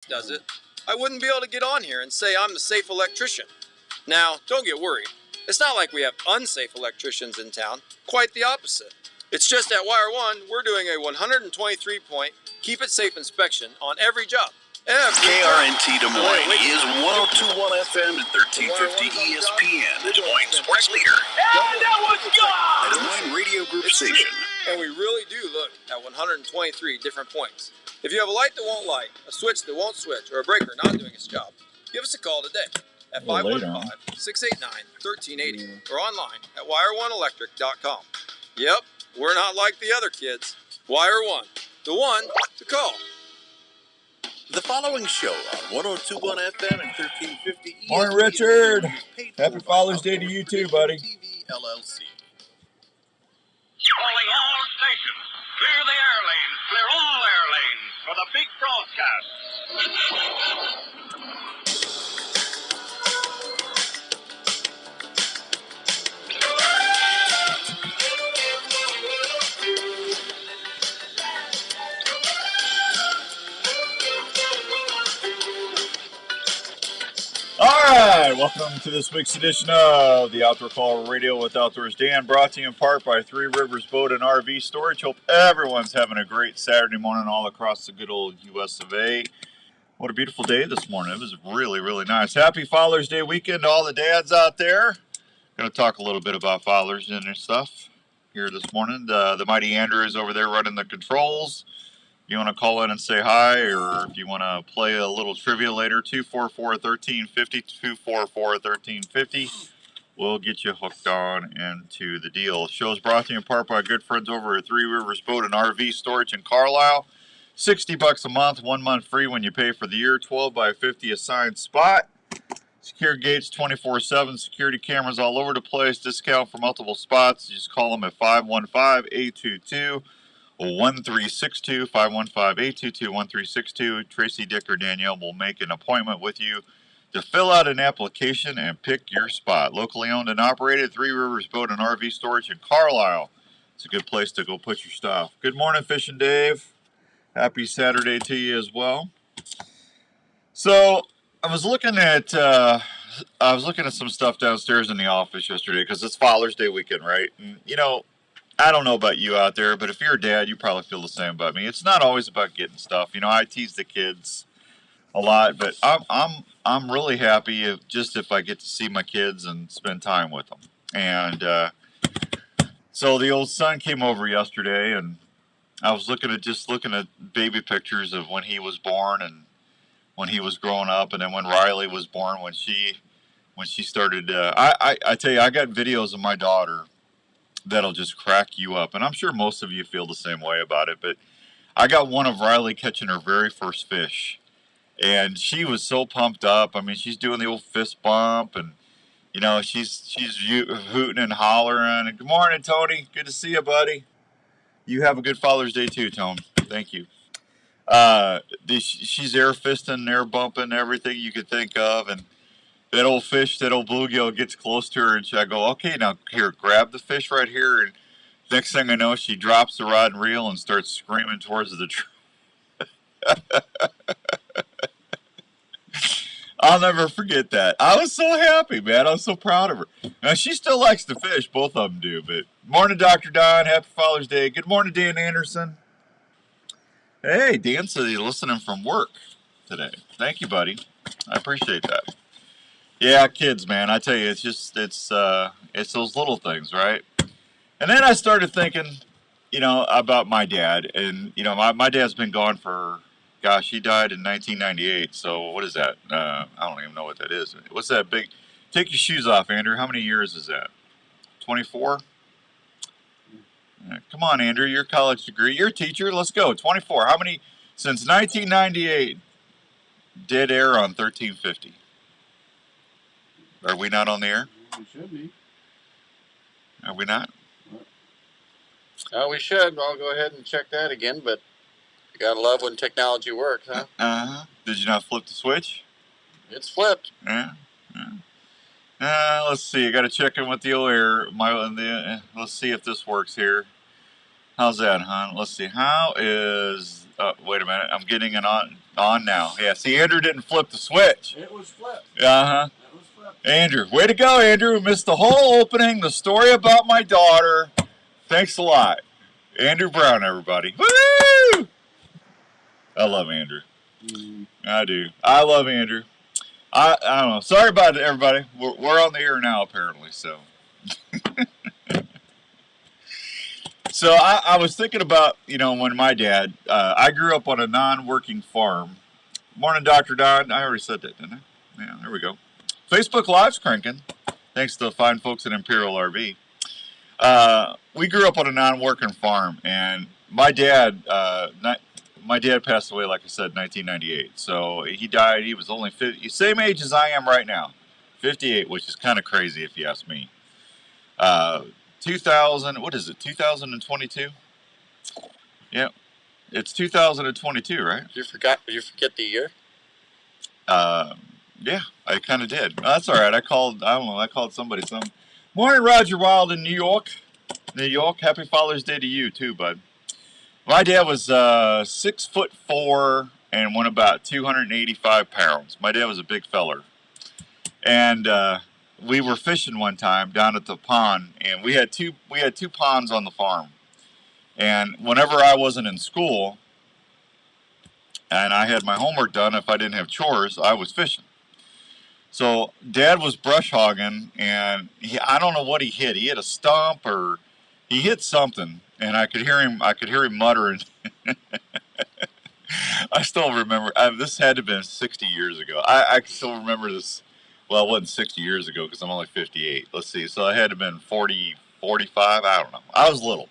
does it, I wouldn't be able to get on here and say I'm the safe electrician. Now, don't get worried. It's not like we have unsafe electricians in town. Quite the opposite. It's just at Wire One, we're doing a 123-point keep it safe inspection on every job. KRNT Des Moines is 102.1 FM and 1350 ESPN, the Des Moines sports leader. And that was gone! The Des Moines Radio Group station. And we really do look at 123 different points. If you have a light that won't light, a switch that won't switch, or a breaker not doing its job, give us a call today at 515-689-1380 or online at wire1electric.com. Yep, we're not like the other kids. Wire One, the one to call. The following show on 102.1 FM and 1350 ESPN. Morning, Richard. Happy Father's Day to you too, buddy. TV LLC. Calling all stations. Clear the air lanes. Clear all air lanes for the big broadcast. All right, welcome to this week's edition of the Outdoor Call Radio with Outdoors Dan, brought to you in part by Three Rivers Boat and RV Storage. Hope everyone's having a great Saturday morning all across the good old US of A. What a beautiful day this morning. It was really, really nice. Happy Father's Day weekend to all the dads out there. Going to talk a little bit about fathers Day and stuff here this morning. The mighty Andrew is over there running the controls. If you want to call in and say hi, or if you want to play a little trivia later, 244-1350, 244-1350. We'll get you hooked on into the deal. The show is brought to you in part by good friends over at Three Rivers Boat and RV Storage in Carlisle. $60 a month, 1 month free when you pay for the year, 12 by 50 assigned spot. Secure gates 24/7, security cameras all over the place, discount for multiple spots. You just call them at 515-822. 1362 515-822-1362. Tracy, Dick, or Danielle will make an appointment with you to fill out an application and pick your spot. Locally owned and operated, Three Rivers Boat and RV Storage in Carlisle. It's a good place to go put your stuff. Good morning, Fishing Dave. Happy Saturday to you as well. So I was looking at some stuff downstairs in the office yesterday because it's Father's Day weekend, right? And you know, I don't know about you out there, but if you're a dad, you probably feel the same about me. It's not always about getting stuff. You know, I tease the kids a lot, but I'm really happy if I get to see my kids and spend time with them. And so the old son came over yesterday, and I was looking at baby pictures of when he was born and when he was growing up, and then when Riley was born, when she started. I tell you, I got videos of my daughter that'll just crack you up. And I'm sure most of you feel the same way about it. But I got one of Riley catching her very first fish. And she was so pumped up. I mean, she's doing the old fist bump. And, you know, she's hooting and hollering. And good morning, Tony. Good to see you, buddy. You have a good Father's Day, too, Tony. Thank you. She's air fisting, air bumping, everything you could think of. And that old fish, that old bluegill gets close to her, and I go, okay, now here, grab the fish right here. And next thing I know, she drops the rod and reel and starts screaming towards the tree. I'll never forget that. I was so happy, man. I was so proud of her. Now, she still likes to fish. Both of them do. But morning, Dr. Don. Happy Father's Day. Good morning, Dan Anderson. Hey, Dan said he's listening from work today. Thank you, buddy. I appreciate that. Yeah, kids, man. I tell you, it's those little things, right? And then I started thinking, you know, about my dad. And, you know, my dad's been gone for, gosh, he died in 1998. So what is that? I don't even know what that is. What's that big? Take your shoes off, Andrew. How many years is that? 24? Come on, Andrew. Your college degree. You're a teacher. Let's go. 24. How many? Since 1998, dead air on 1350. Are we not on the air? We should be. Are we not? We should. I'll go ahead and check that again, but you gotta love when technology works, huh? Uh-huh. Did you not flip the switch? It's flipped. Yeah. Let's see. I got to check in with the old air. Let's see if this works here. How's that, hon? Let's see. How is wait a minute. I'm getting it on now. Yeah, see, Andrew didn't flip the switch. It was flipped. Uh-huh. It was flipped. Andrew, way to go, Andrew. Missed the whole opening, the story about my daughter. Thanks a lot. Andrew Brown, everybody. Woo! I love Andrew. I do. I love Andrew. I don't know. Sorry about it, everybody. We're on the air now, apparently, so. So I was thinking about, when my dad, I grew up on a non-working farm. Morning, Dr. Don. I already said that, didn't I? Yeah, there we go. Facebook Live's cranking. Thanks to the fine folks at Imperial Rv. We grew up on a non-working farm, and my dad passed away, like I said, in 1998. So he died. He was only 50, same age as I am right now, 58, which is kind of crazy if you ask me. 2000, what is it, 2022? Yeah, it's 2022, right? Did you forget the year? Yeah, I kind of did. No, that's all right. I called somebody some. Morning, Roger Wild in New York. New York, happy Father's Day to you too, bud. My dad was 6'4" and went about 285 pounds. My dad was a big feller. And we were fishing one time down at the pond, and we had two ponds on the farm. And whenever I wasn't in school and I had my homework done, if I didn't have chores, I was fishing. So Dad was brush hogging, and I don't know what he hit. He hit a stump or he hit something, and I could hear him muttering. I still remember, this had to have been 60 years ago. I still remember this. Well, it wasn't 60 years ago because I'm only 58. Let's see. So I had to have been 40, 45. I don't know. I was little.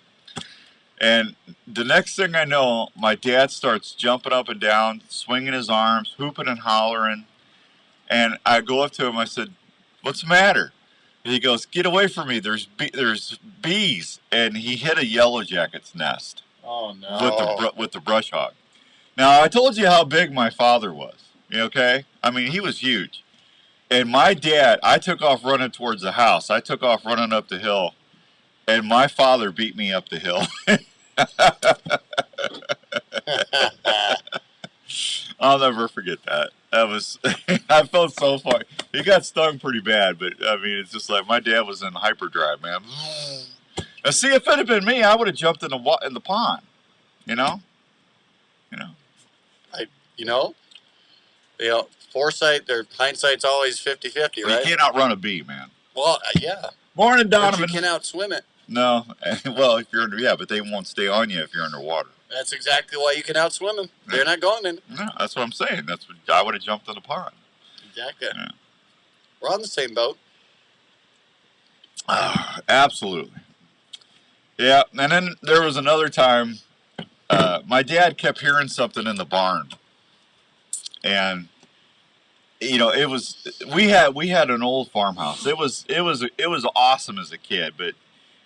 And the next thing I know, my dad starts jumping up and down, swinging his arms, hooping and hollering. And I go up to him. I said, "What's the matter?" And he goes, "Get away from me. There's bees." And he hit a yellow jacket's nest. Oh, no. With the brush hog. Now, I told you how big my father was. Okay? I mean, he was huge. And my dad, I took off running towards the house. I took off running up the hill. And my father beat me up the hill. I'll never forget that. I felt so funny. He got stung pretty bad, but I mean, it's just like my dad was in hyperdrive, man. Now, see, if it had been me, I would have jumped in the pond. Foresight or hindsight's always 50-50, right? You can't outrun a bee, man. Well, yeah. Morning, Donovan. But you can outswim it. No, well, if you're but they won't stay on you if you're underwater. That's exactly why you can outswim them. They're not going in. No, that's what I'm saying. I would have jumped in the pond. Exactly. Yeah. We're on the same boat. Absolutely. Yeah, and then there was another time. My dad kept hearing something in the barn, and it was we had an old farmhouse. It was awesome as a kid, but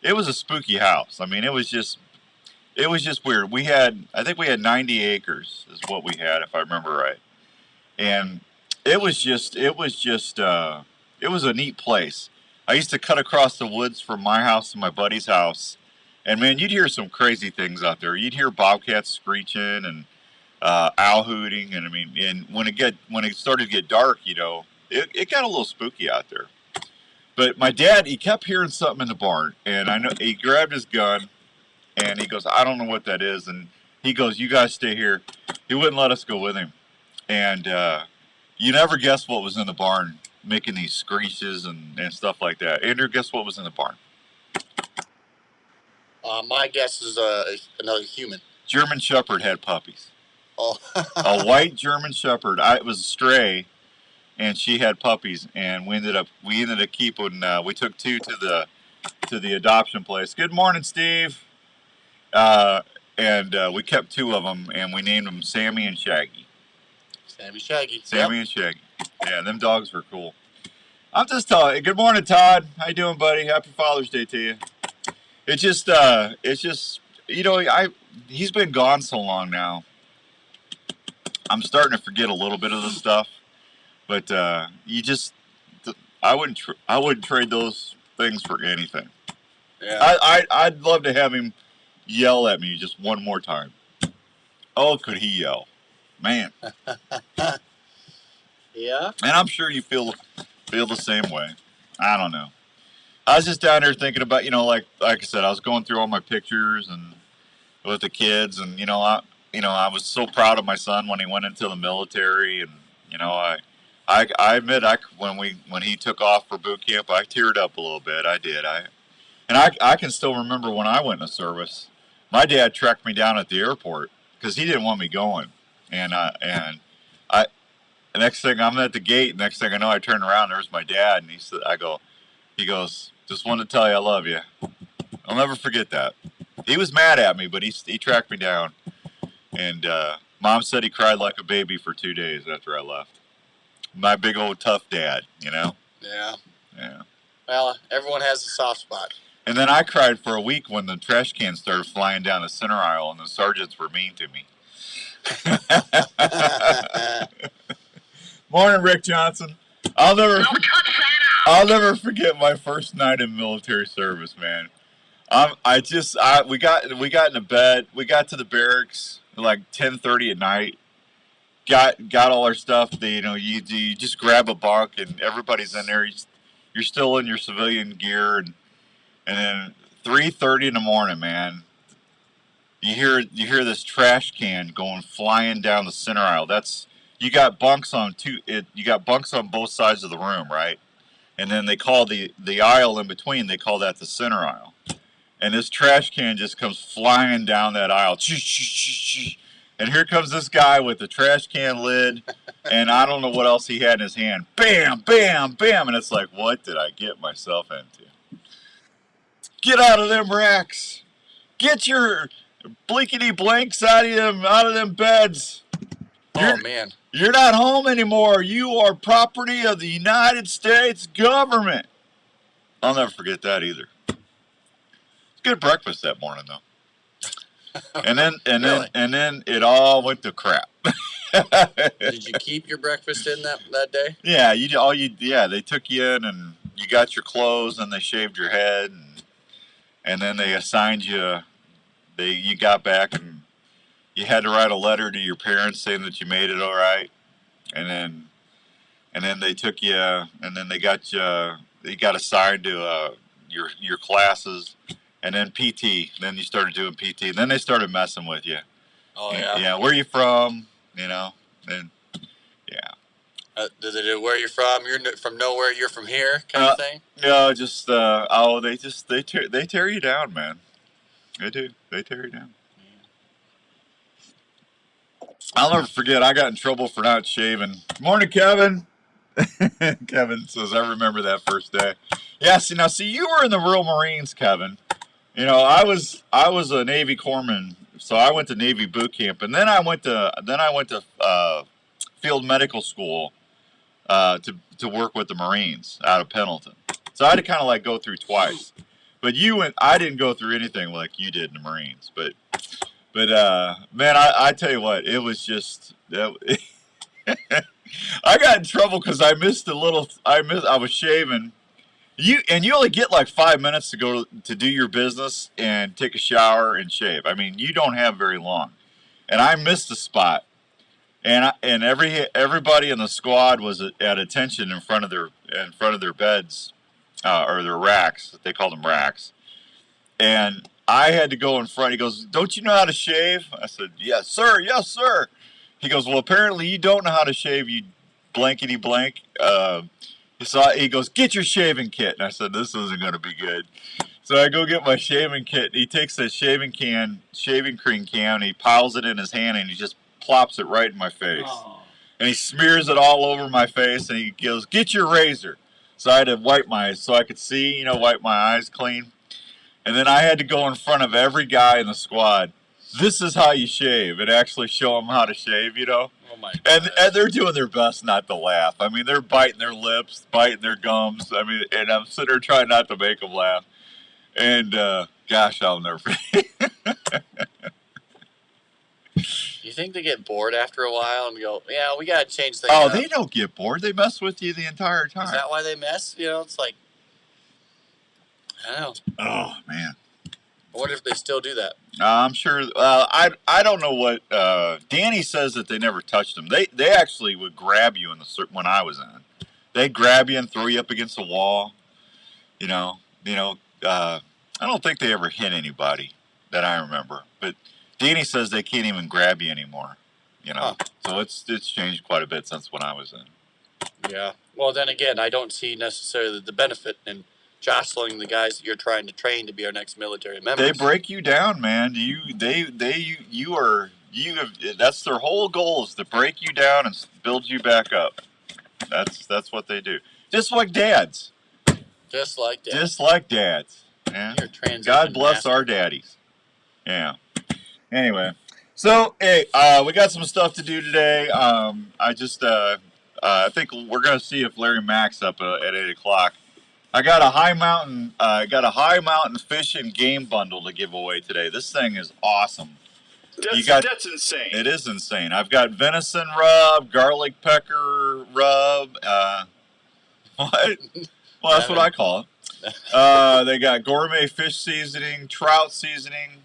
it was a spooky house. I mean, it was just weird. I think we had 90 acres is what we had, if I remember right. And it was a neat place. I used to cut across the woods from my house to my buddy's house. And man, you'd hear some crazy things out there. You'd hear bobcats screeching and owl hooting. And I mean, and when it started to get dark, it got a little spooky out there. But my dad, he kept hearing something in the barn, and I know he grabbed his gun, and he goes, "I don't know what that is." And he goes, "You guys stay here." He wouldn't let us go with him, and you never guess what was in the barn, making these screeches and stuff like that. Andrew, guess what was in the barn? My guess is another human. German Shepherd had puppies. Oh, a white German Shepherd. It was a stray. And she had puppies, and we ended up keeping. We took two to the adoption place. Good morning, Steve. And we kept two of them, and we named them Sammy and Shaggy. Sammy and Shaggy. Yeah, them dogs were cool. I'm just telling you. Good morning, Todd. How you doing, buddy? Happy Father's Day to you. It's just he's been gone so long now. I'm starting to forget a little bit of the stuff. But I wouldn't trade those things for anything. Yeah. I'd love to have him yell at me just one more time. Oh, could he yell, man? Yeah. And I'm sure you feel the same way. I don't know. I was just down there thinking about, like I said, I was going through all my pictures and with the kids, and I was so proud of my son when he went into the military, and I admit when he took off for boot camp, I teared up a little bit. I did. I can still remember when I went in the service. My dad tracked me down at the airport because he didn't want me going, and the next thing I'm at the gate. Next thing I know, I turn around. There's my dad, and he goes, just wanted to tell you I love you. I'll never forget that. He was mad at me, but he tracked me down, and Mom said he cried like a baby for 2 days after I left. My big old tough dad, Yeah. Yeah. Well, everyone has a soft spot. And then I cried for a week when the trash cans started flying down the center aisle, and the sergeants were mean to me. Morning, Rick Johnson. I'll never forget my first night in military service, man. We got into bed. We got to the barracks like 10:30 at night. Got all our stuff. You just grab a bunk and everybody's in there. You're still in your civilian gear, and then 3:30 in the morning, man. You hear this trash can going flying down the center aisle. You got bunks on both sides of the room, right? And then they call the aisle in between. They call that the center aisle. And this trash can just comes flying down that aisle. And here comes this guy with the trash can lid, and I don't know what else he had in his hand. Bam, bam, bam. And it's like, what did I get myself into? Get out of them racks. Get your blinkety blanks out of them beds. Man. You're not home anymore. You are property of the United States government. I'll never forget that either. It's good breakfast that morning, though. And then it all went to crap. Did you keep your breakfast in that day? Yeah, they took you in and you got your clothes and they shaved your head and then they assigned you. You got back and you had to write a letter to your parents saying that you made it all right, and then they took you and then they got assigned to your classes, and then PT. Then you started doing PT. And then they started messing with you. Oh yeah. Yeah, where you from? Then yeah. Did they do where you're from? You're from nowhere. You're from here, kind of thing. No, just they tear you down, man. They do. They tear you down. I'll never forget, I got in trouble for not shaving. Morning, Kevin. Kevin says, I remember that first day. Yeah, see, you were in the Royal Marines, Kevin. I was a Navy corpsman, so I went to Navy boot camp, and then I went to field medical school to work with the Marines out of Pendleton. So I had to kind of like go through twice. But I didn't go through anything like you did in the Marines, but man, I tell you what, it was just I got in trouble because I was shaving. You only get like 5 minutes to go to do your business and take a shower and shave. I mean, you don't have very long, and I missed the spot, and everybody in the squad was at attention in front of their beds or their racks. They called them racks, and I had to go in front. He goes, "Don't you know how to shave?" I said, "Yes, sir. Yes, sir." He goes, "Well, apparently you don't know how to shave, you blankety blank." So he goes, "Get your shaving kit." And I said, "This isn't going to be good." So I go get my shaving kit. He takes a shaving cream can, and he piles it in his hand, and he just plops it right in my face. Aww. And he smears it all over my face, and he goes, "Get your razor." So I had to so I could see, wipe my eyes clean. And then I had to go in front of every guy in the squad. This is how you shave, and actually show them how to shave, Oh my God. And they're doing their best not to laugh. I mean, they're biting their lips, biting their gums. I mean, and I'm sitting there trying not to make them laugh. And gosh, I'll never forget. You think they get bored after a while and go, "Yeah, we gotta change things up"? Oh, they don't get bored. They mess with you the entire time. Is that why they mess? It's like, I don't know. Oh man, I wonder if they still do that. I'm sure. I don't know what. Danny says that they never touched him. They actually would grab you in the when I was in. They'd grab you and throw you up against the wall. You know. I don't think they ever hit anybody that I remember. But Danny says they can't even grab you anymore. So it's changed quite a bit since when I was in. Yeah. Well, then again, I don't see necessarily the benefit in jostling the guys that you're trying to train to be our next military members. They break you down, man. That's their whole goal, is to break you down and build you back up. That's what they do. Just like dads. Just like dads. Just like dads. Yeah. God bless our daddies. Yeah. Anyway, so hey, we got some stuff to do today. I think we're gonna see if Larry Mack's up at 8 o'clock. I got a high mountain fish and game bundle to give away today. This thing is awesome. That's insane. It is insane. I've got venison rub, garlic pecker rub. What? Well, that's what I call it. They got gourmet fish seasoning, trout seasoning.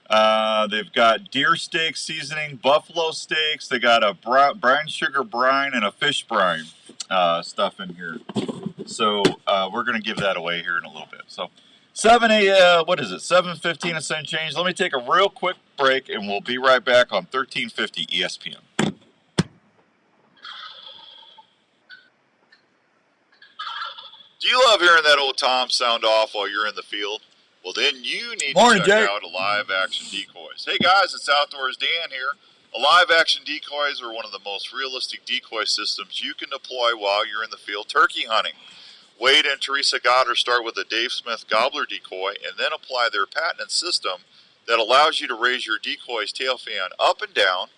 They've got deer steak seasoning, buffalo steaks. They got a brown sugar brine and a fish brine stuff in here. So we're going to give that away here in a little bit. So 7:15 and some change. Let me take a real quick break, and we'll be right back on 1350 ESPN. Do you love hearing that old Tom sound off while you're in the field? Well, then you need to check out Live Action Decoys. Hey guys, it's Outdoors Dan here. Live Action Decoys are one of the most realistic decoy systems you can deploy while you're in the field turkey hunting. Wade and Teresa Goddard start with a Dave Smith Gobbler decoy and then apply their patented system that allows you to raise your decoy's tail fan up and down,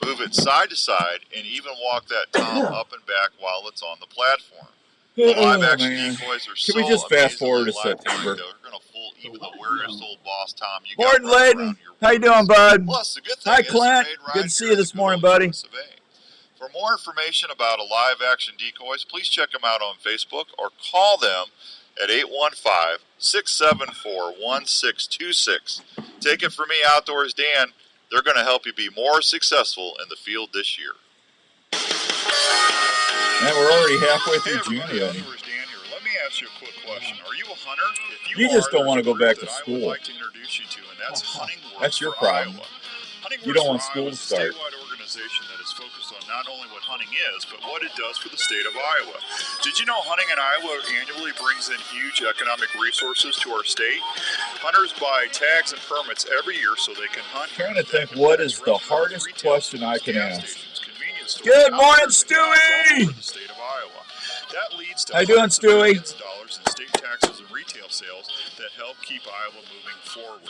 move it side to side, and even walk that tom up and back while it's on the platform. Live Action Decoys are Can we just fast forward to September? They're going to fool even the weirdest old boss tom you got. Morning, Layden. How you doing, bud? Plus, the good thing Hi, is Clint. Good to see you this morning, buddy. For more information about Live Action Decoys, please check them out on Facebook or call them at 815-674-1626. Take it from me, Outdoors Dan. They're going to help you be more successful in the field this year. Man, we're already halfway through June already. Let me ask you a quick question. Are you a hunter? If you just don't want to go back to school. I would like to introduce you to, and that's Hunting Works. That's your problem. You don't want school to start. It's a statewide organization that is focused on not only what hunting is, but what it does for the state of Iowa. Did you know hunting in Iowa annually brings in huge economic resources to our state? Hunters buy tags and permits every year so they can hunt. I'm trying to think what is the hardest question I can ask. Good morning, Stewie! That leads to how you doing, Stewie? Dollars in state taxes and retail sales that help keep Iowa moving forward.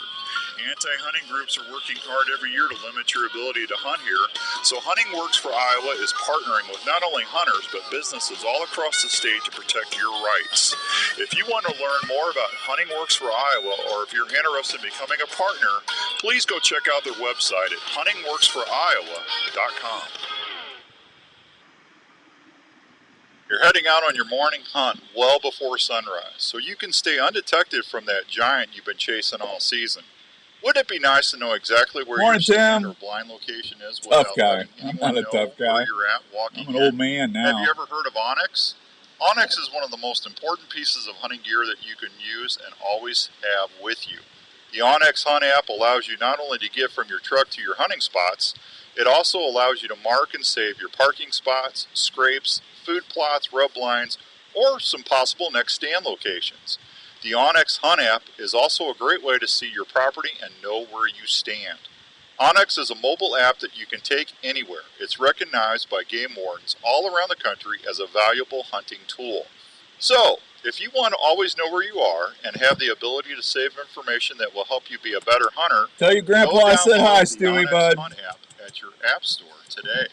Anti-hunting groups are working hard every year to limit your ability to hunt here. So Hunting Works for Iowa is partnering with not only hunters, but businesses all across the state to protect your rights. If you want to learn more about Hunting Works for Iowa, or if you're interested in becoming a partner, please go check out their website at huntingworksforiowa.com. You're heading out on your morning hunt well before sunrise, so you can stay undetected from that giant you've been chasing all season. Wouldn't it be nice to know exactly where your stand or blind location is without letting anyone know where you're at walking I'm an old man now. Have you ever heard of Onyx? Onyx is one of the most important pieces of hunting gear that you can use and always have with you. The Onyx Hunt App allows you not only to get from your truck to your hunting spots, it also allows you to mark and save your parking spots, scrapes, food plots, rub lines, or some possible next stand locations. The Onyx Hunt App is also a great way to see your property and know where you stand. Onyx is a mobile app that you can take anywhere. It's recognized by game wardens all around the country as a valuable hunting tool. So, if you want to always know where you are and have the ability to save information that will help you be a better hunter, tell your grandpa I said hi, Stewie, bud. Hunt App at your app store today.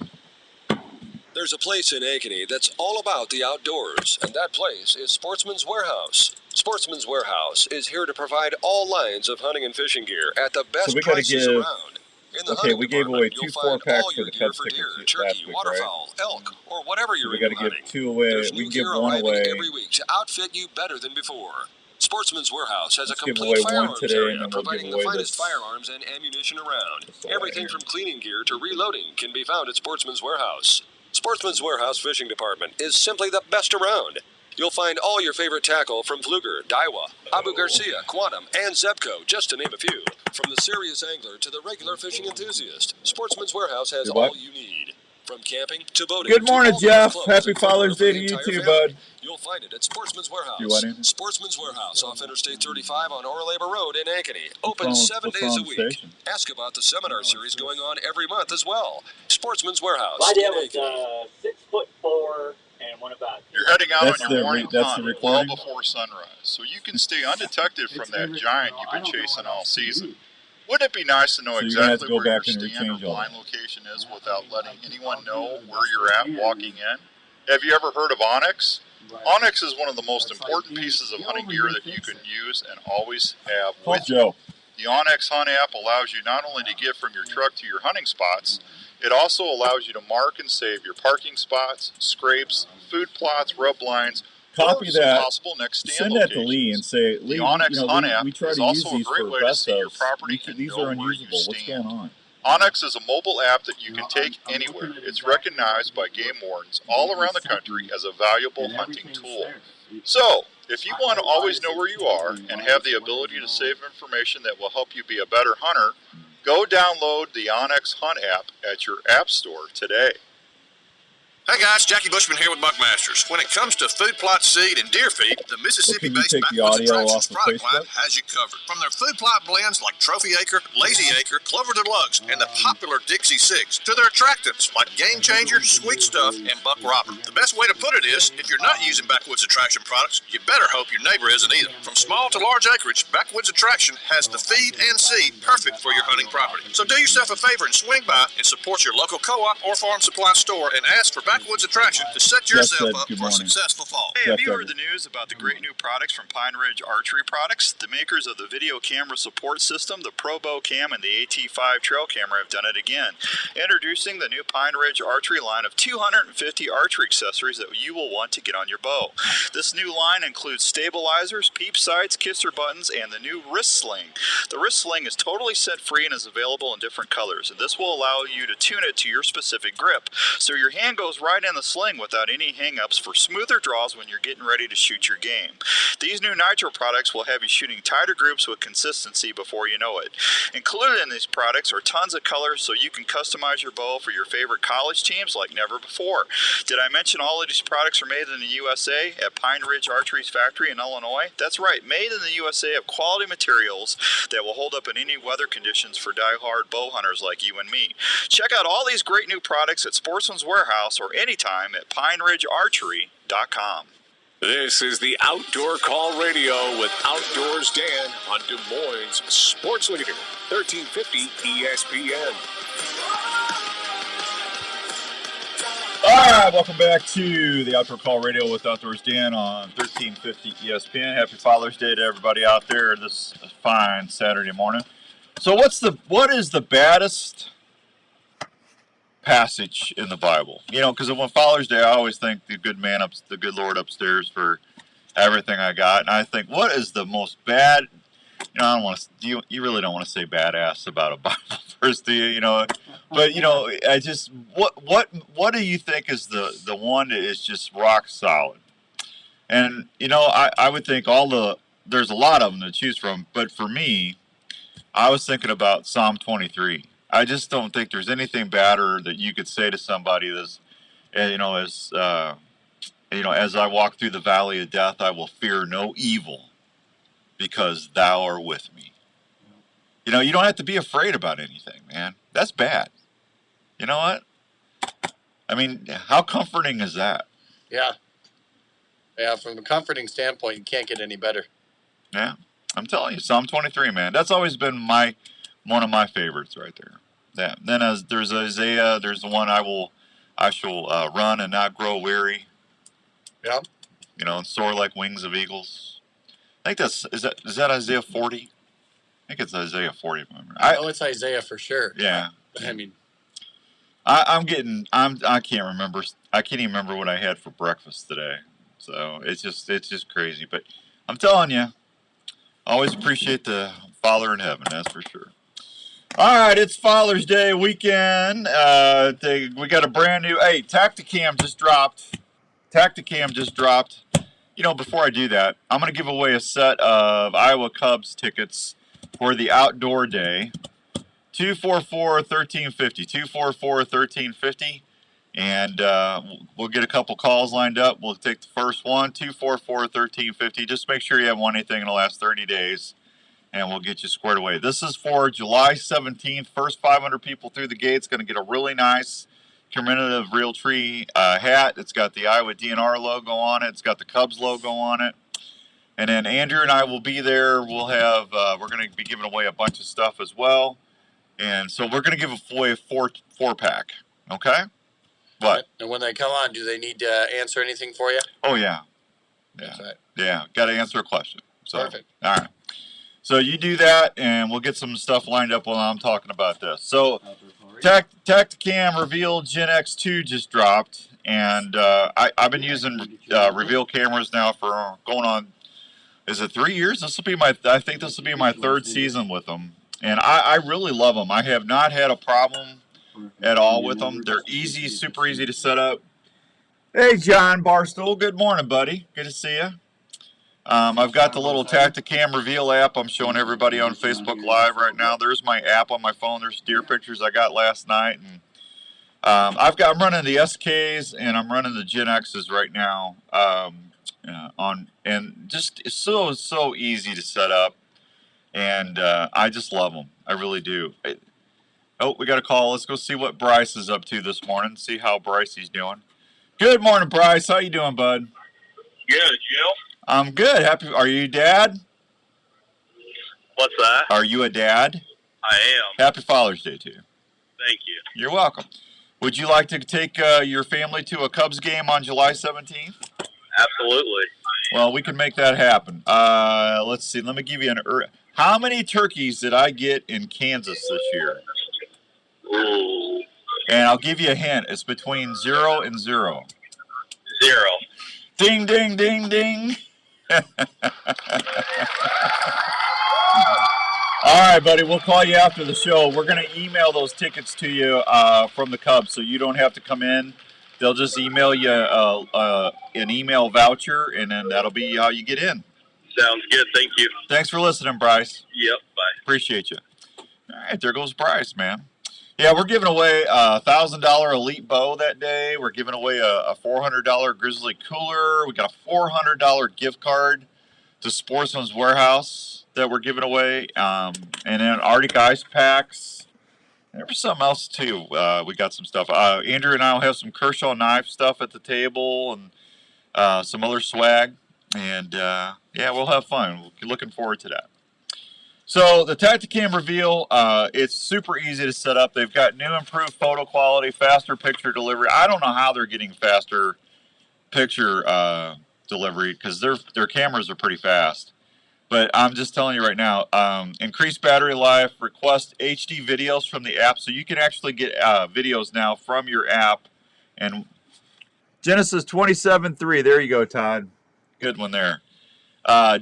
There's a place in Ankeny that's all about the outdoors, and that place is Sportsman's Warehouse. Sportsman's Warehouse is here to provide all lines of hunting and fishing gear at the best prices around. In the hunting we gave away two 4-packs for the Cubs for deer, tickets turkey, last week, waterfowl, elk, or whatever you're we got to give 2 away. There's We new can give gear 1 arriving away. every week to outfit you better than before. Sportsman's Warehouse has Let's a give complete away one firearms today, area, and then we'll providing give the away finest this. firearms and ammunition around. This Everything here. from cleaning gear to reloading can be found at Sportsman's Warehouse. Sportsman's Warehouse Fishing Department is simply the best around. You'll find all your favorite tackle from Fluger, Daiwa, Abu Garcia, Quantum, and Zebco, just to name a few. From the serious angler to the regular fishing enthusiast, Sportsman's Warehouse has What? all you need. From camping to boating. Good morning, to all the Jeff. clothes Happy and footwear Father's for Day the to you entire too, family. bud. You'll find it at Sportsman's Warehouse. You want anything? Sportsman's Warehouse off Interstate 35 on Orlabo Road in Ankeny. Open wrong with- 7 what's days wrong a with week. station? Ask about the seminar series going on every month as well. Sportsman's Warehouse. My dad in was Ankeny. 6'4" and one about. You're heading out That's on your the morning that's hunt the well recording? before sunrise, so you can stay undetected from that giant you've been chasing all season. Wouldn't it be nice to know So you're gonna have to exactly go where your back and stand or rechange all blind location is without letting anyone know where you're at walking in? Have you ever heard of Onyx? Onyx is one of the most important pieces of hunting gear that you can use and always have Call with you. Joe. The Onyx Hunt App allows you not only to get from your truck to your hunting spots, it also allows you to mark and save your parking spots, scrapes, food plots, rub lines, Copy or some that. possible next stand Send that to locations. Lee and say, Lee, The Onyx Hunt we App try is to use also a these great for way to best see your ofs. property and These know are where you unusable. What's stand. going on? Onyx is a mobile app that you can take anywhere. It's recognized by game wardens all around the country as a valuable hunting tool. So, if you want to always know where you are and have the ability to save information that will help you be a better hunter, go download the Onyx Hunt App at your app store today. Hey guys, Jackie Bushman here with Buckmasters. When it comes to food plot seed and deer feed, the Mississippi-based take the Backwoods audio Attractions off of product line Facebook? has you covered. From their food plot blends like Trophy Acre, Lazy Acre, Clover Deluxe, and the popular Dixie 6, to their attractants like Game Changer, Sweet Stuff, and Buck Robber. The best way to put it is, if you're not using Backwoods Attraction products, you better hope your neighbor isn't either. From small to large acreage, Backwoods Attraction has the feed and seed perfect for your hunting property. So do yourself a favor and swing by and support your local co-op or farm supply store and ask for Backwoods Attraction to set yourself said up good for a morning. successful fall. Hey, Jeff have you heard Douglas. the news about the great new products from Pine Ridge Archery Products? The makers of the video camera support system, the Pro Bow Cam, and the AT5 trail camera have done it again. Introducing the new Pine Ridge Archery line of 250 archery accessories that you will want to get on your bow. This new line includes stabilizers, peep sights, kisser buttons, and the new wrist sling. The wrist sling is totally set-free and is available in different colors, and this will allow you to tune it to your specific grip, so your hand goes right in the sling without any hang-ups for smoother draws when you're getting ready to shoot your game. These new Nitro products will have you shooting tighter groups with consistency before you know it. Included in these products are tons of colors so you can customize your bow for your favorite college teams like never before. Did I mention all of these products are made in the USA at Pine Ridge Archery's factory in Illinois? That's right, made in the USA of quality materials that will hold up in any weather conditions for die-hard bow hunters like you and me. Check out all these great new products at Sportsman's Warehouse or anytime at PineRidgeArchery.com. This is the Outdoor Call Radio with Outdoors Dan on Des Moines Sports Leader, 1350 ESPN. All right, welcome back to the Outdoor Call Radio with Outdoors Dan on 1350 ESPN. Happy Father's Day to everybody out there this fine Saturday morning. So what is the baddest passage in the Bible? You know, because on Father's Day, I always thank the good Lord upstairs for everything I got, and I think, what is the most bad? You know, I don't want to. You really don't want to say badass about a Bible verse, do you? You know, but you know, I just what do you think is the one that is just rock solid? And you know, I would think there's a lot of them to choose from, but for me, I was thinking about Psalm 23. I just don't think there's anything badder that you could say to somebody that's, you know, as I walk through the valley of death, I will fear no evil, because thou art with me. You know, you don't have to be afraid about anything, man. That's bad. You know what? I mean, how comforting is that? Yeah. Yeah, from a comforting standpoint, you can't get any better. Yeah, I'm telling you, Psalm 23, man. That's always been one of my favorites right there. Yeah. Then there's Isaiah, there's the one I shall run and not grow weary. Yeah. You know, and soar like wings of eagles. I think is that Isaiah 40? I think it's Isaiah 40. I know it's Isaiah for sure. Yeah. I mean, I can't remember. I can't even remember what I had for breakfast today. So it's just crazy. But I'm telling you, Always appreciate the Father in heaven, that's for sure. All right, it's Father's Day weekend. We got a brand new. Hey, Tacticam just dropped. You know, before I do that, I'm going to give away a set of Iowa Cubs tickets for the outdoor day. 244-1350. 244-1350. And we'll get a couple calls lined up. We'll take the first one. 244-1350. Just make sure you haven't won anything in the last 30 days. And we'll get you squared away. This is for July 17th. First 500 people through the gate's going to get a really nice commemorative Realtree hat. It's got the Iowa DNR logo on it. It's got the Cubs logo on it. And then Andrew and I will be there. We'll have we're going to be giving away a bunch of stuff as well. And so we're going to give away a four pack. Okay? What? And when they come on, do they need to answer anything for you? Oh yeah. That's right. Yeah. Got to answer a question. So, perfect. All right. So you do that, and we'll get some stuff lined up while I'm talking about this. So Tacticam Reveal Gen X2 just dropped, and I've been using Reveal cameras now for going on, is it 3 years? I think this will be my third season with them, and I really love them. I have not had a problem at all with them. They're easy, super easy to set up. Hey, John Barstool, good morning, buddy. Good to see you. I've got the little Tacticam Reveal app I'm showing everybody on Facebook Live right now. There's my app on my phone. There's deer pictures I got last night. And I'm running the SKs and I'm running the Gen X's right now. And just it's so easy to set up. And I just love them. I really do. Oh, we got a call. Let's go see what Bryce is up to this morning. See how Brycey's doing. Good morning, Bryce. How you doing, bud? Good, Jill. I'm good. Happy. Are you dad? What's that? Are you a dad? I am. Happy Father's Day to you. Thank you. You're welcome. Would you like to take your family to a Cubs game on July 17th? Absolutely. Well, we can make that happen. Let's see. Let me give you how many turkeys did I get in Kansas this year? Ooh. And I'll give you a hint. It's between 0 and 0. 0. Ding, ding, ding, ding. All right, buddy. We'll call you after the show. We're going to email those tickets to you from the Cubs, so you don't have to come in. They'll just email you an email voucher, and then that'll be how you get in. Sounds good. Thank you. Thanks for listening, Bryce. Yep. Bye. Appreciate you. All right, there goes Bryce, man. Yeah, we're giving away a $1,000 Elite bow that day. We're giving away a $400 Grizzly cooler. We got a $400 gift card to Sportsman's Warehouse that we're giving away, and then Arctic ice packs. There was something else too. We got some stuff. Andrew and I will have some Kershaw knife stuff at the table, and some other swag. And yeah, we'll have fun. We'll be looking forward to that. So the Tacticam Reveal, it's super easy to set up. They've got new improved photo quality, faster picture delivery. I don't know how they're getting faster picture delivery because their cameras are pretty fast. But I'm just telling you right now, increased battery life, request HD videos from the app. So you can actually get videos now from your app. And Genesis 27.3, there you go, Todd. Good one there.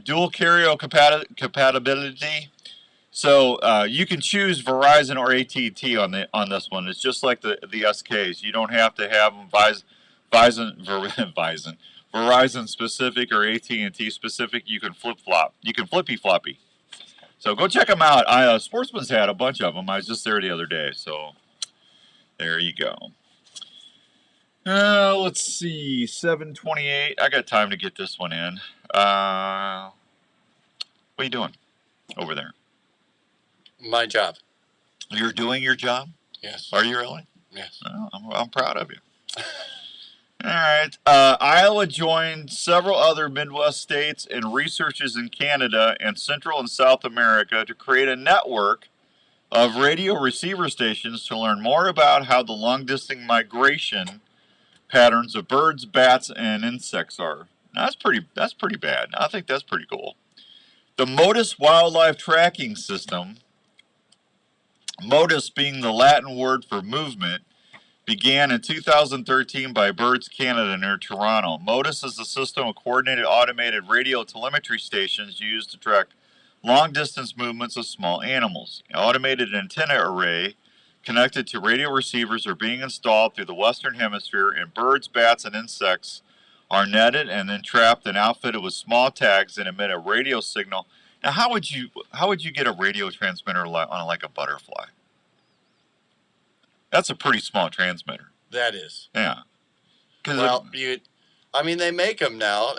Dual carrier compatibility. So you can choose Verizon or AT&T on this one. It's just like the SKs. You don't have to have them Verizon specific or AT&T specific. You can flip-flop. You can flippy-floppy. So go check them out. Sportsman's had a bunch of them. I was just there the other day. So there you go. Let's see. 7:28. I got time to get this one in. What are you doing over there? My job. You're doing your job? Yes. Are you really? Yes. Oh, I'm proud of you. All right. Iowa joined several other Midwest states and researchers in Canada and Central and South America to create a network of radio receiver stations to learn more about how the long-distance migration patterns of birds, bats, and insects are. Now, that's pretty bad. I think that's pretty cool. The MODIS wildlife tracking system, MODIS being the Latin word for movement, began in 2013 by Birds Canada near Toronto. MODIS is a system of coordinated automated radio telemetry stations used to track long-distance movements of small animals. An automated antenna array connected to radio receivers are being installed through the Western Hemisphere, and birds, bats, and insects are netted and then trapped and outfitted with small tags that emit a radio signal. Now, how would you get a radio transmitter on like a butterfly? That's a pretty small transmitter. That is. Yeah. Well, they make them now.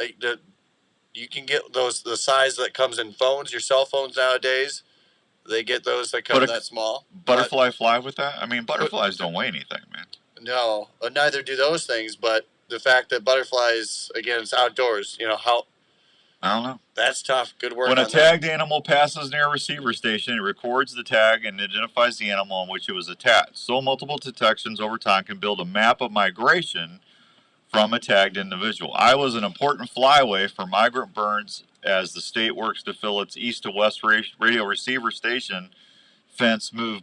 You can get those the size that comes in phones, your cell phones nowadays. They get those that come that small. Butterfly fly with that? I mean, butterflies don't weigh anything, man. No, neither do those things. But the fact that butterflies, again, it's outdoors. How? I don't know. That's tough. Good work. When a tagged animal passes near a receiver station, it records the tag and identifies the animal on which it was attached. So multiple detections over time can build a map of migration from a tagged individual. Iowa is an important flyway for migrant birds as the state works to fill its east to west radio receiver station fence move.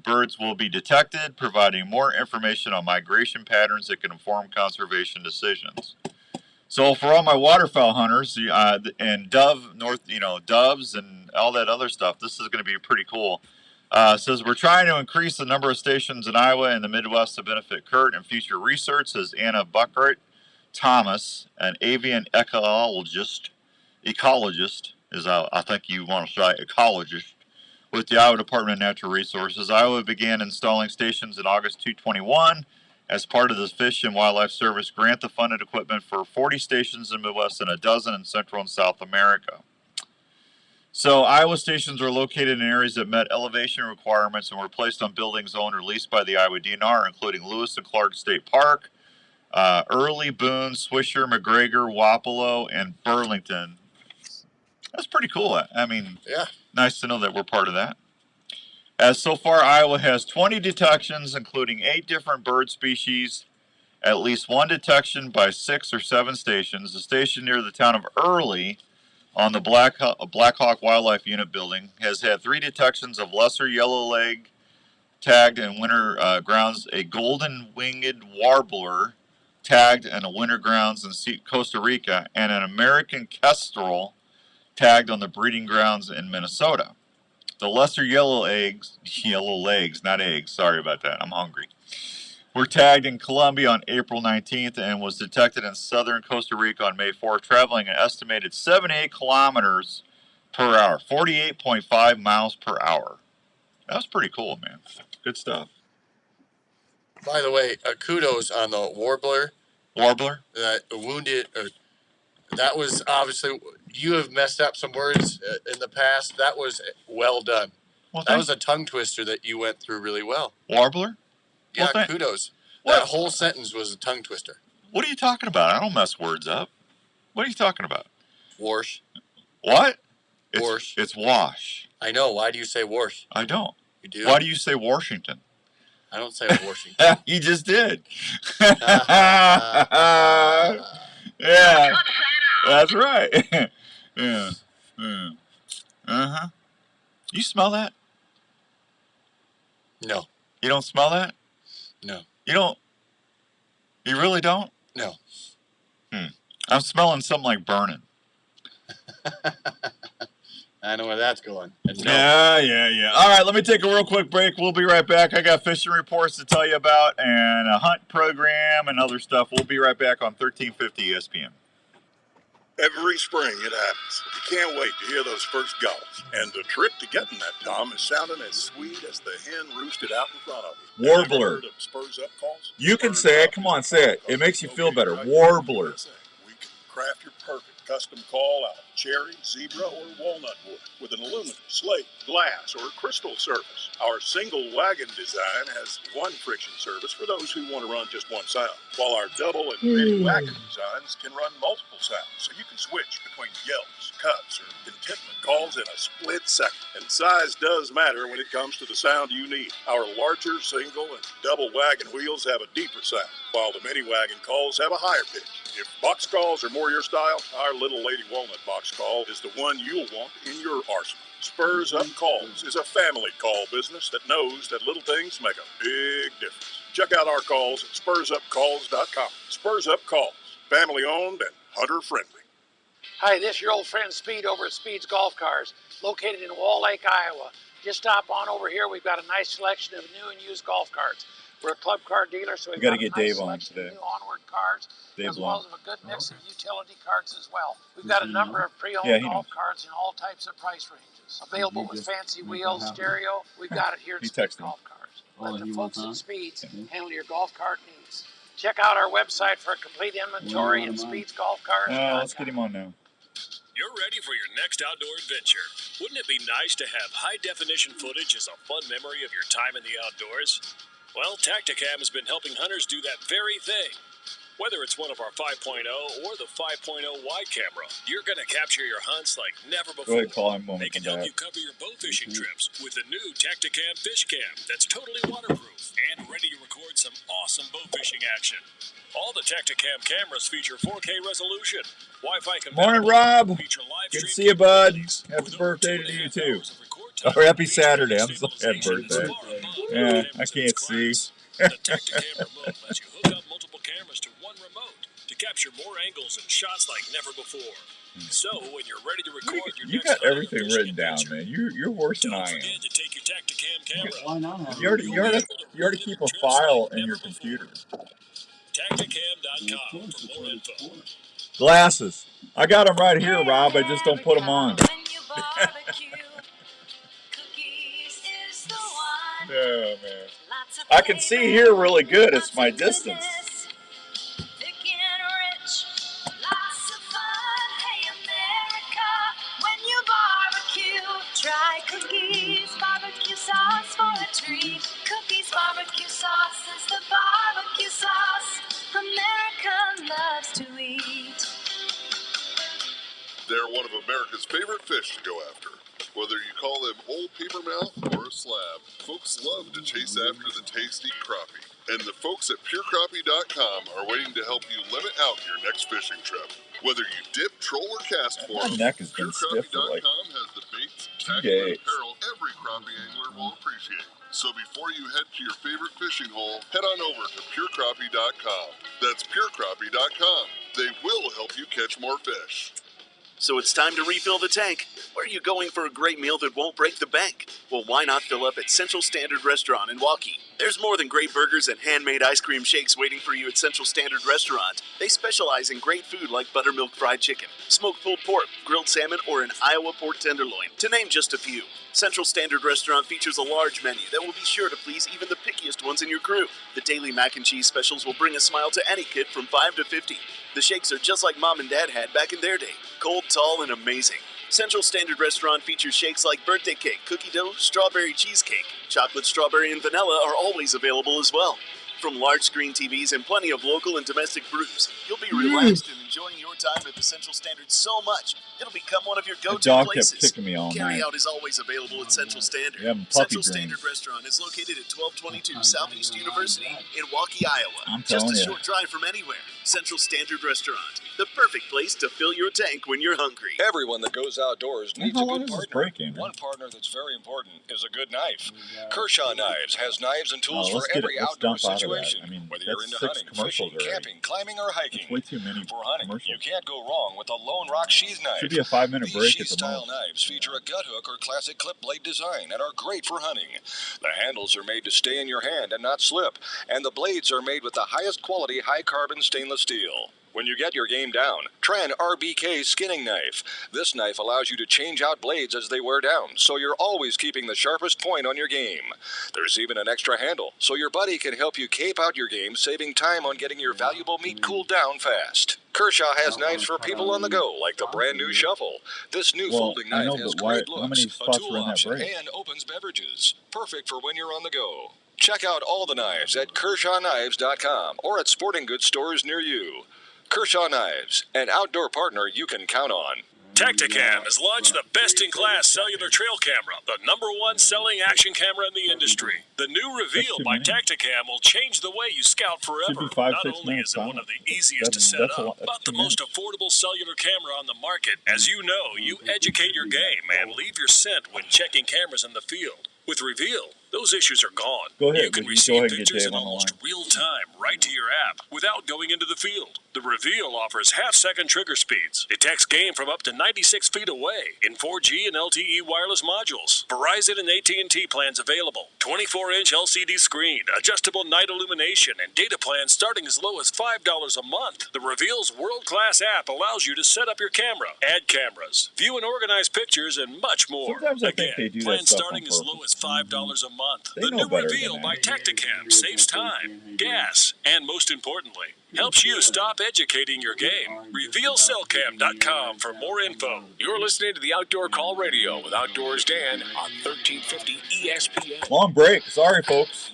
Birds will be detected, providing more information on migration patterns that can inform conservation decisions. So for all my waterfowl hunters and doves and all that other stuff, this is going to be pretty cool. Says we're trying to increase the number of stations in Iowa and the Midwest to benefit current and future research, says Anna Buckert Thomas, an avian ecologist is I think you want to say ecologist, with the Iowa Department of Natural Resources. Iowa began installing stations in August 2021 as part of the Fish and Wildlife Service grant the funded equipment for 40 stations in the Midwest and a dozen in Central and South America. So Iowa stations are located in areas that met elevation requirements and were placed on buildings owned or leased by the Iowa DNR, including Lewis and Clark State Park, Early, Boone, Swisher, McGregor, Wapello, and Burlington. That's pretty cool. I mean, yeah, nice to know that we're part of that. As so far, Iowa has 20 detections, including 8 different bird species, at least 1 detection by 6 or 7 stations. The station near the town of Early on the Black Hawk Wildlife Unit building has had 3 detections of lesser yellow-leg tagged in winter grounds, a golden-winged warbler tagged in a winter grounds in Costa Rica, and an American kestrel tagged on the breeding grounds in Minnesota. The lesser yellow legs, not eggs, sorry about that, I'm hungry, were tagged in Colombia on April 19th and was detected in southern Costa Rica on May 4th, traveling an estimated 78 kilometers per hour, 48.5 miles per hour. That was pretty cool, man. Good stuff. By the way, kudos on the warbler. Warbler? Wounded. That was obviously, you have messed up some words in the past. That was well done. Well, that was a tongue twister that you went through really well. Warbler? Yeah, kudos. What? That whole sentence was a tongue twister. What are you talking about? I don't mess words up. What are you talking about? Wash. What? Wash. It's wash. I know. Why do you say wash? I don't. You do? Why do you say Washington? I don't say Washington. You just did. Yeah. That's right. Yeah. Uh-huh. You smell that? No. You don't smell that? No. You don't? You really don't? No. I'm smelling something like burning. I know where that's going. No. Yeah. All right, let me take a real quick break. We'll be right back. I got fishing reports to tell you about and a hunt program and other stuff. We'll be right back on 1350 ESPN. Every spring it happens. You can't wait to hear those first gulls. And the trick to getting that, Tom, is sounding as sweet as the hen roosted out in front of you. Warbler. Spurs up calls? You can say it. Come on, say it. It makes you feel better. Warbler. We can craft your perfect custom call out of cherry, zebra, or walnut wood with an aluminum, slate, glass, or crystal surface. Our single wagon design has one friction surface for those who want to run just one sound, while our double and mini wagon designs can run multiple sounds, so you can switch between yelps, cuts, or contentment calls in a split second. And size does matter when it comes to the sound you need. Our larger single and double wagon wheels have a deeper sound, while the mini wagon calls have a higher pitch. If box calls are more your style, our Little Lady Walnut box call is the one you'll want in your arsenal. Spurs Up Calls is a family call business that knows that little things make a big difference. Check out our calls at spursupcalls.com. Spurs Up Calls, family owned and hunter friendly. Hi, this is your old friend Speed over at Speed's Golf Cars, located in Wall Lake, Iowa. Just stop on over here. We've got a nice selection of new and used golf carts. We're a club car dealer, so we've got a nice Dave on selection today. of new onward cars, Dave as well as a good mix of utility carts as well. We've got a number of pre-owned golf carts in all types of price ranges. Available with fancy wheels, stereo. We've got it here at Speed's Golf Cars. Let the folks at Speed's handle your golf cart needs. Check out our website for a complete inventory at speedsgolfcars.com. Let's get him on now. You're ready for your next outdoor adventure. Wouldn't it be nice to have high-definition footage as a fun memory of your time in the outdoors? Well, Tacticam has been helping hunters do that very thing. Whether it's one of our 5.0 or the 5.0 wide camera, you're going to capture your hunts like never Go before. ahead, call him when They we can come help back. you cover your bow fishing trips with the new Tacticam Fish Cam that's totally waterproof and ready to record some awesome bow fishing action. All the Tacticam cameras feature 4K resolution, Wi-Fi compatible. Morning, Rob. Feature live Good to stream see you, bud. capabilities Happy with over birthday to 2.5 you, too. hours of record time. Oh, happy Feature Saturday. I'm so happy stabilization that's birthday. far above Yeah, other I cameras in can't its see. class. The Tacticam remote lets you hook up multiple cameras to one remote to capture more angles and shots like never before. So when you're ready to record your You next got everything written down, man. You're worse than don't I am. forget to take your Tacticam camera. Why not? You already keep a file in your computer. Tacticam.com for more info. Glasses. I got them right here, Rob. I just don't put them on. Oh, man. I can see here really good. It's my distance. Try Cookies barbecue sauce for a treat. Cookies barbecue sauce is the barbecue sauce America loves to eat. They're one of America's favorite fish to go after. Whether you call them whole paper mouth or a slab, folks love to chase after the tasty crappie. And the folks at PureCrappie.com are waiting to help you limit out your next fishing trip. Whether you dip, troll, or cast for My them, neck has been stiff for like PureCrappie.com has the baits, 2 tackle, days. and apparel every crappie angler will appreciate. So before you head to your favorite fishing hole, head on over to PureCrappie.com. That's PureCrappie.com. They will help you catch more fish. So it's time to refill the tank. Or are you going for a great meal that won't break the bank? Well, why not fill up at Central Standard Restaurant in Waukee? There's more than great burgers and handmade ice cream shakes waiting for you at Central Standard Restaurant. They specialize in great food like buttermilk fried chicken, smoked pulled pork, grilled salmon, or an Iowa pork tenderloin, to name just a few. Central Standard Restaurant features a large menu that will be sure to please even the pickiest ones in your crew. The daily mac and cheese specials will bring a smile to any kid from 5 to 50. The shakes are just like Mom and Dad had back in their day. Cold, tall, and amazing. Central Standard Restaurant features shakes like birthday cake, cookie dough, strawberry cheesecake. Chocolate, strawberry, and vanilla are always available as well. From large screen TVs and plenty of local and domestic brews, you'll be relaxed and enjoying your time at the Central Standard so much, it'll become one of your The go-to dog places. kept kicking me all night. Carry-out is always available at Central Standard. Yeah, I'm puppy Central dreams. Standard Restaurant is located at 1222 Southeast University in Waukee, Iowa. I'm Just a telling ya. short drive from anywhere. Central Standard Restaurant, the perfect place to fill your tank when you're hungry. Everyone that goes outdoors needs How a long good is this partner. break, Andrew? One partner that's very important is a good knife. Kershaw Knives has knives and tools let's for get it- every let's outdoor dump out of that. situation. I mean, Whether that's you're into 6 hunting, commercials fishing, already. camping, climbing, or hiking. That's way too many For hunting, you commercials. can't go wrong with a Lone Rock sheath knife. Should be a 5-minute These break at the sheath-style most. knives feature a gut hook or classic clip blade design and are great for hunting. The handles are made to stay in your hand and not slip, and the blades are made with the highest quality high-carbon stainless steel. When you get your game down, try an RBK skinning knife. This knife allows you to change out blades as they wear down, so you're always keeping the sharpest point on your game. There's even an extra handle, so your buddy can help you cape out your game, saving time on getting your valuable meat cooled down fast. Kershaw has knives for people on the go, like the brand new Shuffle. This new folding I knife know, has but why? great How looks, many a spots tool were in that option, break? and opens beverages. Perfect for when you're on the go. Check out all the knives at KershawKnives.com or at sporting goods stores near you. Kershaw Knives, an outdoor partner you can count on. Tacticam has launched the best-in-class cellular trail camera, the #1 selling action camera in the industry. The new Reveal by Tacticam will change the way you scout forever. Should be 5, Not 6 only minutes is it one on of the it. easiest to set That's a up, lot- that's but the 2 most minutes. affordable cellular camera on the market. As you know, you educate your game and leave your scent when checking cameras in the field. With Reveal, Those issues are gone. Go ahead. You can Go receive ahead and get pictures Dave in on the almost line. real time right to your app without going into the field. The Reveal offers half-second trigger speeds, detects game from up to 96 feet away in 4G and LTE wireless modules. Verizon and AT&T plans available. 24-inch LCD screen, adjustable night illumination, and data plans starting as low as $5 a month. The Reveal's world-class app allows you to set up your camera, add cameras, view and organize pictures, and much more. Sometimes I think they do that plans stuff starting on as purpose. low as $5 a month. They The know new better Reveal than by that. Tacticam saves time, gas, and most importantly, helps you stop educating your game. RevealCellCam.com for more info. You're listening to the Outdoor Call Radio with Outdoors Dan on 1350 ESPN. Long break. Sorry, folks.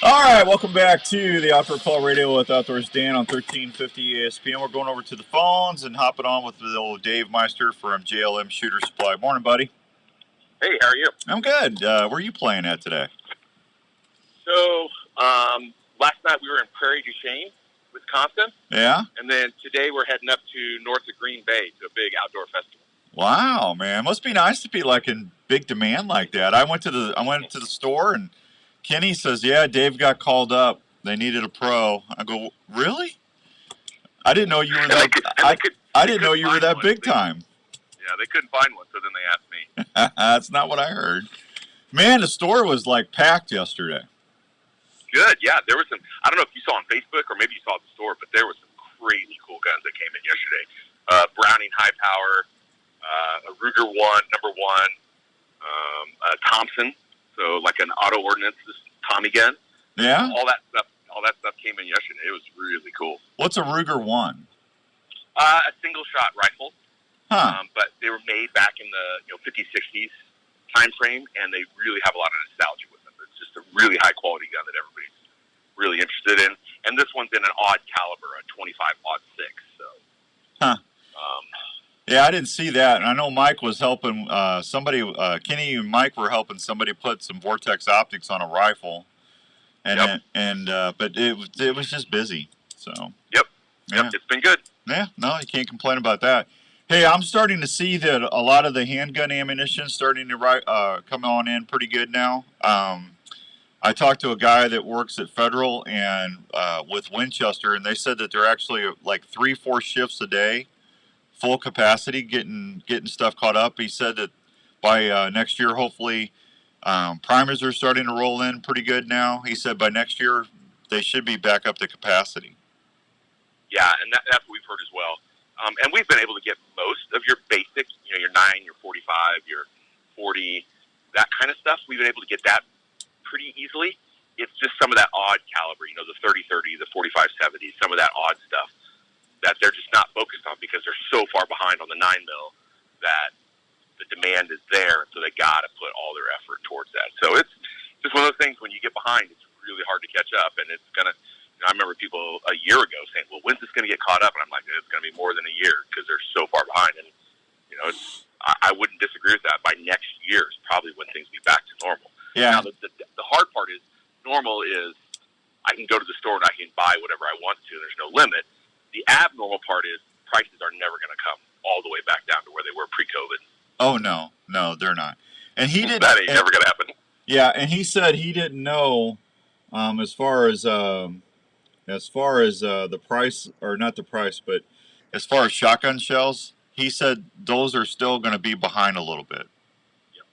All right, welcome back to the Outdoor Call Radio with Outdoors Dan on 1350 ESPN. We're going over to the phones and hopping on with the old Dave Meister from JLM Shooter Supply. Morning, buddy. Hey, how are you? I'm good. Where are you playing at today? So, last night we were in Prairie du Chien, Wisconsin. Yeah? And then today we're heading up to north of Green Bay to a big outdoor festival. Wow, man. Must be nice to be like in big demand like that. I went to the store and Kenny says, "Yeah, Dave got called up. They needed a pro." I go, "Really? I didn't know you were that. I didn't know you were that big time." Yeah, they couldn't find one, so then they asked me. That's not what I heard. Man, the store was like packed yesterday. Good, yeah. There was some. I don't know if you saw on Facebook or maybe you saw at the store, but there was some crazy cool guns that came in yesterday. Browning high power, a Ruger 1, number 1, a Thompson, so like an auto ordnance Tommy gun. Yeah. All that stuff came in yesterday. It was really cool. What's a Ruger 1? A single shot rifle. Huh. But they were made back in the 50s, 60s time frame, and they really have a lot of nostalgia with them. It's just a really high quality gun that everybody's really interested in. And this one's in an odd caliber, a 25-06. So. Huh. Yeah, I didn't see that. And I know Mike was helping somebody. Kenny and Mike were helping somebody put some Vortex optics on a rifle, and but it was just busy. So. Yep. Yeah. Yep. It's been good. Yeah. No, you can't complain about that. Hey, I'm starting to see that a lot of the handgun ammunition starting to come on in pretty good now. I talked to a guy that works at Federal and with Winchester, and they said that they're actually like 3-4 shifts a day, full capacity, getting stuff caught up. He said that by next year, hopefully, primers are starting to roll in pretty good now. He said by next year they should be back up to capacity. Yeah, and that's what we've heard as well. And we've been able to get most of your basics, your 9, your 45, your 40, that kind of stuff. We've been able to get that pretty easily. It's just some of that odd caliber, the 30-30, the 45-70, some of that odd stuff that they're just not focused on because they're so far behind on the 9mm that the demand is there, and so they got to put all their effort towards that. So it's just one of those things when you get behind, it's really hard to catch up, and it's going to, I remember people a year ago saying, well, when's this going to get caught up? And I'm like, it's going to be more than a year because they're so far behind. And, I wouldn't disagree with that. By next year is probably when things will be back to normal. Yeah. Now, the hard part is normal is I can go to the store and I can buy whatever I want to. There's no limit. The abnormal part is prices are never going to come all the way back down to where they were pre-COVID. Oh, no, they're not. And he didn't. That ain't never going to happen. Yeah, and he said he didn't know as far as the price, or not the price, but as far as shotgun shells, he said those are still going to be behind a little bit. Yep.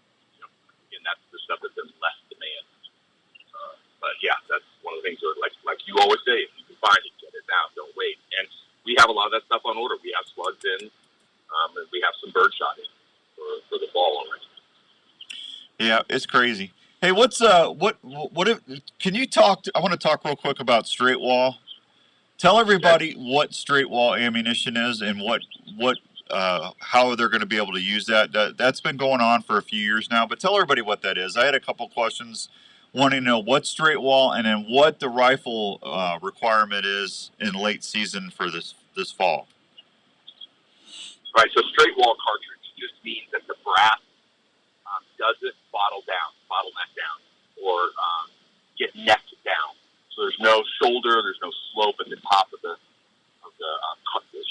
And that's the stuff that there's less demand. But yeah, that's one of the things that, like you always say, if you can find it, get it now, don't wait. And we have a lot of that stuff on order. We have slugs in, and we have some birdshot in for the fall already. Yeah, it's crazy. Hey, can you talk? I want to talk real quick about straight wall. Tell everybody what straight wall ammunition is and how they're going to be able to use that. That's been going on for a few years now, but tell everybody what that is. I had a couple questions wanting to know what straight wall and then what the rifle requirement is in late season for this fall. Right, so straight wall cartridge just means that the brass doesn't bottleneck down, or get necked down. So there's no shoulder, there's no slope at the top of the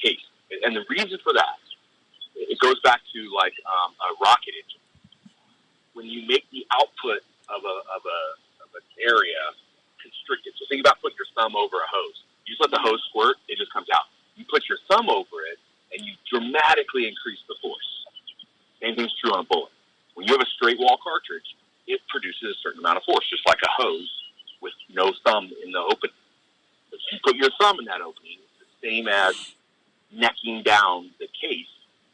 case. And the reason for that, it goes back thumb over a hose. You just let the hose squirt, it just comes out. You put your thumb over it, and you dramatically increase the force. Same thing's true on a bullet. When you have a straight wall cartridge, it produces a certain amount of force, just like a hose with no thumb in the opening. If you put your thumb in that opening, it's the same as necking down the case,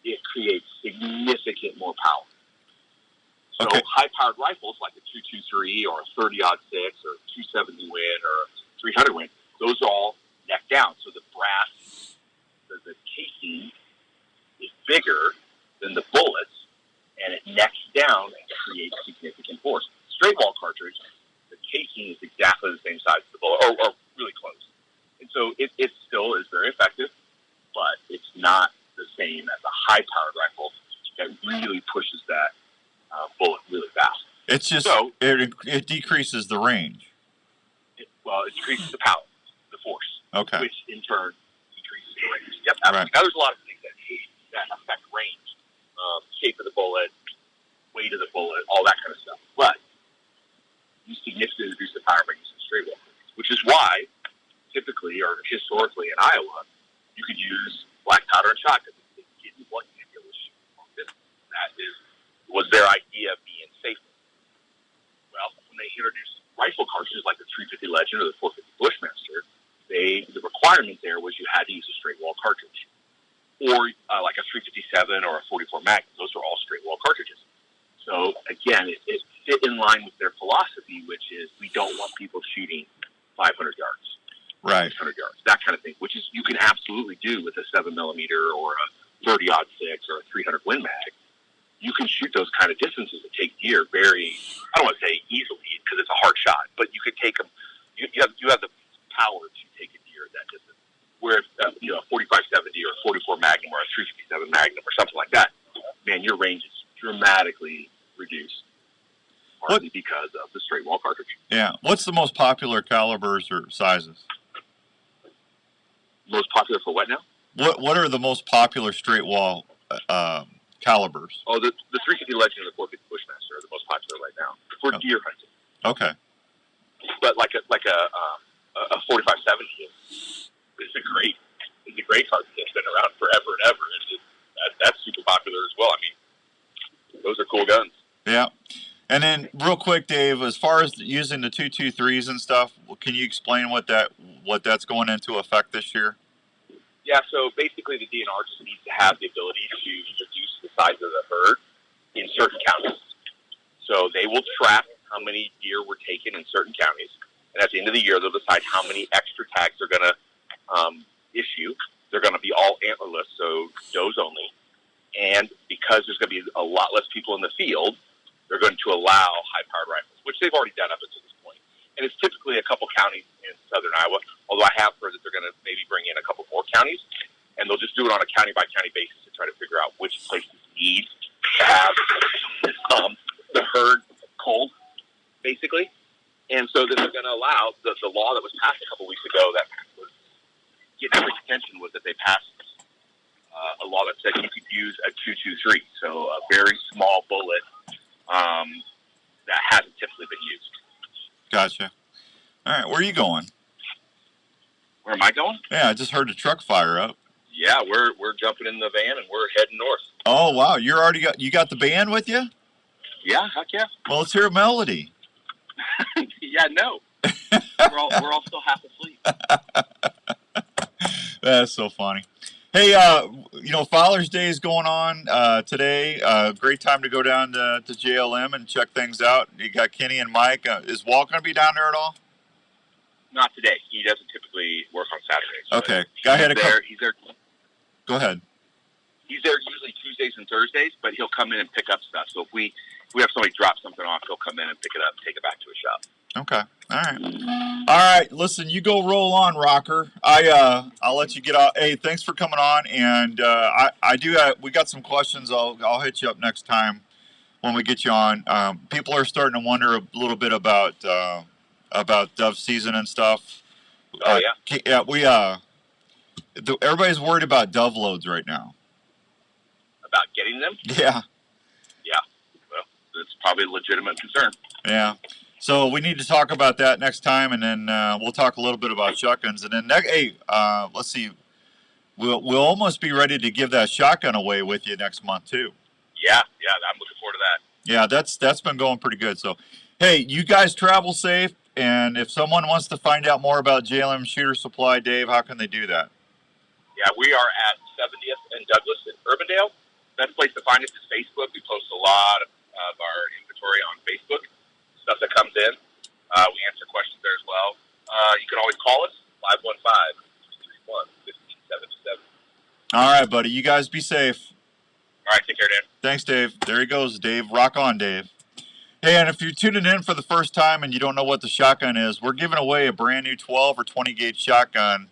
it creates significant more power. So high-powered rifles like a 223 or a 30-06 or a 270 Win or a 300 Win, those are all neck down. So the brass, the casing is bigger than the bullets, and it necks down and creates significant force. Straight wall cartridge, the casing is exactly the same size as the bullet, or really close. And so it still is very effective, but it's not the same as a high-powered rifle that really pushes that bullet really fast. It's just, it decreases the range. It decreases the power, the force, which in turn decreases the range. Yep, absolutely. Right. Now there's a lot of things that affect range. Shape of the bullet, weight of the bullet, all that kind of stuff. But you significantly reduce the power by using straight wall, which is why typically or historically in Iowa, you could use black powder and shotgun. They didn't want you to be able to shoot long distance. That was their idea of being safer. Well, when they introduced rifle cartridges like the 350 Legend or the 450 Bushmaster, the requirement there was you had to use a straight wall cartridge. Or like a 357 or a 44 Magnum. Those are all straight wall cartridges. So again, it fit in line with their philosophy, which is we don't want people shooting 500 yards, right? 600 yards, that kind of thing. Which is you can absolutely do with a 7mm or a 30-06 or a 300 Win Mag. You can shoot those kind of distances and take deer very, I don't want to say easily because it's a hard shot, but you could take them. You have the power to take a deer at that distance. Where a 4570 or a 44 Magnum or a 357 Magnum or something like that, man, your range is dramatically reduced, partly because of the straight wall cartridge. Yeah. What's the most popular calibers or sizes? Most popular for what now? What are the most popular straight wall calibers? Oh, the 350 Legend and the 450 Bushmaster are the most popular right now for deer hunting. Okay. But like a 4570 it's a great cartridge that's been around forever and ever. That's super popular as well. I mean, those are cool guns. Yeah. And then real quick, Dave, as far as using the 223s and stuff, can you explain what that's going into effect this year? Yeah, so basically the DNR just needs to have the ability to reduce the size of the herd in certain counties. So they will track how many deer were taken in certain counties, and at the end of the year, they'll decide how many extra tags they're going to issue. They're going to be all antlerless, so does only. And because there's going to be a lot less people in the field, they're going to allow high-powered rifles, which they've already done up until this point. And it's typically a couple counties in southern Iowa, although I have heard that they're going to maybe bring in a couple more counties, and they'll just do it on a county-by-county basis to try to figure out which places need to have the herd cold, basically. And so that they're going to allow the law that was passed a couple weeks ago that was getting every attention was that they passed a law that said you could use a 223, so a very small bullet that hasn't typically been used. Gotcha. All right, where are you going? Where am I going? Yeah, I just heard the truck fire up. Yeah, we're jumping in the van and we're heading north. Oh wow, you got the band with you? Yeah, heck yeah. Well, let's hear a melody. Yeah, no. we're all still half asleep. That's so funny. Hey, Father's Day is going on today. Great time to go down to JLM and check things out. You got Kenny and Mike. Is Walt going to be down there at all? Not today. He doesn't typically work on Saturdays. Okay. He's there. Go ahead. He's there usually Tuesdays and Thursdays, but he'll come in and pick up stuff. So if we have somebody drop something off, he'll come in and pick it up and take it back to his shop. Okay. All right. Listen, you go roll on, Rocker. I'll let you get out. Hey, thanks for coming on. And we got some questions. I'll hit you up next time when we get you on. People are starting to wonder a little bit about dove season and stuff. Oh yeah. Yeah. Everybody's worried about dove loads right now. About getting them? Yeah. Yeah. Well, it's probably a legitimate concern. Yeah. So we need to talk about that next time, and then we'll talk a little bit about shotguns. And then, let's see, we'll almost be ready to give that shotgun away with you next month too. Yeah, I'm looking forward to that. Yeah, that's been going pretty good. So, hey, you guys travel safe. And if someone wants to find out more about JLM Shooter Supply, Dave, how can they do that? Yeah, we are at 70th and Douglas in Urbandale. Best place to find us is Facebook. We post a lot of our inventory on Facebook, stuff that comes in. We answer questions there as well. You can always call us, 515-331-1577. All right, buddy. You guys be safe. All right, take care, Dan. Thanks, Dave. There he goes, Dave. Rock on, Dave. Hey, and if you're tuning in for the first time and you don't know what the shotgun is, we're giving away a brand new 12 or 20 gauge shotgun.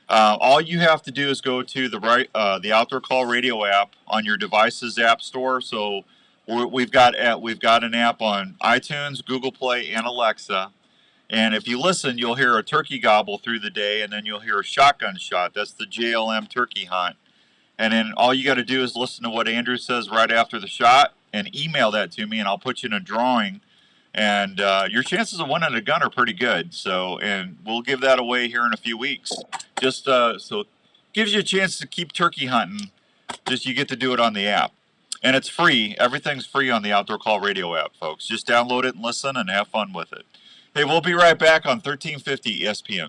All you have to do is go to the Outdoor Call Radio app on your device's app store. So we've got an app on iTunes, Google Play, and Alexa. And if you listen, you'll hear a turkey gobble through the day, and then you'll hear a shotgun shot. That's the JLM turkey hunt. And then all you got to do is listen to what Andrew says right after the shot and email that to me, and I'll put you in a drawing. And your chances of winning a gun are pretty good. So, and we'll give that away here in a few weeks. Just so it gives you a chance to keep turkey hunting. Just you get to do it on the app. And it's free. Everything's free on the Outdoor Call Radio app, folks. Just download it and listen and have fun with it. Hey, we'll be right back on 1350 ESPN.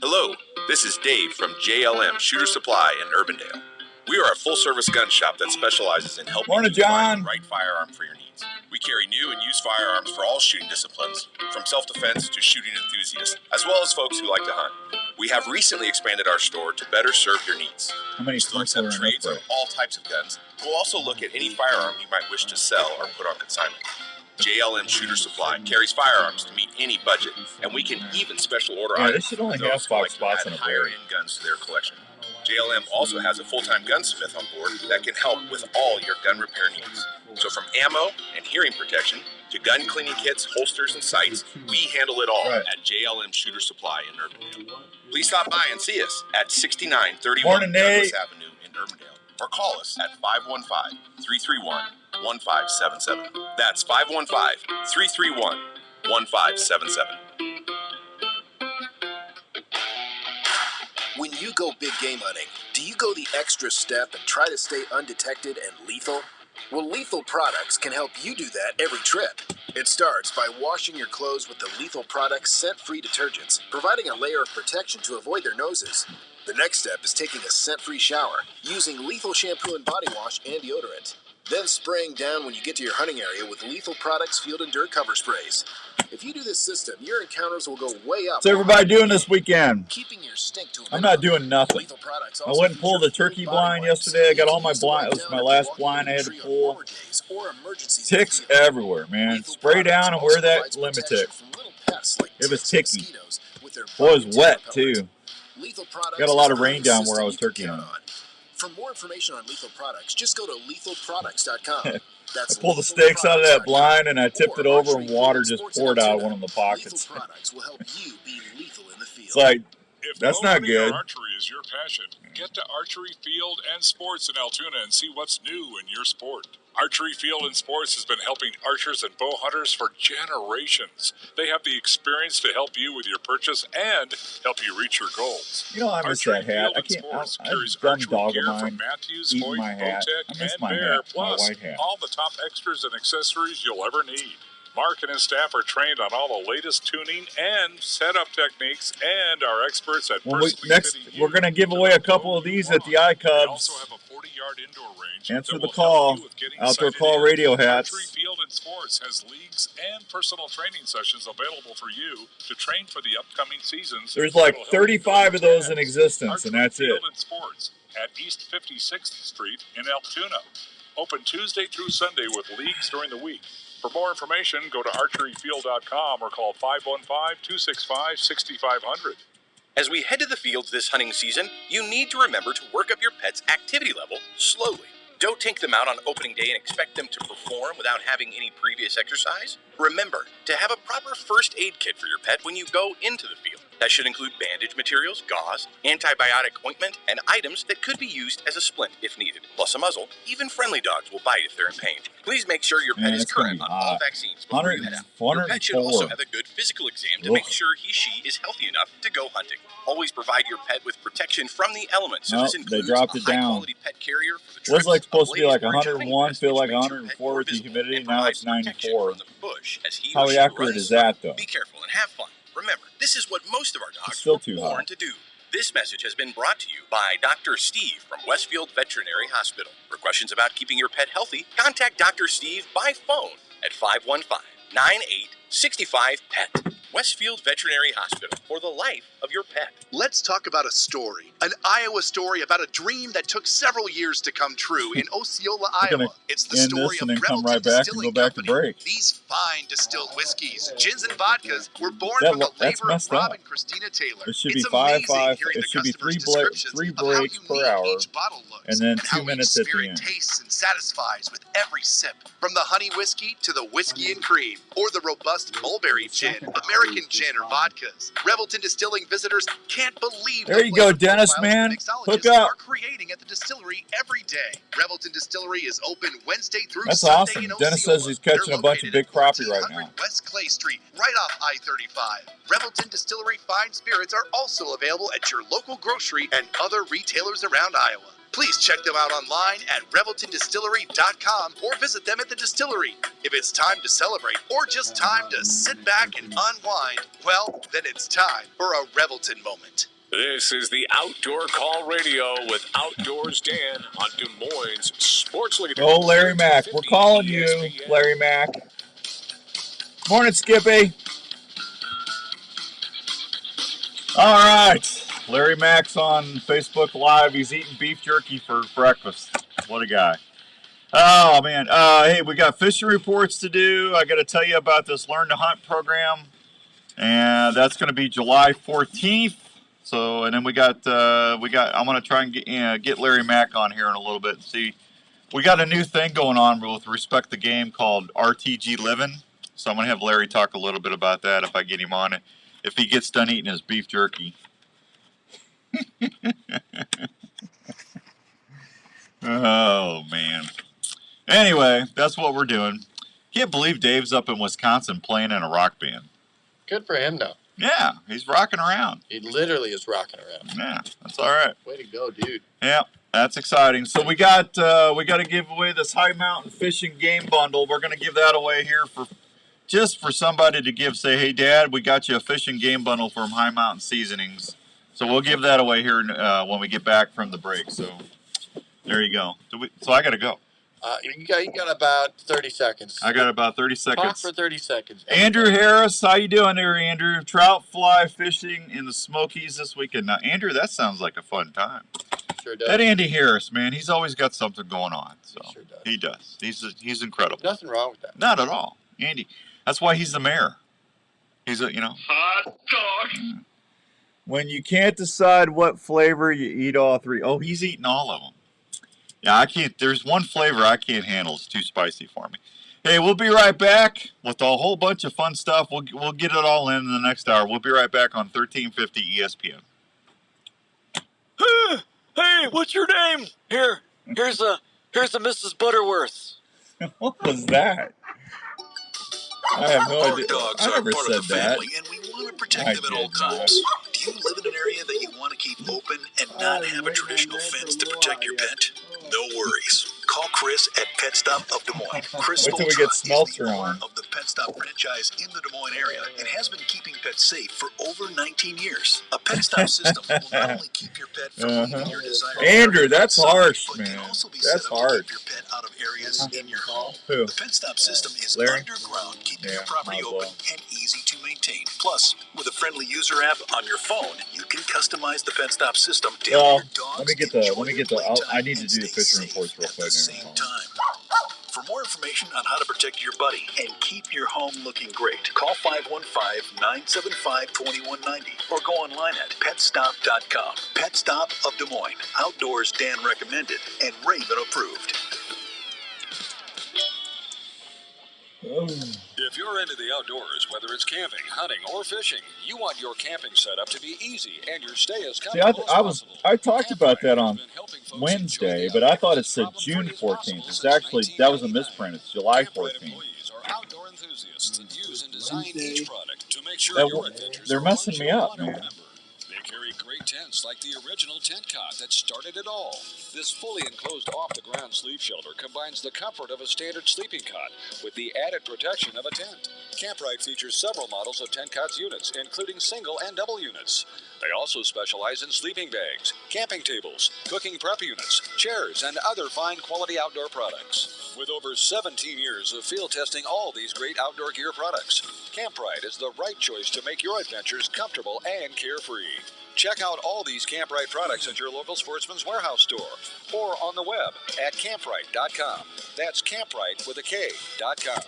Hello, this is Dave from JLM Shooter Supply in Urbandale. We are a full-service gun shop that specializes in helping you find the right firearm for your needs. We carry new and used firearms for all shooting disciplines, from self-defense to shooting enthusiasts, as well as folks who like to hunt. We have recently expanded our store to better serve your needs. We still accept trades on all types of guns. We'll also look at any firearm you might wish to sell or put on consignment. JLM Shooter Supply carries firearms to meet any budget, and we can even special order items should only for have those who like 5 spots to in add a barrel. higher-end guns to their collection. JLM also has a full-time gunsmith on board that can help with all your gun repair needs. So from ammo and hearing protection to gun cleaning kits, holsters, and sights, we handle it all at JLM Shooter Supply in Urbandale. Please stop by and see us at 6931 Douglas Avenue in Urbandale, or call us at 515-331-1577. That's 515-331-1577. When you go big game hunting, do you go the extra step and try to stay undetected and lethal? Well, Lethal Products can help you do that every trip. It starts by washing your clothes with the Lethal Products scent-free detergents, providing a layer of protection to avoid their noses. The next step is taking a scent-free shower, using Lethal shampoo and body wash and deodorant. Then spraying down when you get to your hunting area with Lethal Products Field and Dirt Cover Sprays. If you do this system, your encounters will go way up. What's everybody doing this weekend? Keeping your stink to a I'm not doing nothing. I went and pulled the turkey blind yesterday. I got all my blind. It was my last blind I had to pull. Ticks everywhere, man. Spray down and wear that limit tick. It was ticky. Boy, it was wet too. Got a lot of rain down where I was turkey hunting. For more information on Lethal Products, just go to lethalproducts.com. I pulled the stakes out of that blind and I tipped it over and water just poured out of one of the pockets. Products will help you be lethal in the field. It's like, If that's not good. Archery is your passion, get to Archery Field and Sports in Altoona and see what's new in your sport. Archery Field and Sports has been helping archers and bow hunters for generations. They have the experience to help you with your purchase and help you reach your goals. You know, I miss that hat. I can't. I dumb dog of mine Matthews, eating Hoyt, my hat. I Bowtech, miss and my Bear, hat, my plus white hat. all the top extras and accessories you'll ever need. Mark and his staff are trained on all the latest tuning and setup techniques, and are experts at Well, personally fitting you. we're going to give away a couple of these at the iCubs. Also have a 40-yard indoor range. Answer the call. Outdoor Call Radio hats. Archery Field and Sports has leagues and personal training sessions available for you to train for the upcoming seasons. There's like 35 of those in existence, and that's it. Field and Sports at East 56th Street in Altoona. Open Tuesday through Sunday with leagues during the week. For more information, go to archeryfield.com or call 515-265-6500. As we head to the fields this hunting season, you need to remember to work up your pet's activity level slowly. Don't take them out on opening day and expect them to perform without having any previous exercise. Remember to have a proper first aid kit for your pet when you go into the field. That should include bandage materials, gauze, antibiotic ointment, and items that could be used as a splint if needed, plus a muzzle. Even friendly dogs will bite if they're in pain. Please make sure your pet is current on all vaccines before you head out. Your pet should also have a good physical exam to make sure she is healthy enough to go hunting. Always provide your pet with protection from the elements. So this includes a high-quality pet carrier for the trips. Was like supposed to be like 101, feel like 104 with the humidity. Now it's 94. How accurate is that, though? Be careful and have fun. Remember, this is what most of our dogs were born to do. This message has been brought to you by Dr. Steve from Westfield Veterinary Hospital. For questions about keeping your pet healthy, contact Dr. Steve by phone at 515-9865-PET. Westfield Veterinary Hospital, for the life of your pet. Let's talk about a story. An Iowa story about a dream that took several years to come true in Osceola, Iowa. It's the story of Revelton Distilling Company. These fine distilled whiskeys, gins, and vodkas were born from the labor of Rob and Christina Taylor. It should be 5.5. It should be three breaks per hour, and then 2 minutes at the end. Tastes and satisfies with every sip, from the honey whiskey to the whiskey and cream, or the robust mulberry gin, American gin, or vodkas. Revelton Distilling visitors can't believe there you go, Dennis, man. Hook up. Are creating at the distillery every day. Revelton Distillery is open Wednesday through That's Sunday awesome. in Dennis Osceola. says he's catching a bunch of big crappie right now. West Clay Street, right off I-35. Revelton Distillery fine spirits are also available at your local grocery and other retailers around Iowa. Please check them out online at reveltondistillery.com or visit them at the distillery. If it's time to celebrate or just time to sit back and unwind, well, then it's time for a Revelton moment. This is the Outdoor Call Radio with Outdoors Dan on Des Moines Sports Leader. Oh, Larry Mack. We're calling you, Larry Mack. Morning, Skippy. All right. Larry Mack's on Facebook Live. He's eating beef jerky for breakfast. What a guy. Oh, man. Hey, we got fishing reports to do. I got to tell you about this Learn to Hunt program. And that's going to be July 14th. So, and then I'm going to try and get Larry Mack on here in a little bit and see. We got a new thing going on with Respect the Game called RTG Living. So I'm going to have Larry talk a little bit about that if I get him on it. If he gets done eating his beef jerky. Oh, man. Anyway, that's what we're doing. Can't believe Dave's up in Wisconsin playing in a rock band. Good for him, though. Yeah, he's rocking around. He literally is rocking around. Yeah, that's all right. Way to go, dude. Yeah, that's exciting. So we got to give away this High Mountain Fishing Game Bundle. We're going to give that away here just for somebody to say, hey, Dad, we got you a fishing game bundle from High Mountain Seasonings. So we'll give that away here when we get back from the break. So there you go. So I got to go. You got about 30 seconds. I got about 30 seconds. Talk for 30 seconds. Andrew Harris, how you doing there, Andrew? Trout fly fishing in the Smokies this weekend. Now, Andrew, that sounds like a fun time. Sure does. That Andy Harris, man, he's always got something going on. So he sure does. He does. He's incredible. Nothing wrong with that. Not at all, Andy. That's why he's the mayor. He's hot dog. When you can't decide what flavor, you eat all three. Oh, he's eating all of them. Yeah, I can't. There's one flavor I can't handle. It's too spicy for me. Hey, we'll be right back with a whole bunch of fun stuff. We'll get it all in the next hour. We'll be right back on 1350 ESPN. Hey, what's your name? Here's a Mrs. Butterworth. What was that? I have no idea. Dogs I are never part said of the that. family, and we want to protect them at all times. Do you live in an area that you want to keep open and not have a traditional fence to protect your pet? No worries. Call Chris at Pet Stop of Des Moines. Chris Wait till we get Smeltzer on. of the Pet Stop franchise in the Des Moines area and has been keeping pets safe for over 19 years. A Pet Stop system will not only keep your pet from leaving your desired Andrew, that's harsh, but man. can also be That's set up harsh. to keep your pet out of areas in your home. Who? The Pet Stop system is Larry? underground, keeping your Yeah, property might as open well. and easy to maintain. Plus, with a friendly user app on your phone, you can customize the Pet Stop system to Well, help your dogs let me get the. I need to do the fishing reports real quick. For more information on how to protect your buddy and keep your home looking great, call 515-975-2190 or go online at petstop.com. Pet Stop of Des Moines. Outdoors Dan recommended and Raven approved. If you're into the outdoors, whether it's camping, hunting, or fishing, you want your camping setup to be easy and your stay as comfortable as possible. I talked about that on Wednesday, but I thought it said June 14th. It's actually, that was a misprint. It's July 14th. Employees are outdoor enthusiasts that use and design each product to make sure your adventures They're are messing me up, man. They carry great tents like the original tent cot that started it all. This fully enclosed off-the-ground sleep shelter combines the comfort of a standard sleeping cot with the added protection of a tent. Camprite features several models of tent cots units, including single and double units. They also specialize in sleeping bags, camping tables, cooking prep units, chairs, and other fine quality outdoor products. With over 17 years of field testing all these great outdoor gear products, Camprite is the right choice to make your adventures comfortable and carefree. Check out all these Camprite products at your local Sportsman's Warehouse store or on the web at camprite.com. That's Camprite with a K.com.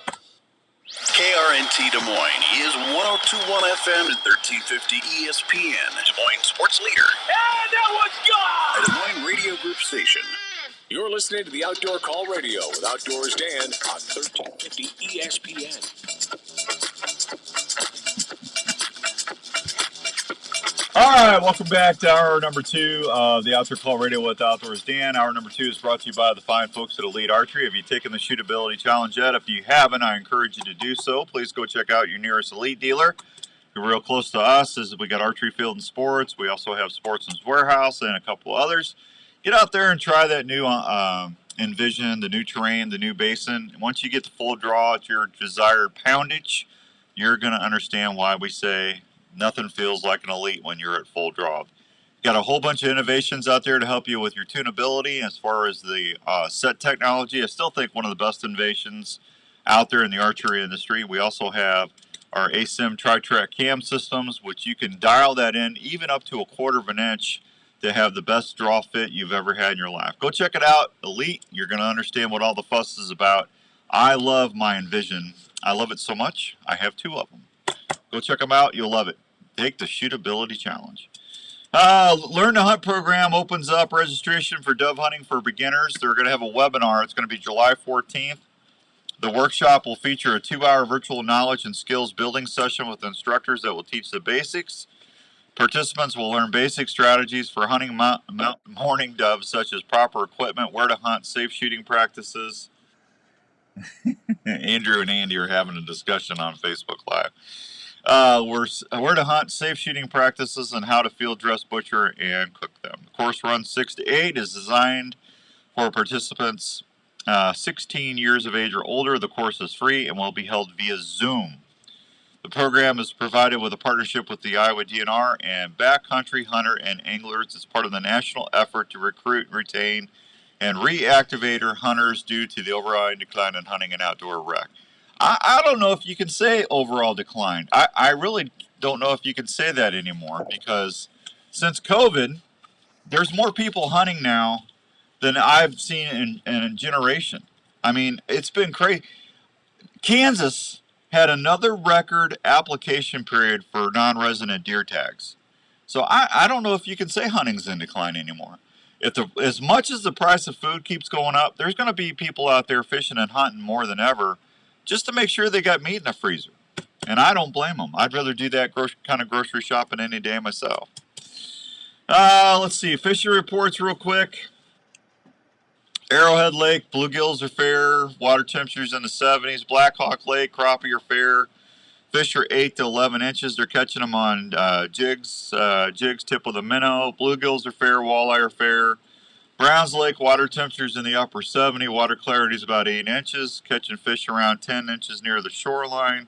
KRNT Des Moines is 102.1 FM and 1350 ESPN, Des Moines sports leader. And that was gone! A Des Moines radio group station. You're listening to the Outdoor Call Radio with Outdoors Dan on 1350 ESPN. All right, welcome back to hour number 2 of the Outdoor Call Radio with Outdoors Dan. Hour number 2 is brought to you by the fine folks at Elite Archery. Have you taken the shootability challenge yet? If you haven't, I encourage you to do so. Please go check out your nearest Elite dealer. You're real close to us. We got Archery Field and Sports. We also have Sportsman's Warehouse and a couple others. Get out there and try that new Envision, the new terrain, the new basin. Once you get the full draw at your desired poundage, you're going to understand why we say nothing feels like an Elite when you're at full draw. Got a whole bunch of innovations out there to help you with your tunability. As far as the set technology, I still think one of the best innovations out there in the archery industry. We also have our ASIM tri-track cam systems, which you can dial that in even up to 1/4 of an inch to have the best draw fit you've ever had in your life. Go check it out, Elite. You're going to understand what all the fuss is about. I love my Envision. I love it so much, I have 2 of them. Go check them out. You'll love it. Take the shootability challenge. Learn to Hunt program opens up registration for dove hunting for beginners. They're going to have a webinar. It's going to be July 14th. The workshop will feature a 2-hour virtual knowledge and skills building session with instructors that will teach the basics. Participants will learn basic strategies for hunting mourning doves, such as proper equipment, where to hunt, safe shooting practices. Andrew and Andy are having a discussion on Facebook Live. Where to hunt, safe shooting practices, and how to field dress, butcher, and cook them. The course runs 6 to 8, is designed for participants 16 years of age or older. The course is free and will be held via Zoom. The program is provided with a partnership with the Iowa DNR and Backcountry Hunter and Anglers. It's part of the national effort to recruit, retain, and reactivate hunters due to the overall decline in hunting and outdoor rec. I don't know if you can say overall decline. I really don't know if you can say that anymore, because since COVID, there's more people hunting now than I've seen in a generation. I mean, it's been crazy. Kansas had another record application period for non-resident deer tags. So I don't know if you can say hunting's in decline anymore. As much as the price of food keeps going up, there's going to be people out there fishing and hunting more than ever, just to make sure they got meat in the freezer. And I don't blame them. I'd rather do that kind of grocery shopping any day myself. Let's see. Fishing reports real quick. Arrowhead Lake, bluegills are fair. Water temperatures in the 70s. Black Hawk Lake, crappie are fair. Fish are 8 to 11 inches. They're catching them on jigs, tip of the minnow. Bluegills are fair. Walleye are fair. Browns Lake, water temperatures in the upper 70. Water clarity is about 8 inches. Catching fish around 10 inches near the shoreline.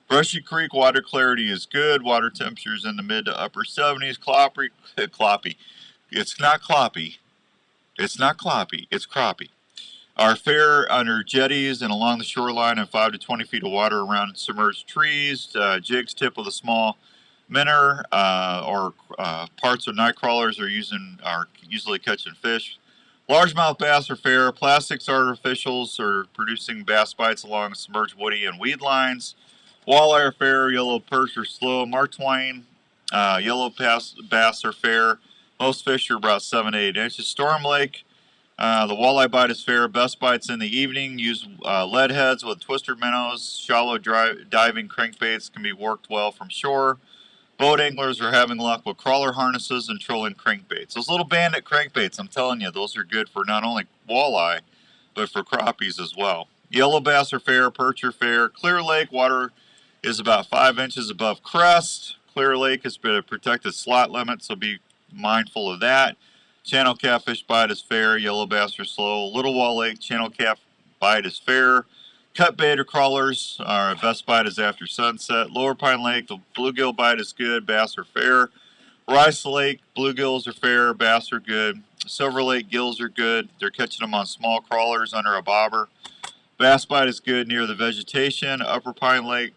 Brushy Creek, water clarity is good. Water temperatures in the mid to upper 70s. Cloppy. It's not cloppy. It's not cloppy. It's crappie. Are fair under jetties and along the shoreline in 5 to 20 feet of water around submerged trees. Jigs, tip of the small minnow or parts of night crawlers are usually catching fish. Largemouth bass are fair. Plastics artificials are producing bass bites along submerged woody and weed lines. Walleye are fair. Yellow perch are slow. Mark Twain, yellow bass are fair. Most fish are about 7 to 8 inches. Storm Lake, The walleye bite is fair. Best bites in the evening. Use lead heads with twister minnows. Shallow diving crankbaits can be worked well from shore. Boat anglers are having luck with crawler harnesses and trolling crankbaits. Those little bandit crankbaits, I'm telling you, those are good for not only walleye, but for crappies as well. Yellow bass are fair. Perch are fair. Clear Lake water is about 5 inches above crest. Clear Lake has been a protected slot limit, so be mindful of that. Channel catfish bite is fair. Yellow bass are slow. Little Wall Lake channel cat bite is fair. Cut bait or crawlers, our best bite is after sunset. Lower Pine Lake, the bluegill bite is good. Bass are fair. Rice Lake, bluegills are fair. Bass are good. Silver Lake gills are good. They're catching them on small crawlers under a bobber. Bass bite is good near the vegetation. Upper Pine Lake,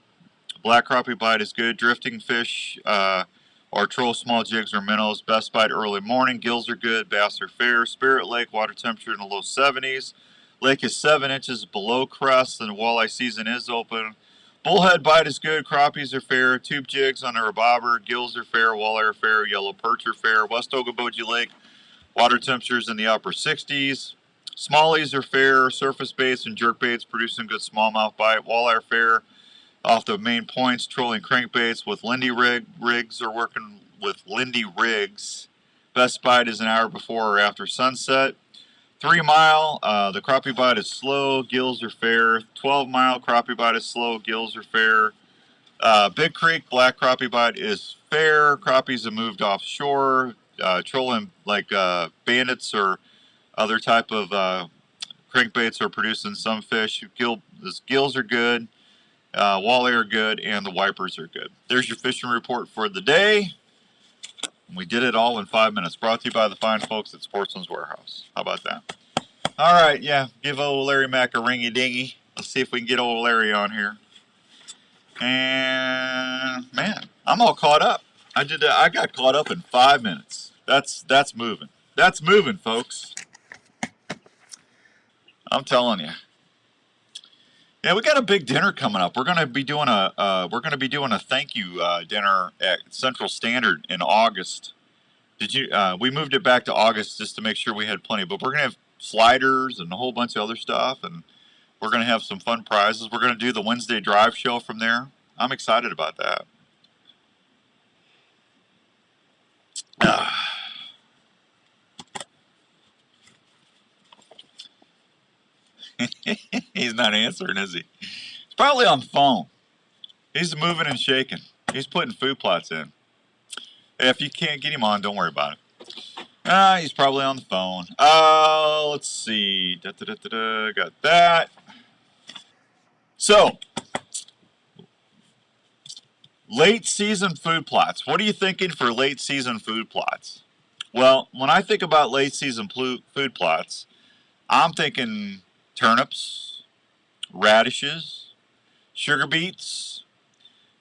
black crappie bite is good. Drifting fish or troll small jigs or minnows. Best bite early morning. Gills are good. Bass are fair. Spirit Lake, water temperature in the low 70s. Lake is 7 inches below crest and the walleye season is open. Bullhead bite is good. Crappies are fair. Tube jigs under a bobber. Gills are fair. Walleye are fair. Yellow perch are fair. West Okoboji Lake, water temperatures in the upper 60s. Smallies are fair. Surface baits and jerk baits producing good smallmouth bite. Walleye are fair. Off the main points, trolling crankbaits with Lindy rigs are working with Lindy rigs. Best bite is an hour before or after sunset. 3 Mile, the crappie bite is slow, gills are fair. 12 Mile, crappie bite is slow, gills are fair. Big Creek, black crappie bite is fair. Crappies have moved offshore. Trolling like bandits or other type of crankbaits are producing some fish. Gills are good. Walleye are good, and the wipers are good. There's your fishing report for the day. We did it all in 5 minutes. Brought to you by the fine folks at Sportsman's Warehouse. How about that? All right, yeah. Give old Larry Mack a ringy dingy. Let's see if we can get old Larry on here. And man, I'm all caught up. I got caught up in 5 minutes. That's moving. That's moving, folks. I'm telling you. Yeah, we got a big dinner coming up. We're gonna be doing a thank you dinner at Central Standard in August. We moved it back to August just to make sure we had plenty. But we're gonna have sliders and a whole bunch of other stuff, and we're gonna have some fun prizes. We're gonna do the Wednesday drive show from there. I'm excited about that. He's not answering, is he? He's probably on the phone. He's moving and shaking. He's putting food plots in. If you can't get him on, don't worry about it. He's probably on the phone. Let's see. Got that. So, late season food plots. What are you thinking for late season food plots? Well, when I think about late season food plots, I'm thinking turnips, radishes, sugar beets.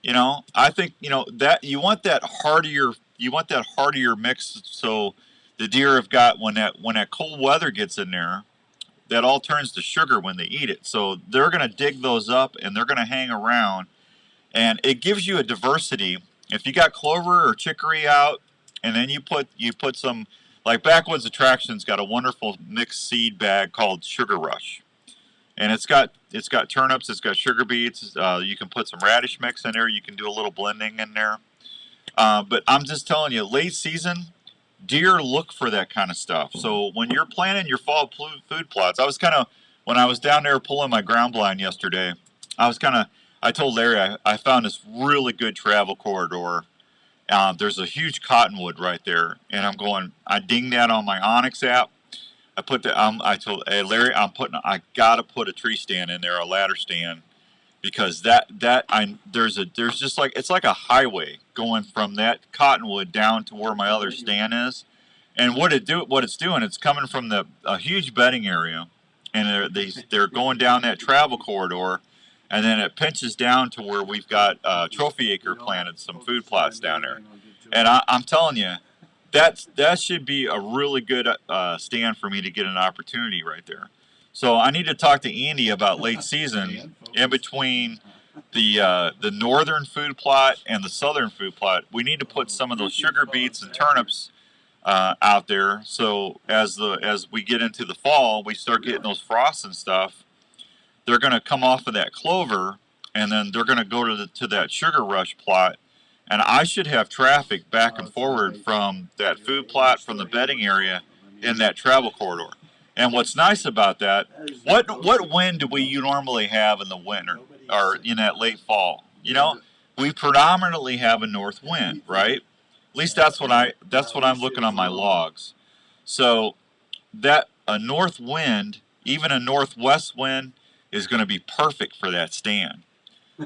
I think that you want that heartier mix, so the deer have got when that cold weather gets in there, that all turns to sugar when they eat it. So they're going to dig those up and they're going to hang around, and it gives you a diversity. If you got clover or chicory out, and then you put some, like Backwoods Attractions got a wonderful mixed seed bag called Sugar Rush. And it's got turnips, it's got sugar beets. You can put some radish mix in there. You can do a little blending in there. But I'm just telling you, late season, deer look for that kind of stuff. So when you're planning your fall food plots, when I was down there pulling my ground blind yesterday, I told Larry I found this really good travel corridor. There's a huge cottonwood right there, and I dinged that on my Onyx app. I told Larry, I gotta put a tree stand in there, a ladder stand, because there's just like, it's like a highway going from that cottonwood down to where my other stand is, and what it's doing, it's coming from a huge bedding area, and they're going down that travel corridor, and then it pinches down to where we've got Trophy Acre planted some food plots down there, and I'm telling you. That should be a really good stand for me to get an opportunity right there. So I need to talk to Andy about late season in between the northern food plot and the southern food plot. We need to put some of those sugar beets and turnips out there. So as we get into the fall, we start getting those frosts and stuff. They're going to come off of that clover, and then they're going to go to that sugar rush plot. And I should have traffic back and forward from that food plot, from the bedding area, in that travel corridor. And what's nice about that, what wind do we normally have in the winter or in that late fall? You know, we predominantly have a north wind, right? At least that's what I'm looking on my logs. So that a north wind, even a northwest wind, is going to be perfect for that stand.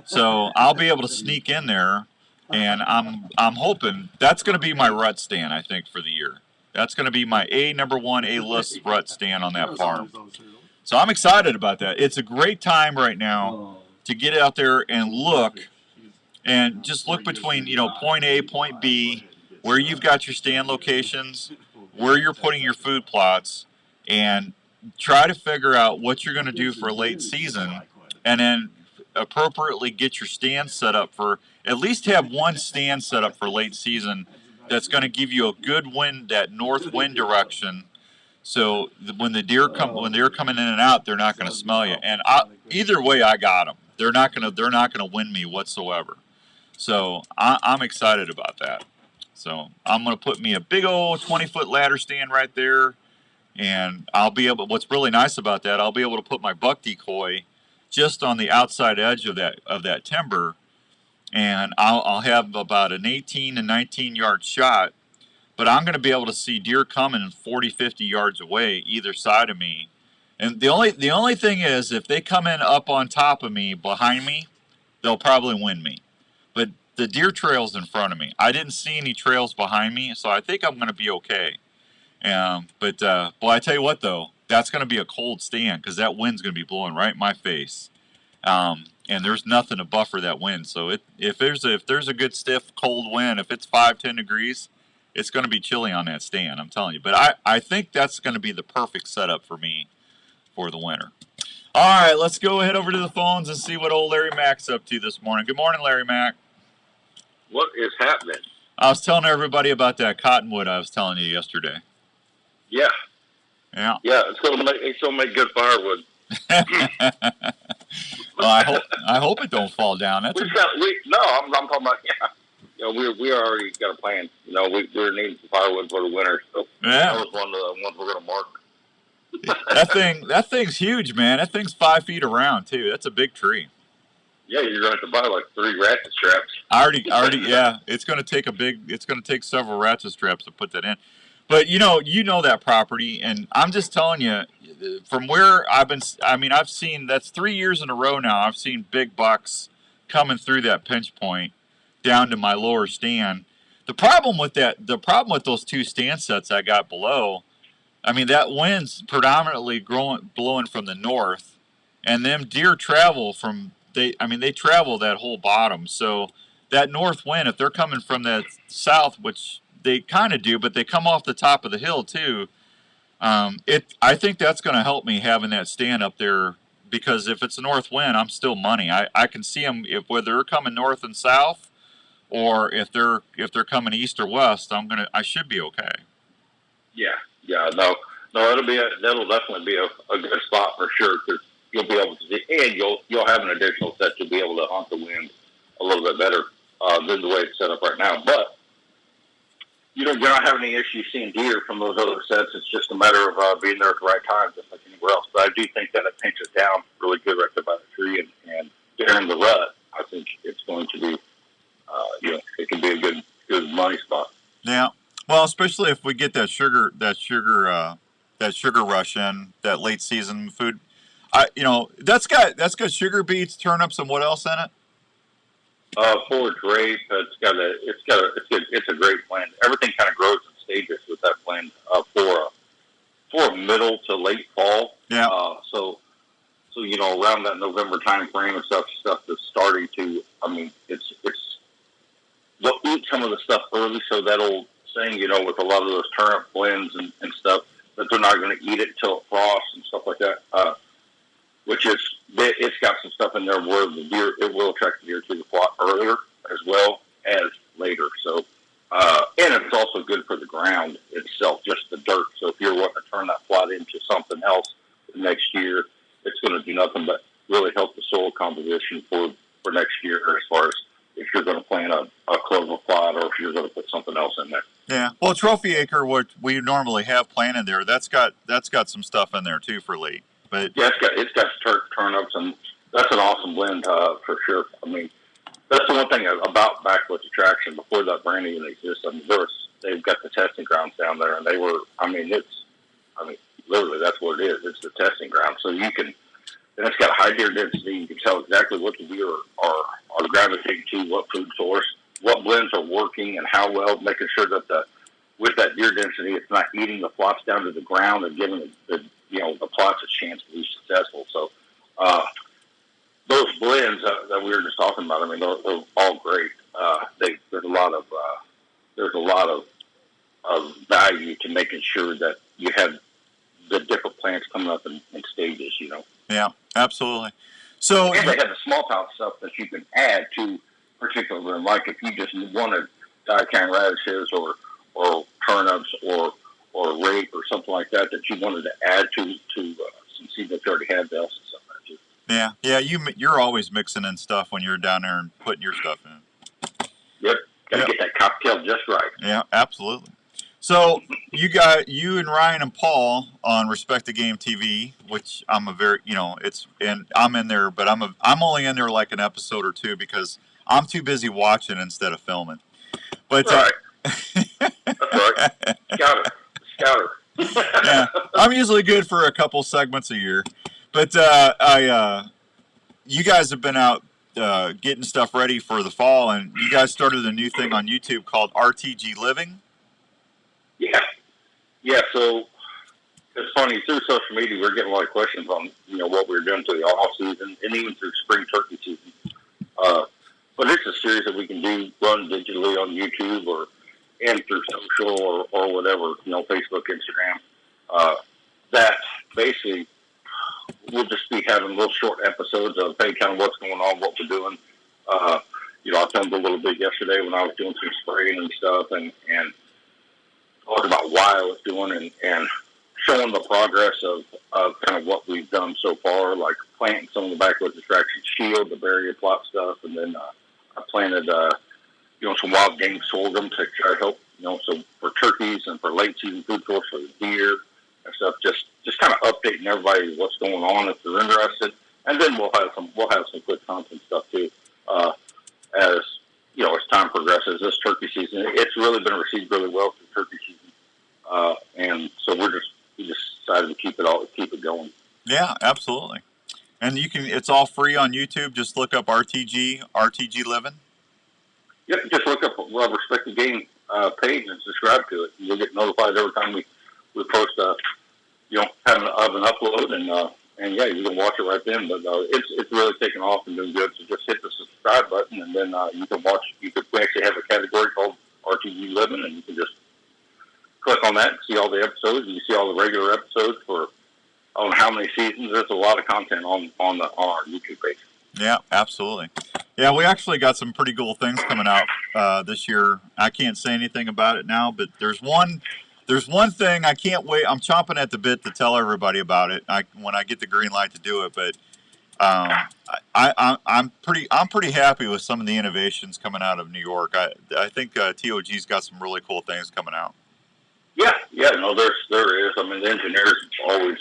So I'll be able to sneak in there, and I'm hoping that's going to be my rut stand, I think, for the year. That's going to be my number one A-list rut stand on that farm. So I'm excited about that. It's a great time right now to get out there and look, and just look between, point A, point B, where you've got your stand locations, where you're putting your food plots, and try to figure out what you're going to do for late season, and then appropriately get your stand set up for, at least have one stand set up for late season that's going to give you a good wind, that north wind direction. So when they're coming in and out, they're not going to smell you. And either way, I got them. They're not going to wind me whatsoever. So I'm excited about that. So I'm going to put me a big old 20-foot ladder stand right there. And I'll be able, what's really nice about that, I'll be able to put my buck decoy just on the outside edge of that timber, and I'll have about an 18 to 19 yard shot, but I'm going to be able to see deer coming 40, 50 yards away either side of me. And the only thing is, if they come in up on top of me, behind me, they'll probably win me. But the deer trail's in front of me. I didn't see any trails behind me, so I think I'm going to be okay. But I tell you what, though, that's going to be a cold stand because that wind's going to be blowing right in my face, and there's nothing to buffer that wind. So if there's a good stiff cold wind, if it's 5-10 degrees, it's going to be chilly on that stand. I'm telling you. But I think that's going to be the perfect setup for me for the winter. All right, let's go ahead over to the phones and see what old Larry Mack's up to this morning. Good morning, Larry Mack. What is happening? I was telling everybody about that cottonwood I was telling you yesterday. Yeah. Yeah. Yeah, it's gonna make good firewood. Well, I hope it don't fall down. I'm talking about we already got a plan. We're needing some firewood for the winter, so yeah. That was one of the ones we're gonna mark. That thing's huge, man. That thing's 5 feet around too. That's a big tree. Yeah, you're gonna have to buy like 3 ratchet straps. I already, yeah. It's gonna take several ratchet straps to put that in. But you know that property, and I'm just telling you, from where I've seen, that's 3 years in a row now, I've seen big bucks coming through that pinch point down to my lower stand. The problem with those 2 stand sets I got below, that wind's predominantly blowing from the north, and them deer travel they travel that whole bottom. So that north wind, if they're coming from that south, which they kind of do, but they come off the top of the hill too. I think that's going to help me having that stand up there, because if it's a north wind, I'm still money. I can see them whether they're coming north and south, or if they're coming east or west. I should be okay. Yeah, no, that'll definitely be a good spot for sure, because you'll be able to see, and you'll have an additional set to be able to hunt the wind a little bit better than the way it's set up right now, but. You're not having any issues seeing deer from those other sets. It's just a matter of being there at the right time, just like anywhere else. But I do think that it pinches down really good right there by the tree, and during the rut, I think it's going to be, it can be a good money spot. Yeah, well, especially if we get that sugar rush in, that late season food. That's got sugar beets, turnips, and what else in it? Forage rape. It's a great blend. Everything kind of grows in stages with that blend for a middle to late fall. Yeah. So around that November time frame and stuff that's starting to. They'll eat some of the stuff early, so that old saying, with a lot of those turnip blends and stuff, that they're not going to eat it till it frosts and stuff like that. Which is, it's got some stuff in there where it will attract the deer to the plot earlier as well as later. So, and it's also good for the ground. It's itself, just the dirt. So if you're wanting to turn that plot into something else next year, it's going to do nothing but really help the soil composition for next year, as far as if you're going to plant a clover plot or if you're going to put something else in there. Yeah. Well, Trophy Acre, what we normally have planted there, that's got some stuff in there too for late. But yeah, it's got turnips, and that's an awesome blend for sure. I mean, that's the one thing about Backwoods Attraction before that brand even exists. I mean, they've got the testing grounds down there, and literally that's what it is. It's the testing ground. So and it's got a high deer density. You can tell exactly what the deer are gravitating to, what food source, what blends are working, and how well, making sure that with that deer density, it's not eating the plots down to the ground and giving the plots a chance to be successful. So, those blends that we were just talking about, I mean, they're all great. There's a lot of value to making sure that you have the different plants coming up in stages, Yeah, absolutely. So and they have the small pouch stuff that you can add to particular, like if you just wanted daikon radishes or turnips or rape or something like that you wanted to add to some seed that you already had, there and stuff like that too. Yeah. You're always mixing in stuff when you're down there and putting your stuff in. Yep, gotta get that cocktail just right. Yeah, absolutely. So you and Ryan and Paul on Respect the Game TV, which I'm I'm in there, but I'm only in there like an episode or two because I'm too busy watching instead of filming. But right. That's right. Scouter. Yeah, I'm usually good for a couple segments a year, but you guys have been out getting stuff ready for the fall, and you guys started a new thing on YouTube called RTG Living. Yeah. So it's funny, through social media, we're getting a lot of questions on what we're doing through the off season and even through spring turkey season. But it's a series that we can run digitally on YouTube and through social or whatever, Facebook, Instagram. That basically we'll just be having little short episodes of kind of what's going on, what we're doing. I filmed a little bit yesterday when I was doing some spraying and stuff, and talking about why I was doing and showing the progress of kind of what we've done so far, like planting some of the Backwoods Attraction shield, the barrier plot stuff, and then I planted some wild game sorghum to try to help so for turkeys and for late season food source for the deer and stuff. Just kind of updating everybody what's going on if they're interested, and then we'll have some good content stuff too as time progresses. This turkey season, it's really been received really well through turkey season, and so we just decided to keep it going. Yeah, absolutely. And it's all free on YouTube. Just look up RTG Living. Yep, just look up Respect the Game page and subscribe to it. You'll get notified every time we post have an upload, and yeah, you can watch it right then. But it's really taking off and doing good. So just hit the subscribe button, and then you can watch. We actually have a category called RTG Living, and you can just click on that and see all the episodes. You can see all the regular episodes on how many seasons. There's a lot of content on our YouTube page. Yeah, absolutely. Yeah, we actually got some pretty cool things coming out this year. I can't say anything about it now, but there's one thing I can't wait. I'm chomping at the bit to tell everybody about it when I get the green light to do it. But I'm pretty happy with some of the innovations coming out of New York. I think TOG's got some really cool things coming out. Yeah, no, there is. I mean, the engineers always,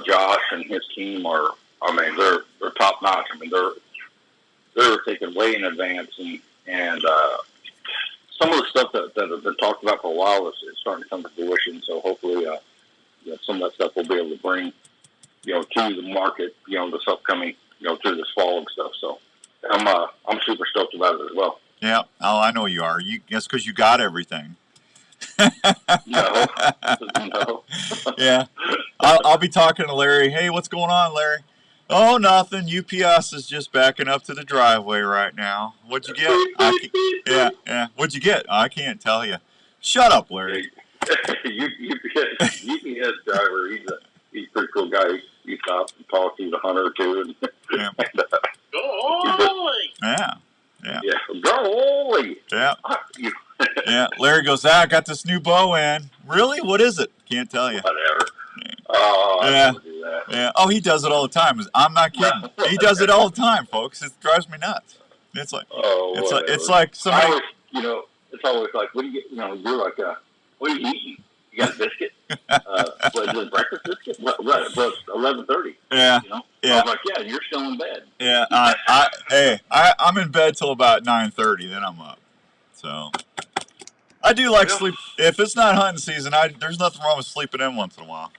Josh and his team they're top notch. I mean, they're thinking way in advance, and some of the stuff that have been talked about for a while is starting to come to fruition. So hopefully, some of that stuff we'll be able to bring, to the market, this upcoming, through this fall and stuff. So I'm super stoked about it as well. Yeah, I know you are. That's because you got everything. No. Yeah, I'll be talking to Larry. Hey, what's going on, Larry? Oh, nothing. UPS is just backing up to the driveway right now. What'd you get? Yeah. What'd you get? I can't tell you. Shut up, Larry. UPS driver. He's a pretty cool guy. He stopped and talked to the hunter too. Yeah. Go Holy! Yeah. Yeah. Larry goes, I got this new bow in. Really? What is it? Can't tell you. Whatever. Oh, I Yeah. never do that. Yeah. Oh, he does it all the time. I'm not kidding. He does it all the time, folks. It drives me nuts. It's like, it's like somebody. I always, it's always like, what do you get? You're like, what are you eating? You got a biscuit? What is it, breakfast biscuit? Right, it's 11:30. Yeah. Yeah. I was like, yeah, you're still in bed. Yeah. I'm in bed till about 9:30. Then I'm up. So. I do like sleep. If it's not hunting season, there's nothing wrong with sleeping in once in a while.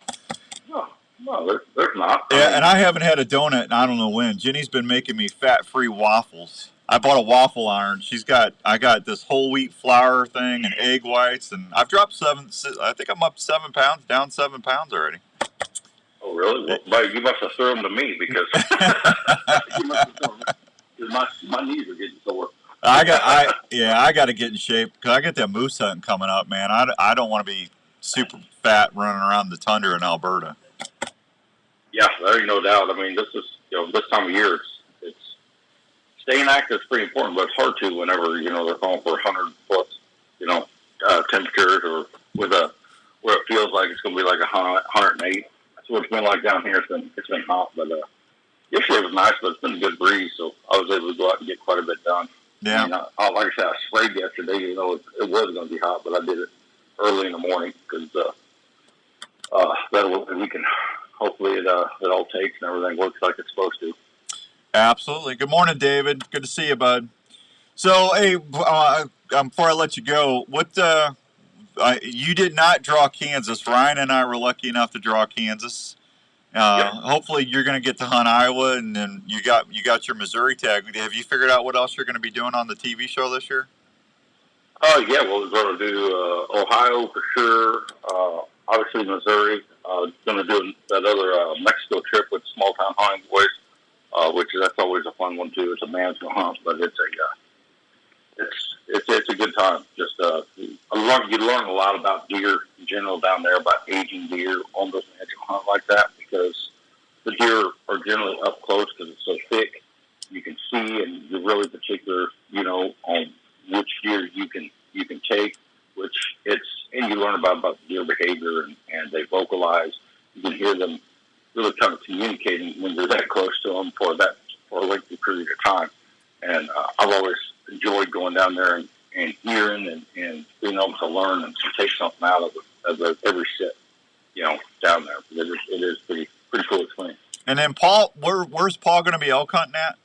No, there's not. Yeah, and I haven't had a donut in I don't know when. Jenny's been making me fat-free waffles. I bought a waffle iron. I got this whole wheat flour thing and egg whites, and I've dropped I think I'm up 7 pounds, down 7 pounds already. Oh, really? Well, you must have thrown them to me because my knees are getting sore. I got to get in shape because I got that moose hunting coming up, man. I don't want to be super fat running around the tundra in Alberta. Yeah, there's no doubt. I mean, this is this time of year, it's staying active is pretty important, but it's hard to whenever they're calling for 100 plus temperatures or where it feels like it's going to be like 108. That's what it's been like down here. It's been hot, but yesterday was nice, but it's been a good breeze, so I was able to go out and get quite a bit done. Yeah. Like I said, I sprayed yesterday. It was going to be hot, but I did it early in the morning because that way we can hopefully it all takes and everything works like it's supposed to. Absolutely. Good morning, David. Good to see you, bud. So, hey, before I let you go, you did not draw Kansas. Ryan and I were lucky enough to draw Kansas. Hopefully you're going to get to hunt Iowa, and then you got your Missouri tag. Have you figured out what else you're going to be doing on the TV show this year? Yeah, well, we're going to do Ohio for sure. Obviously Missouri. Going to do that other Mexico trip with Small Town Hunting Boys, that's always a fun one too. It's a management hunt, but it's a good time. Just you learn a lot about deer in general down there, about aging deer on those management hunts like that, because the deer are generally up close because it's so thick. You can see, and you're really particular, on which deer you can take, and you learn about deer behavior, and they vocalize. You can hear them really kind of communicating when you're that close to them for a lengthy period of time. And I've always enjoyed going down there and hearing and being able to learn and to take something out of every sit, down there. It is pretty cool experience. And then Paul, where's Paul going to be elk hunting at?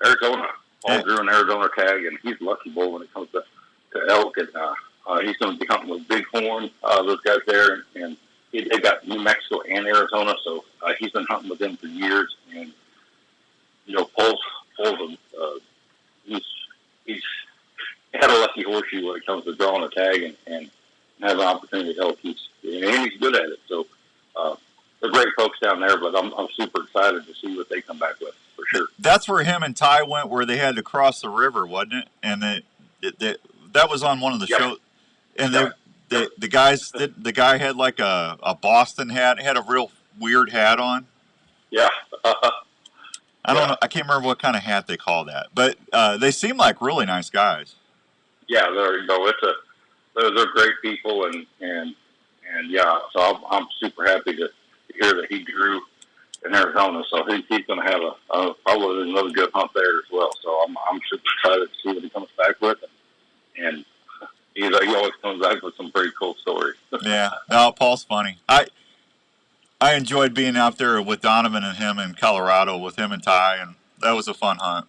Arizona. Paul drew an Arizona tag, and he's lucky bull when it comes to elk. And he's going to be hunting with Bighorn, those guys there, and they got New Mexico and Arizona, so he's been hunting with them for years. And Paul's he's had a lucky horseshoe when it comes to drawing a tag and has an opportunity to help. He's good at it. So they're great folks down there, but I'm super excited to see what they come back with for sure. That's where him and Ty went, where they had to cross the river, wasn't it? And that was on one of the shows. And the guy had like a Boston hat, had a real weird hat on. Yeah. I don't know. I can't remember what kind of hat they call that, but they seem like really nice guys. Yeah, they're great people, and yeah. So I'm super happy to hear that he drew in Arizona. So he's going to have probably another good hunt there as well. So I'm super excited to see what he comes back with, and he always comes back with some pretty cool stories. Yeah, no, Paul's funny. I enjoyed being out there with Donovan and him in Colorado with him and Ty, and that was a fun hunt.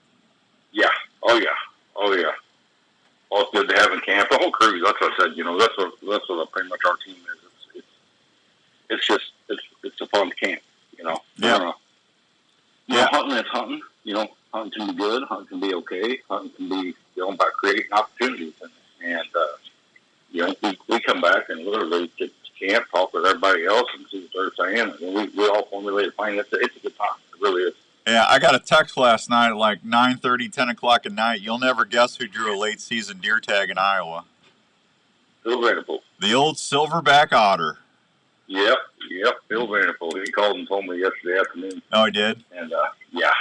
Yeah. Oh yeah. Well, it's good to have in camp. The whole crew. That's what I said. That's what pretty much our team is. It's a fun camp. Yeah. Hunting is hunting. Hunting can be good. Hunting can be okay. Hunting can be about creating opportunities, and we come back and literally get to camp, talk with everybody else, and see what they're saying. And we all formulate a plan. It's a good time. It really is. Yeah, I got a text last night at like 9:30, 10 o'clock at night. You'll never guess who drew a late season deer tag in Iowa. Phil Vanderpool. The old silverback otter. Yep, Phil Vanderpool. He called and told me yesterday afternoon. Oh, he did? And, yeah.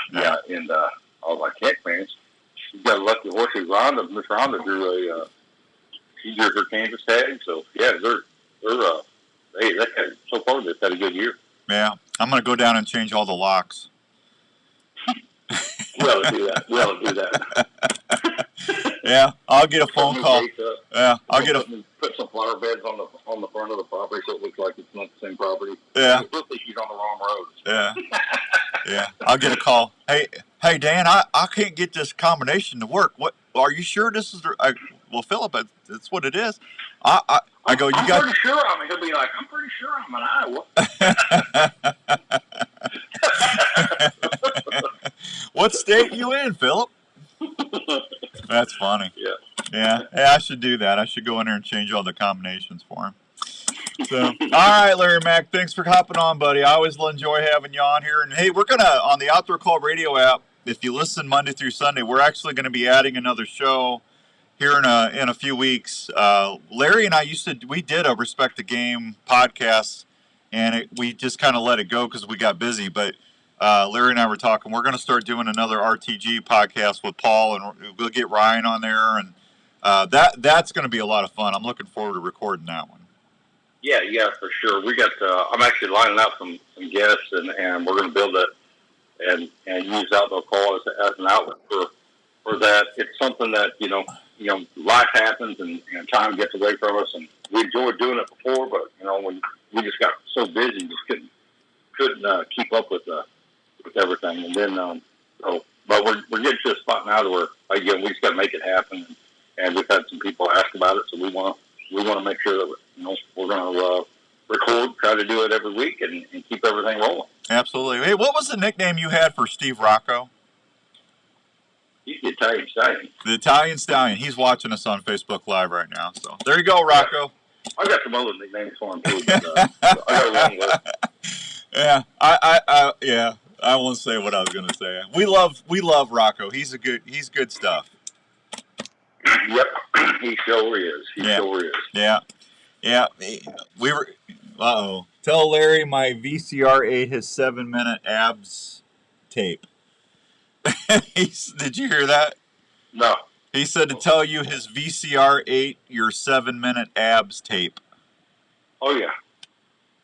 And I was like, heck, man, he's got a lucky horse. Miss Rhonda drew she drew her Kansas tag. So, yeah, so far they've had a good year. Yeah, I'm gonna go down and change all the locks. We ought to do that. We ought to do that. Yeah, I'll get a phone call. Yeah, I'll get put some flower beds on the front of the property so it looks like it's not the same property. Yeah. Especially if you're on the wrong road. Yeah. Yeah, I'll get a call. Hey, Dan, I can't get this combination to work. What? Are you sure this is? Well, Philip, that's what it is. I go. I'm pretty sure I'm. He'll be like, I'm pretty sure I'm in Iowa. What state you in, Philip? That's funny. Yeah. Yeah. Hey, I should do that. I should go in there and change all the combinations for him. So, all right, Larry Mack, thanks for hopping on, buddy. I always enjoy having you on here. And hey, we're gonna on the Outdoor Call Radio app. If you listen Monday through Sunday, we're actually going to be adding another show here in a few weeks. Larry and I we did a Respect the Game podcast, and we just kind of let it go because we got busy. But Larry and I were talking. We're going to start doing another RTG podcast with Paul, and we'll get Ryan on there, and that's going to be a lot of fun. I'm looking forward to recording that one. Yeah, for sure. We got. I'm actually lining up some guests, and we're going to build it and use Outdoor Call as an outlet for that. It's something that you know, life happens and time gets away from us, and we enjoyed doing it before, but when we just got so busy, just couldn't keep up with everything, and then but we're getting to a spot now to where again we just got to make it happen, and we've had some people ask about it, so we want to make sure that we're going to record, try to do it every week, and keep everything rolling. Absolutely. Hey, what was the nickname you had for Steve Rocco? He's the Italian Stallion. The Italian Stallion. He's watching us on Facebook Live right now. So there you go, Rocco. I got some other nicknames for him too. But, I got a long list. Yeah, yeah. I won't say what I was going to say. We love Rocco. He's good stuff. Yep, he sure is. He sure is. Yeah. We were. Tell Larry my VCR ate his 7-minute abs tape. Did you hear that? No. He said to tell you his VCR ate your 7-minute abs tape. Oh yeah.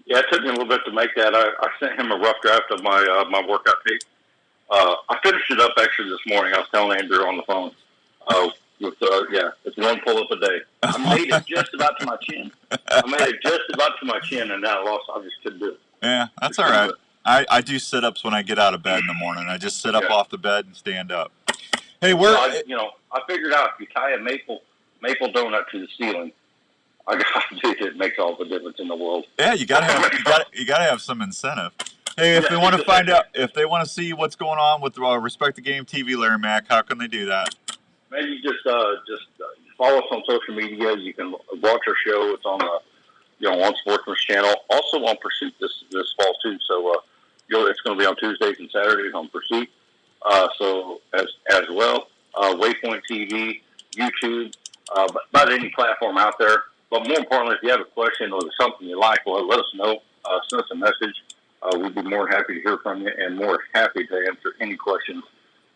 Yeah, it took me a little bit to make that. I sent him a rough draft of my workout tape. I finished it up actually this morning. I was telling Andrew on the phone. It's one pull-up a day. I made it just about to my chin. And now I just couldn't do it. Yeah, that's all right. I do sit-ups when I get out of bed in the morning. I just sit up off the bed and stand up. Hey, I figured out if you tie a maple donut to the ceiling, it makes all the difference in the world. Yeah, you gotta have some incentive. Hey, if they want to find out, if they want to see what's going on with Respect the Game TV, Larry Mack, how can they do that? Maybe just follow us on social media. You can watch our show. It's on on Sportsman's channel. Also on Pursuit this fall too. So it's going to be on Tuesdays and Saturdays on Pursuit. So as well, Waypoint TV, YouTube, about any platform out there. But more importantly, if you have a question or something you like, well, let us know. Send us a message. We'd be more than happy to hear from you and more happy to answer any questions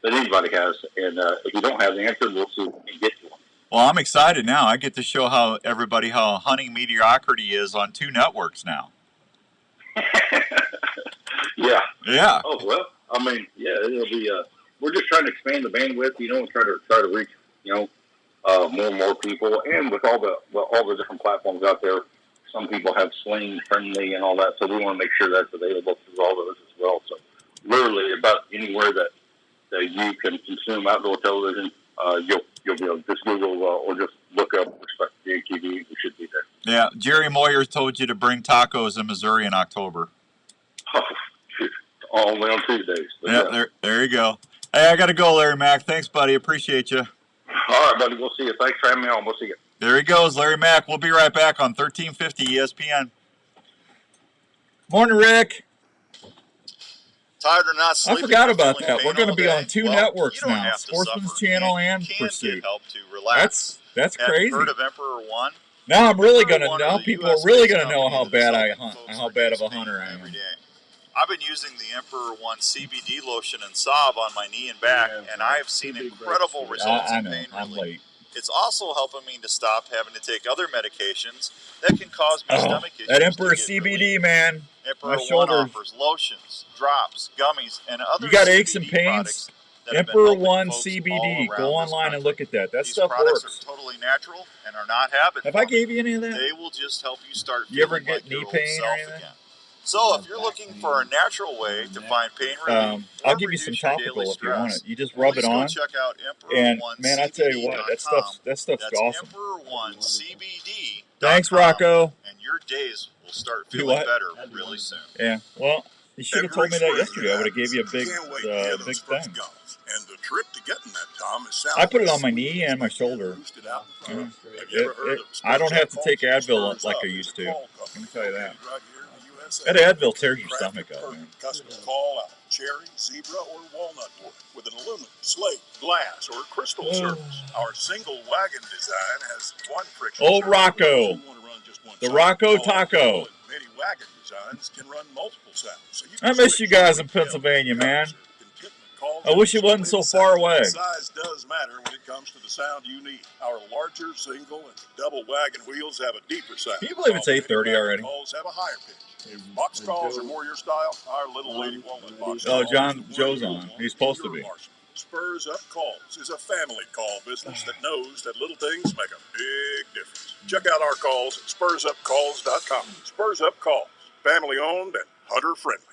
that anybody has. And if you don't have the answer, we'll see if we can get to them. Well, I'm excited now. I get to show everybody how hunting mediocrity is on 2 networks now. Yeah. Yeah. Oh well. I mean, it'll be. We're just trying to expand the bandwidth, and try to reach, more and more people. And with all the different platforms out there, some people have Sling Friendly and all that, so we want to make sure that's available through all those as well. So literally about anywhere that you can consume outdoor television, you'll be able to just Google or just look up Respect the Game TV. We should be there. Yeah, Jerry Moyer told you to bring tacos in Missouri in October. Oh, shoot. Only on Tuesdays. Yeah, there you go. Hey, I got to go, Larry Mack. Thanks, buddy. Appreciate you. All right, buddy. We'll see you. Thanks for having me on. We'll see you. There he goes, Larry Mack. We'll be right back on 1350 ESPN. Morning, Rick. Tired or not sleeping? I forgot about that. We're going to be on 2 networks now, Sportsman's Channel and Pursuit. Get help to relax. That's crazy. Heard of Emperor 1? Now I'm really going to know. People are really going to know how bad I hunt, how bad of a hunter I am. Every day. I've been using the Emperor 1 CBD lotion and salve on my knee and back, and I have seen incredible results in pain relief. It's also helping me to stop having to take other medications that can cause me stomach issues. That Emperor CBD, man. Emperor One offers lotions, drops, gummies, and other. You got aches and pains? Emperor One CBD. Go online and look at that. That stuff works. These products are totally natural and are not habit. Have I gave you any of that? They will just help you start feeling like your old self again. So if you're looking for a natural way to find pain relief, I'll give you some topical if you want it. You just rub it on. Check out and man, I tell you what, that stuff's awesome. Emperor One CBD. Thanks, Rocco. And your days will start feeling better really soon. Yeah. Well, you should have told me that yesterday. I would have gave you a big thing. And the trick to getting that, Tom, is I put it on my knee and my shoulder. I don't have to take Advil like I used to. Let me tell you that. That Advil tears your stomach up, man. Custom call out cherry, zebra, or walnut wood with an aluminum, slate, glass, or crystal surface. Our single wagon design has one friction. Old Rocco. The Rocco Taco. Many wagon designs can run multiple sounds. So I miss you guys in Pennsylvania, man. I wish it wasn't so far away. Size does matter when it comes to the sound you need. Our larger single and double wagon wheels have a deeper sound. Can you believe it's 8:30 already? Calls have a higher pitch. If box calls are more your style, our little lady walnut box. Oh, Joe's on. He's supposed to be. Spurs Up Calls is a family call business that knows that little things make a big difference. Check out our calls at spursupcalls.com. Spurs Up Calls, family owned and hunter friendly.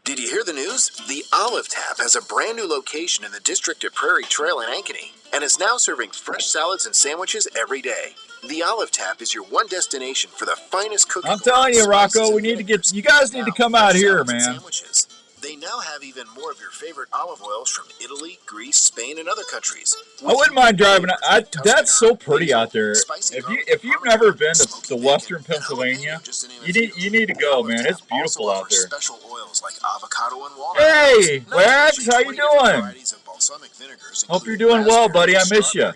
Did you hear the news? The Olive Tap has a brand new location in the district at Prairie Trail in Ankeny and is now serving fresh salads and sandwiches every day. The Olive Tap is your one destination for the finest cooking. I'm telling you, Rocco, we need to get. You guys need to come out here, man. Sandwiches. They now have even more of your favorite olive oils from Italy, Greece, Spain, and other countries. I wouldn't mind driving. That's so pretty out there. If you've never been to Western Pennsylvania, you need to go, man. It's beautiful out there. Special oils like avocado and walnut. Hey, Wags, how you doing? Hope you're doing well, buddy. I miss you.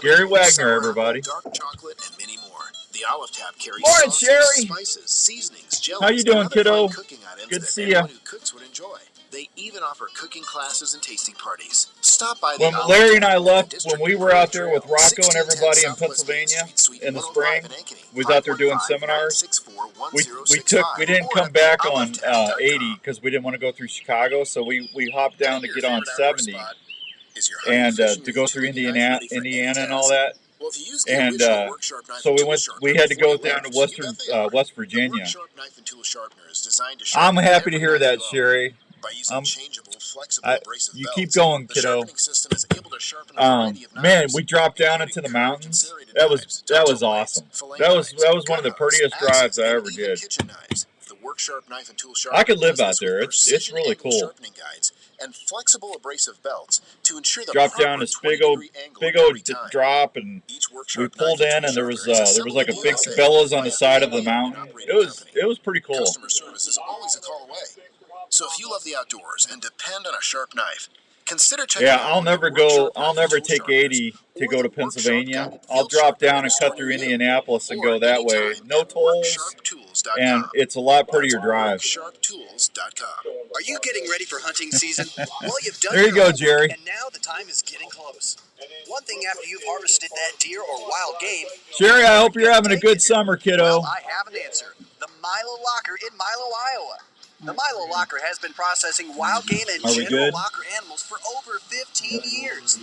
Gary Wagner, everybody. Dark chocolate and many more. The Olive Tap carries Morning, Sherry. Spices, seasonings, jellies, how you doing, kiddo? Good to see you. Who cooks would enjoy. They even offer cooking classes and tasting parties. Stop by when Larry and I left, when we were out there with Rocco and everybody in Pennsylvania in the spring, we was out there doing seminars. We didn't come back on 80 because we didn't want to go through Chicago, so we hopped down to get on 70 and to go through Indiana and all that. And so we had to go down to West Virginia. I'm happy to hear that, Sherry. You keep going, kiddo. Man, we dropped down into the mountains. That was awesome. That was one of the prettiest drives I ever did. I could live out there. It's really cool. And flexible abrasive belts to ensure the dropped down this big old drop, and we pulled in, and there was like a big bellows on the side of the mountain. It was pretty cool. Customer service is always a call away. So if you love the outdoors and depend on a sharp knife, consider checking out. I'll never take 80 to go to Pennsylvania. I'll drop down and cut through Indianapolis and go that way. No tolls, and it's a lot prettier drive. Are you getting ready for hunting season? Well, you've done. There you go, Jerry. And now the time is getting close. One thing after you've harvested that deer or wild game. Sherry, I hope you're having a good summer, kiddo. Well, I have an answer. The Milo Locker in Milo, Iowa. The Milo Locker has been processing wild game and general locker animals for over 15 years.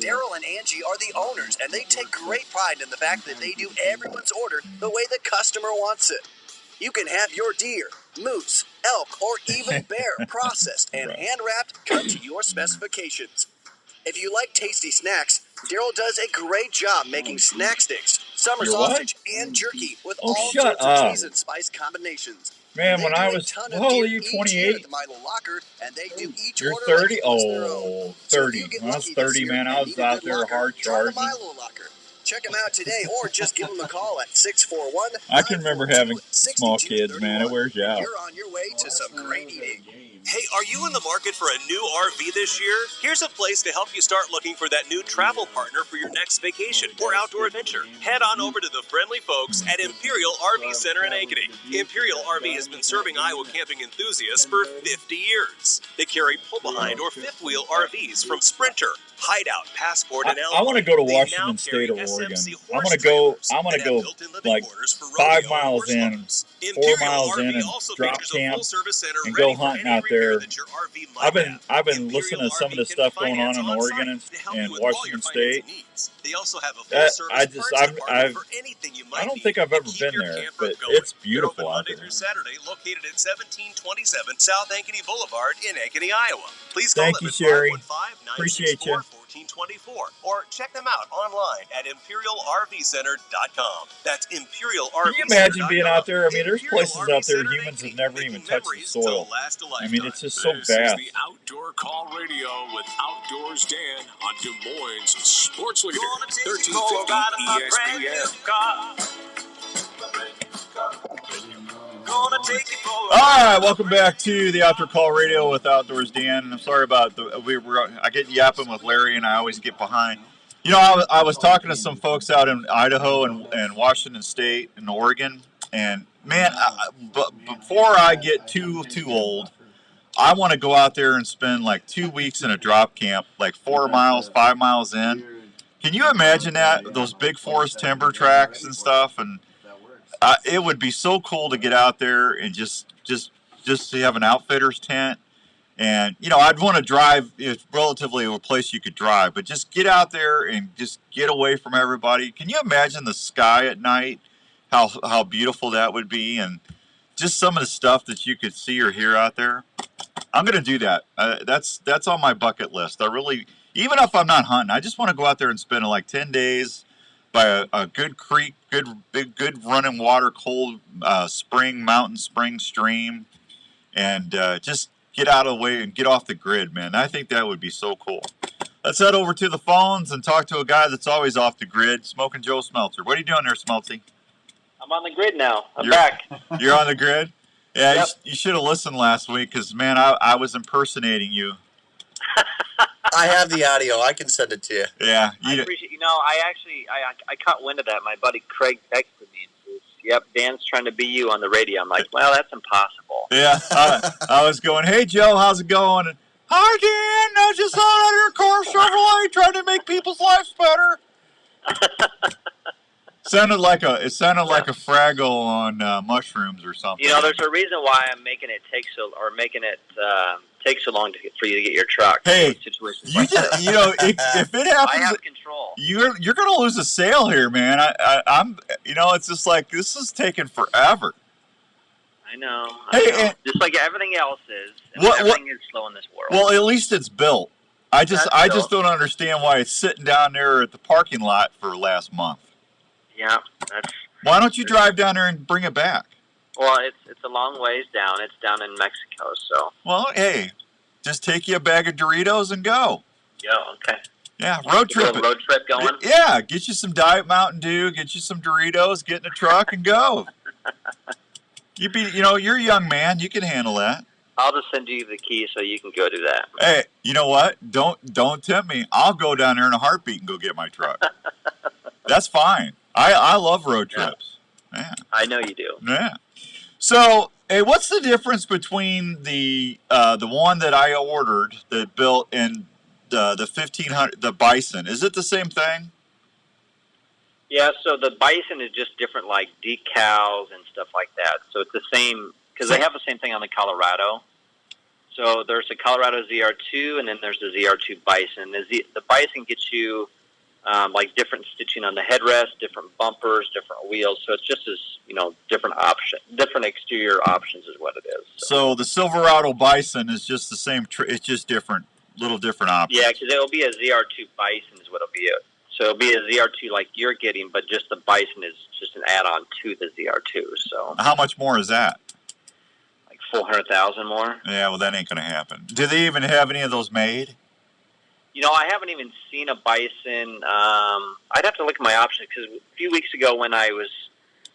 Daryl and Angie are the owners, and they take great pride in the fact that they do everyone's order the way the customer wants it. You can have your deer, moose, elk, or even bear processed and hand-wrapped cut to your specifications. If you like tasty snacks, Daryl does a great job making snack sticks, summer sausage, and jerky with all sorts of cheese and spice combinations. Man, when I was, you're 28. You're 30? Oh, 30. When I was 30, man, I was out there hard charging. Check them out today or just give them a call at 641. I can remember having small kids, man. It wears you out. You're on your way to some great eating. Hey, are you in the market for a new RV this year? Here's a place to help you start looking for that new travel partner for your next vacation or outdoor adventure. Head on over to the friendly folks at Imperial RV Center in Ankeny. Imperial RV has been serving Iowa camping enthusiasts for 50 years. They carry pull-behind or fifth-wheel RVs from Sprinter, Hideout, Passport, and Elmo. I want to go to They Washington now State or carry Oregon. SMC I'm horse gonna trailers go and have built-in living like quarters for 5 rodeo miles and in, horse clubs. 4 Imperial miles in, RV and also drop features a camp full-service center and ready go for hunting any out repair there. that your RV might have. I've been Imperial listening to some of the RV can stuff going on finance in Oregon and, to help you with all Washington your State. financing needs. They also have a full-service parts department for anything you might I don't think I've ever been there, but it's beautiful out Monday there. through Saturday, located at 1727 South Ankeny Boulevard in Ankeny, Iowa. Please call Thank them you, at Sherry. Appreciate you. 515-964-1424 or check them out online at ImperialRVCenter.com. That's ImperialRVCenter.com. Can you imagine being out there? I mean, there's places out there humans have never even touched the soil. I mean, it's just so This vast. is the Outdoor Call Radio with Outdoors Dan on Des Moines Sports Leader, 1350 ESPN. All right, welcome back to the Outdoor Call Radio with Outdoors Dan. I'm sorry about I get yapping with Larry, and I always get behind. You know, I was talking to some folks out in Idaho and Washington State and Oregon, and man, but before I get too old, I want to go out there and spend like 2 weeks in a drop camp, like 4 miles, 5 miles in. Can you imagine that? Those big forest timber tracks and stuff, and it would be so cool to get out there and just to have an outfitter's tent. And, you know, I'd want to drive. It's relatively a place you could drive, but just get out there and just get away from everybody. Can you imagine the sky at night, how beautiful that would be, and just some of the stuff that you could see or hear out there? I'm going to do that. That's on my bucket list. I really, even if I'm not hunting, I just want to go out there and spend like 10 days by a good creek, good running water, cold mountain spring stream, and just get out of the way and get off the grid, man. I think that would be so cool. Let's head over to the phones and talk to a guy that's always off the grid, Smoking Joe Smelter. What are you doing there, Smelty? I'm on the grid now. I'm back. You're on the grid? Yeah, Yep. you should have listened last week because, man, I was impersonating you. I have the audio. I can send it to you. Yeah. I appreciate. You know, I caught wind of that. My buddy Craig texted me and says, "Yep, Dan's trying to be you on the radio." I'm like, "Well, that's impossible." Yeah. I was going, "Hey, Joe, how's it going?" And, "Hi, Dan. I just out of your car Chevrolet trying to make people's lives better." It sounded like a Fraggle on mushrooms or something. You know, there's a reason why I'm making it take so long for you to get your truck. Hey, situations you like just, this. you know, if it happens, I have control. You're gonna lose a sale here, man. I'm, you know, it's just like this is taking forever. I know. Hey, just like everything else is. Everything is slow in this world. Well, at least it's built. I just don't understand why it's sitting down there at the parking lot for last month. Yeah, Why don't you drive down there and bring it back? Well, it's a long ways down. It's down in Mexico, so. Well, hey, just take you a bag of Doritos and go. Yeah, okay. Yeah, road trip. Road trip going? Yeah, get you some Diet Mountain Dew, get you some Doritos, get in a truck and go. You're a young man. You can handle that. I'll just send you the key so you can go do that. Hey, you know what? Don't tempt me. I'll go down there in a heartbeat and go get my truck. That's fine. I love road trips. Yeah. I know you do. Yeah. So, hey, what's the difference between the one that I ordered that built and the 1500, the Bison? Is it the same thing? Yeah. So the Bison is just different, like decals and stuff like that. So it's the same because they have the same thing on the Colorado. So there's the Colorado ZR2, and then there's the ZR2 Bison. The Bison gets you like different stitching on the headrest, different bumpers, different wheels. So it's just as, different exterior options is what it is. So the Silverado Bison is just the same. It's just little different options. Yeah, because it'll be a ZR2 Bison is what it'll be. So it'll be a ZR2 like you're getting, but just the Bison is just an add-on to the ZR2. So how much more is that? Like 400,000 more. Yeah, well, that ain't going to happen. Do they even have any of those made? You know, I haven't even seen a Bison. I'd have to look at my options because a few weeks ago when I was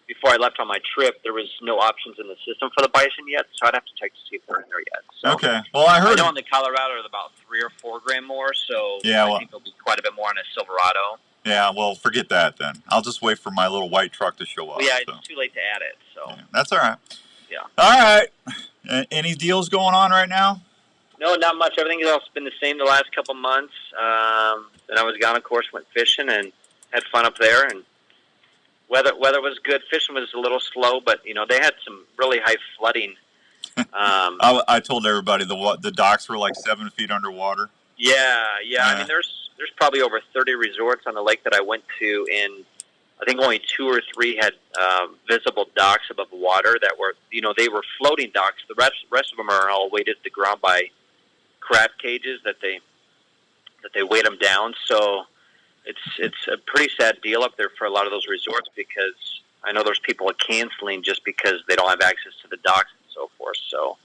before I left on my trip, there was no options in the system for the bison yet, so I'd have to check to see if they're in there yet. So, okay. Well, I heard. I know on the Colorado there's about 3 or 4 grand more, so yeah, I think there'll be quite a bit more on a Silverado. Yeah, well, forget that then. I'll just wait for my little white truck to show up. Well, yeah, it's too late to add it, so. Yeah, that's all right. Yeah. All right. Any deals going on right now? No, not much. Everything else has been the same the last couple months. Then I was gone, of course, went fishing and had fun up there. And weather was good. Fishing was a little slow, but, they had some really high flooding. I told everybody the docks were like 7 feet underwater. Yeah. I mean, there's probably over 30 resorts on the lake that I went to, and I think only 2 or 3 had visible docks above water that were, they were floating docks. The rest of them are all weighted to the ground by crab cages that they weight them down. So it's a pretty sad deal up there for a lot of those resorts, because I know there's people canceling just because they don't have access to the docks and so forth. So.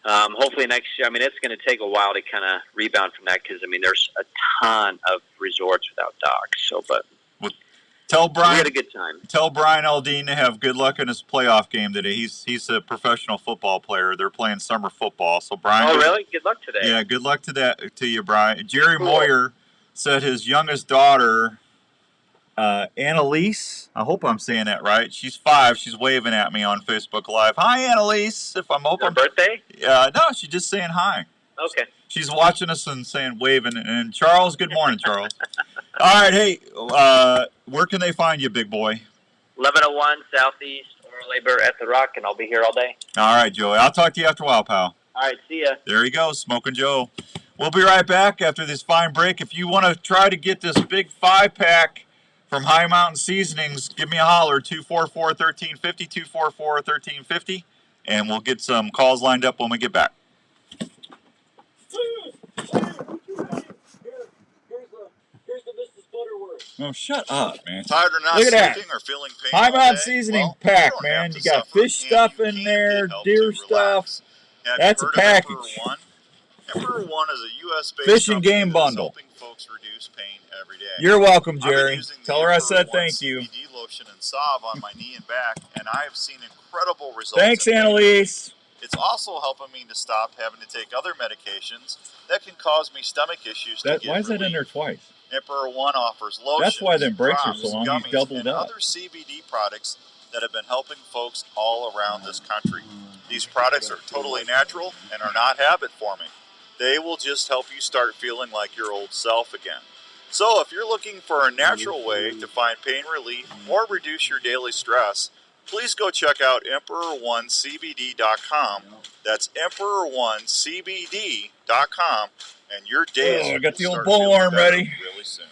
Hopefully next year. I mean, it's going to take a while to kind of rebound from that, because there's a ton of resorts without docks. So, but tell Brian we had a good time. Tell Brian Aldean to have good luck in his playoff game today. He's a professional football player. They're playing summer football. So Brian. Oh, really? Good luck today. Yeah, good luck to you, Brian. Jerry Moyer said his youngest daughter, Annalise, I hope I'm saying that right. She's 5. She's waving at me on Facebook Live. Hi, Annalise. If I'm open. Her birthday? No, she's just saying hi. Okay. She's watching us and saying waving. And Charles, good morning, Charles. All right, hey, where can they find you, big boy? 1101 Southeast Oral Labor at the Rock, and I'll be here all day. All right, Joey. I'll talk to you after a while, pal. All right, see ya. There he goes, Smoking Joe. We'll be right back after this fine break. If you want to try to get this big 5-pack from High Mountain Seasonings, give me a holler, 244-1350, 244-1350, and we'll get some calls lined up when we get back. Oh, shut up, man. Tired or not Look at sleeping that. or feeling pain High all Mountain day? Seasoning Well, pack, you don't man. have to You got suffer, fish and stuff you in can there, get help deer to stuff. relax. Have That's you a heard of package. Emperor One? Emperor One is a U.S.-based Fish and company game that is bundle. helping folks reduce pain every day. You're welcome, I've been Jerry. using the Tell her I Emperor said One thank you. CBD lotion and salve on my knee and back, and I have seen incredible results. Thanks, in pain. Annalise. It's also helping me to stop having to take other medications that can cause me stomach issues to get Why is that in relief. there twice? Emperor One offers lotions, That's why them brakes are drops, so long. He's gummies, doubled and up. other CBD products that have been helping folks all around this country. These products are totally natural and are not habit forming. They will just help you start feeling like your old self again. So if you're looking for a natural way to find pain relief or reduce your daily stress, please go check out EmperorOneCBD.com. That's EmperorOneCBD.com, and your days I got the will old start bull feeling arm better ready. really soon.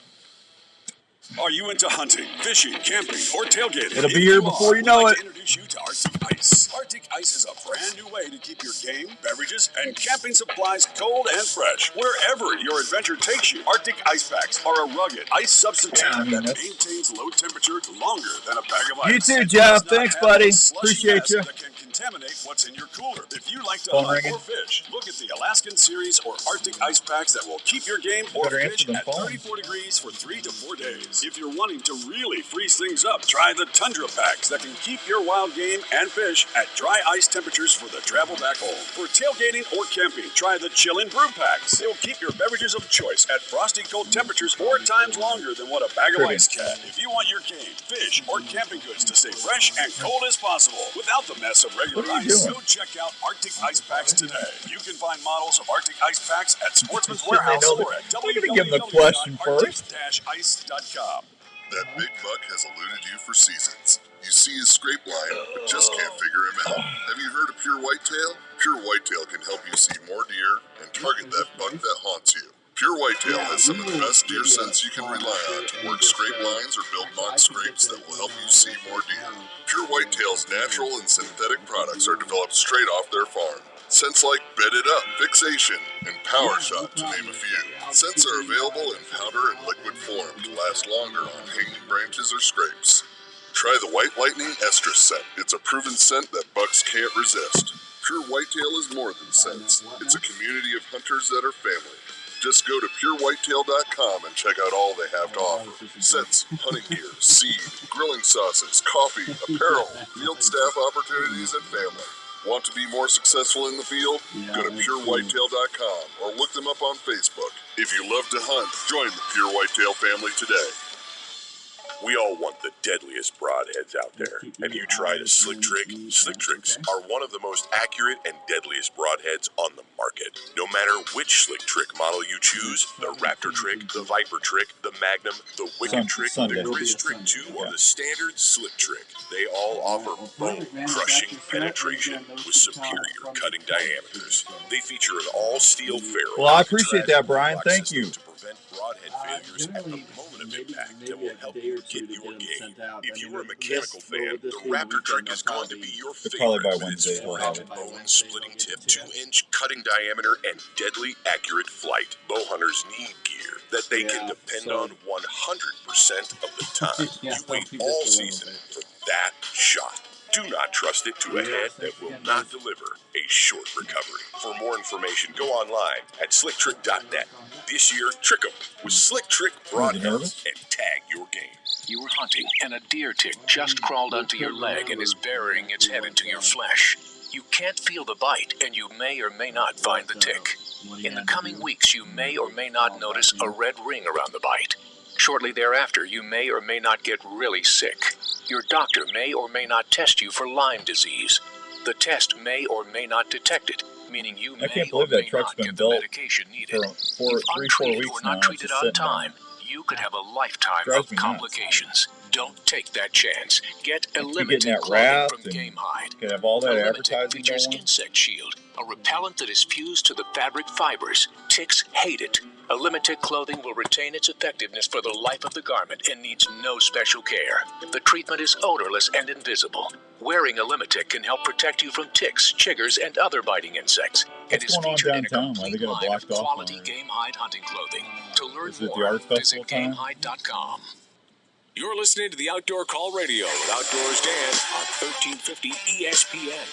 Are you into hunting, fishing, camping, or tailgating? It'll be here before you know it. I'd like to introduce you to Arctic Ice. Arctic Ice is a brand new way to keep your game, beverages, and camping supplies cold and fresh wherever your adventure takes you. Arctic Ice Packs are a rugged ice substitute that maintains low temperature longer than a bag of ice. You too, It Jeff. does not Thanks, have buddy. a slushy Appreciate mess you. that can contaminate what's in your cooler. If you like to Phone hunt ringing. or fish, look at the Alaskan Series or Arctic Ice Packs that will keep your game or Better answer fish them at phone. 34 degrees for 3 to 4 days. If you're wanting to really freeze things up, try the Tundra Packs that can keep your wild game and fish at dry ice temperatures for the travel back home. For tailgating or camping, try the Chillin' Brew Packs. They'll keep your beverages of choice at frosty cold temperatures 4 times longer than what a bag of ice can. If you want your game, fish, or camping goods to stay fresh and cold as possible without the mess of regular What are you ice, doing? go check out Arctic Ice Packs today. You can find models of Arctic Ice Packs at Sportsman's Shouldn't they Warehouse know or that? at We're gonna give them the question first. www.arctic-ice.com. That big buck has eluded you for seasons. You see his scrape line, but just can't figure him out. Have you heard of Pure Whitetail? Pure Whitetail can help you see more deer and target that buck that haunts you. Pure Whitetail has some of the best deer scents you can rely on to work scrape lines or build mock scrapes that will help you see more deer. Pure Whitetail's natural and synthetic products are developed straight off their farm. Scents like Bed It Up, Fixation, and Power Shot, to name a few. Scents are available in powder and liquid form to last longer on hanging branches or scrapes. Try the White Lightning Estrus scent. It's a proven scent that bucks can't resist. Pure Whitetail is more than scents. It's a community of hunters that are family. Just go to purewhitetail.com and check out all they have to offer. Scents, hunting gear, seed, grilling sauces, coffee, apparel, field staff opportunities, and family. Want to be more successful in the field? Go to purewhitetail.com or look them up on Facebook. If you love to hunt, join the Pure Whitetail family today. We all want the deadliest broadheads out there. Have you tried a Slick Trick? Slick Tricks are one of the most accurate and deadliest broadheads on the market. No matter which Slick Trick model you choose, the Raptor Trick, the Viper Trick, the Magnum, the Wicked Trick, the Grizz Trick 2, or the standard Slick Trick, they all offer bone-crushing penetration with superior cutting diameters. They feature an all-steel ferrule. Well, I appreciate that, Brian. Thank you. To prevent broadhead failures at the moment of impact that will help you get your game. If you are a mechanical fan, the Raptor Trick is going to be your favorite with its 4-inch bone-splitting tip, 2-inch cutting diameter, and deadly accurate flight. Bow hunters need gear that they can depend on 100% of the time. You wait all season for that shot. Do not trust it to a head that will not deliver a short recovery. For more information, go online at slicktrick.net. This year, trick 'em with Slick Trick broadheads and tag your game. You were hunting, and a deer tick just crawled onto your leg and is burying its head into your flesh. You can't feel the bite, and you may or may not find the tick. In the coming weeks, you may or may not notice a red ring around the bite. Shortly thereafter, you may or may not get really sick. Your doctor may or may not test you for Lyme disease. The test may or may not detect it, meaning you may or may not get the medication needed. If untreated or not treated on time, you could have a lifetime of complications. Don't take that chance. Get a limited clothing from Game Hide. Can have all that advertising features Insect Shield, a repellent that is fused to the fabric fibers. Ticks hate it. A limited clothing will retain its effectiveness for the life of the garment and needs no special care. The treatment is odorless and invisible. Wearing a Limited can help protect you from ticks, chiggers, and other biting insects. It is featured in a complete line of quality Game Hide hunting clothing. To learn more, visit GameHide.com. You're listening to the Outdoor Call Radio with Outdoors Dan on 1350 ESPN.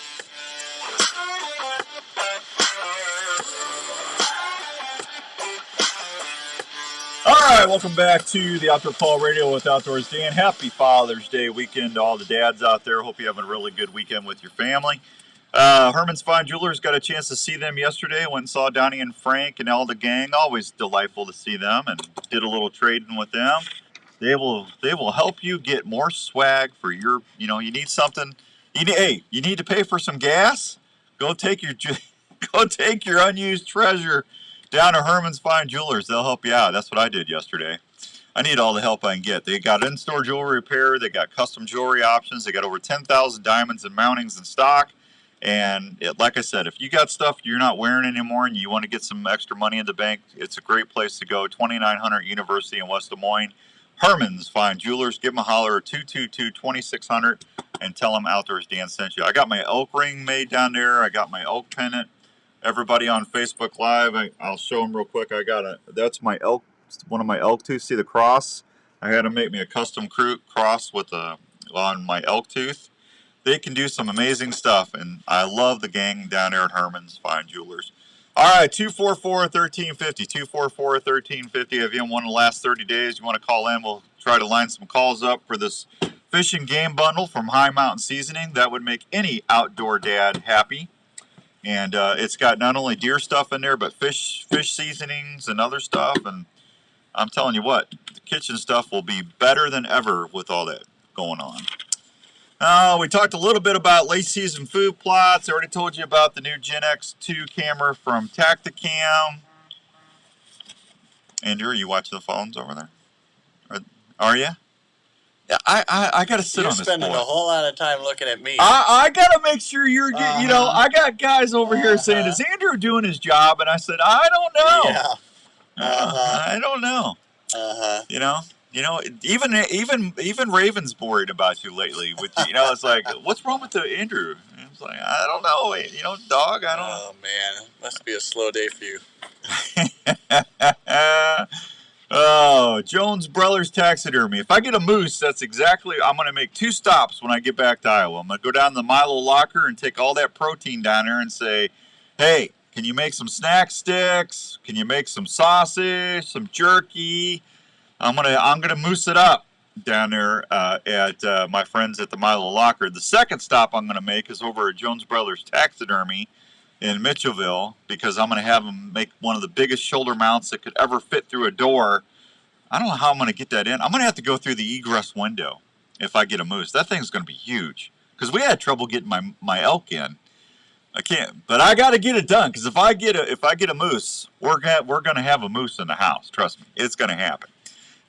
All right, welcome back to the Outdoor Call Radio with Outdoors Dan. Happy Father's Day weekend to all the dads out there. Hope you're having a really good weekend with your family. Herman's Fine Jewelers, got a chance to see them yesterday. Went and saw Donnie and Frank and all the gang. Always delightful to see them, and did a little trading with them. They will help you get more swag for your, you need something. You need to pay for some gas? Go take your unused treasure down to Herman's Fine Jewelers. They'll help you out. That's what I did yesterday. I need all the help I can get. They got in-store jewelry repair. They got custom jewelry options. They got over 10,000 diamonds and mountings in stock. And like I said, if you got stuff you're not wearing anymore and you want to get some extra money in the bank, it's a great place to go. 2900 University in West Des Moines. Herman's Fine Jewelers. Give them a holler at 222-2600 and tell them Outdoors Dan sent you. I got my elk ring made down there. I got my elk pennant. Everybody on Facebook Live, I'll show them real quick. That's my elk, one of my elk tooth. See the cross? I had them make me a custom cross on my elk tooth. They can do some amazing stuff, and I love the gang down there at Herman's Fine Jewelers. All right, 244-1350, 244-1350. If you won the last 30 days, you want to call in, we'll try to line some calls up for this fishing game bundle from High Mountain Seasoning. That would make any outdoor dad happy. And it's got not only deer stuff in there, but fish seasonings and other stuff. And I'm telling you what, the kitchen stuff will be better than ever with all that going on. We talked a little bit about late season food plots. I already told you about the new Gen X2 camera from Tacticam. Andrew, are you watching the phones over there? Are you? Yeah, I got to sit on this. You're spending a whole lot of time looking at me. I got to make sure you're getting, I got guys over here saying, is Andrew doing his job? And I said, I don't know. Yeah. I don't know. Even Raven's worried about you lately. With it's like, what's wrong with the Andrew? And it's like, I don't know. Dog. I don't. Oh man, must be a slow day for you. Oh, Jones Brothers Taxidermy. If I get a moose, I'm going to make 2 stops when I get back to Iowa. I'm going to go down to the Milo locker and take all that protein down there and say, hey, Can you make some snack sticks? Can you make some sausage, some jerky? I'm gonna moose it up down there at my friends at the Milo Locker. The second stop I'm gonna make is over at Jones Brothers Taxidermy in Mitchellville, because I'm gonna have them make one of the biggest shoulder mounts that could ever fit through a door. I don't know how I'm gonna get that in. I'm gonna have to go through the egress window if I get a moose. That thing's gonna be huge, because we had trouble getting my elk in. I can't, but I got to get it done, because if I get a moose, we're gonna have a moose in the house. Trust me, it's gonna happen.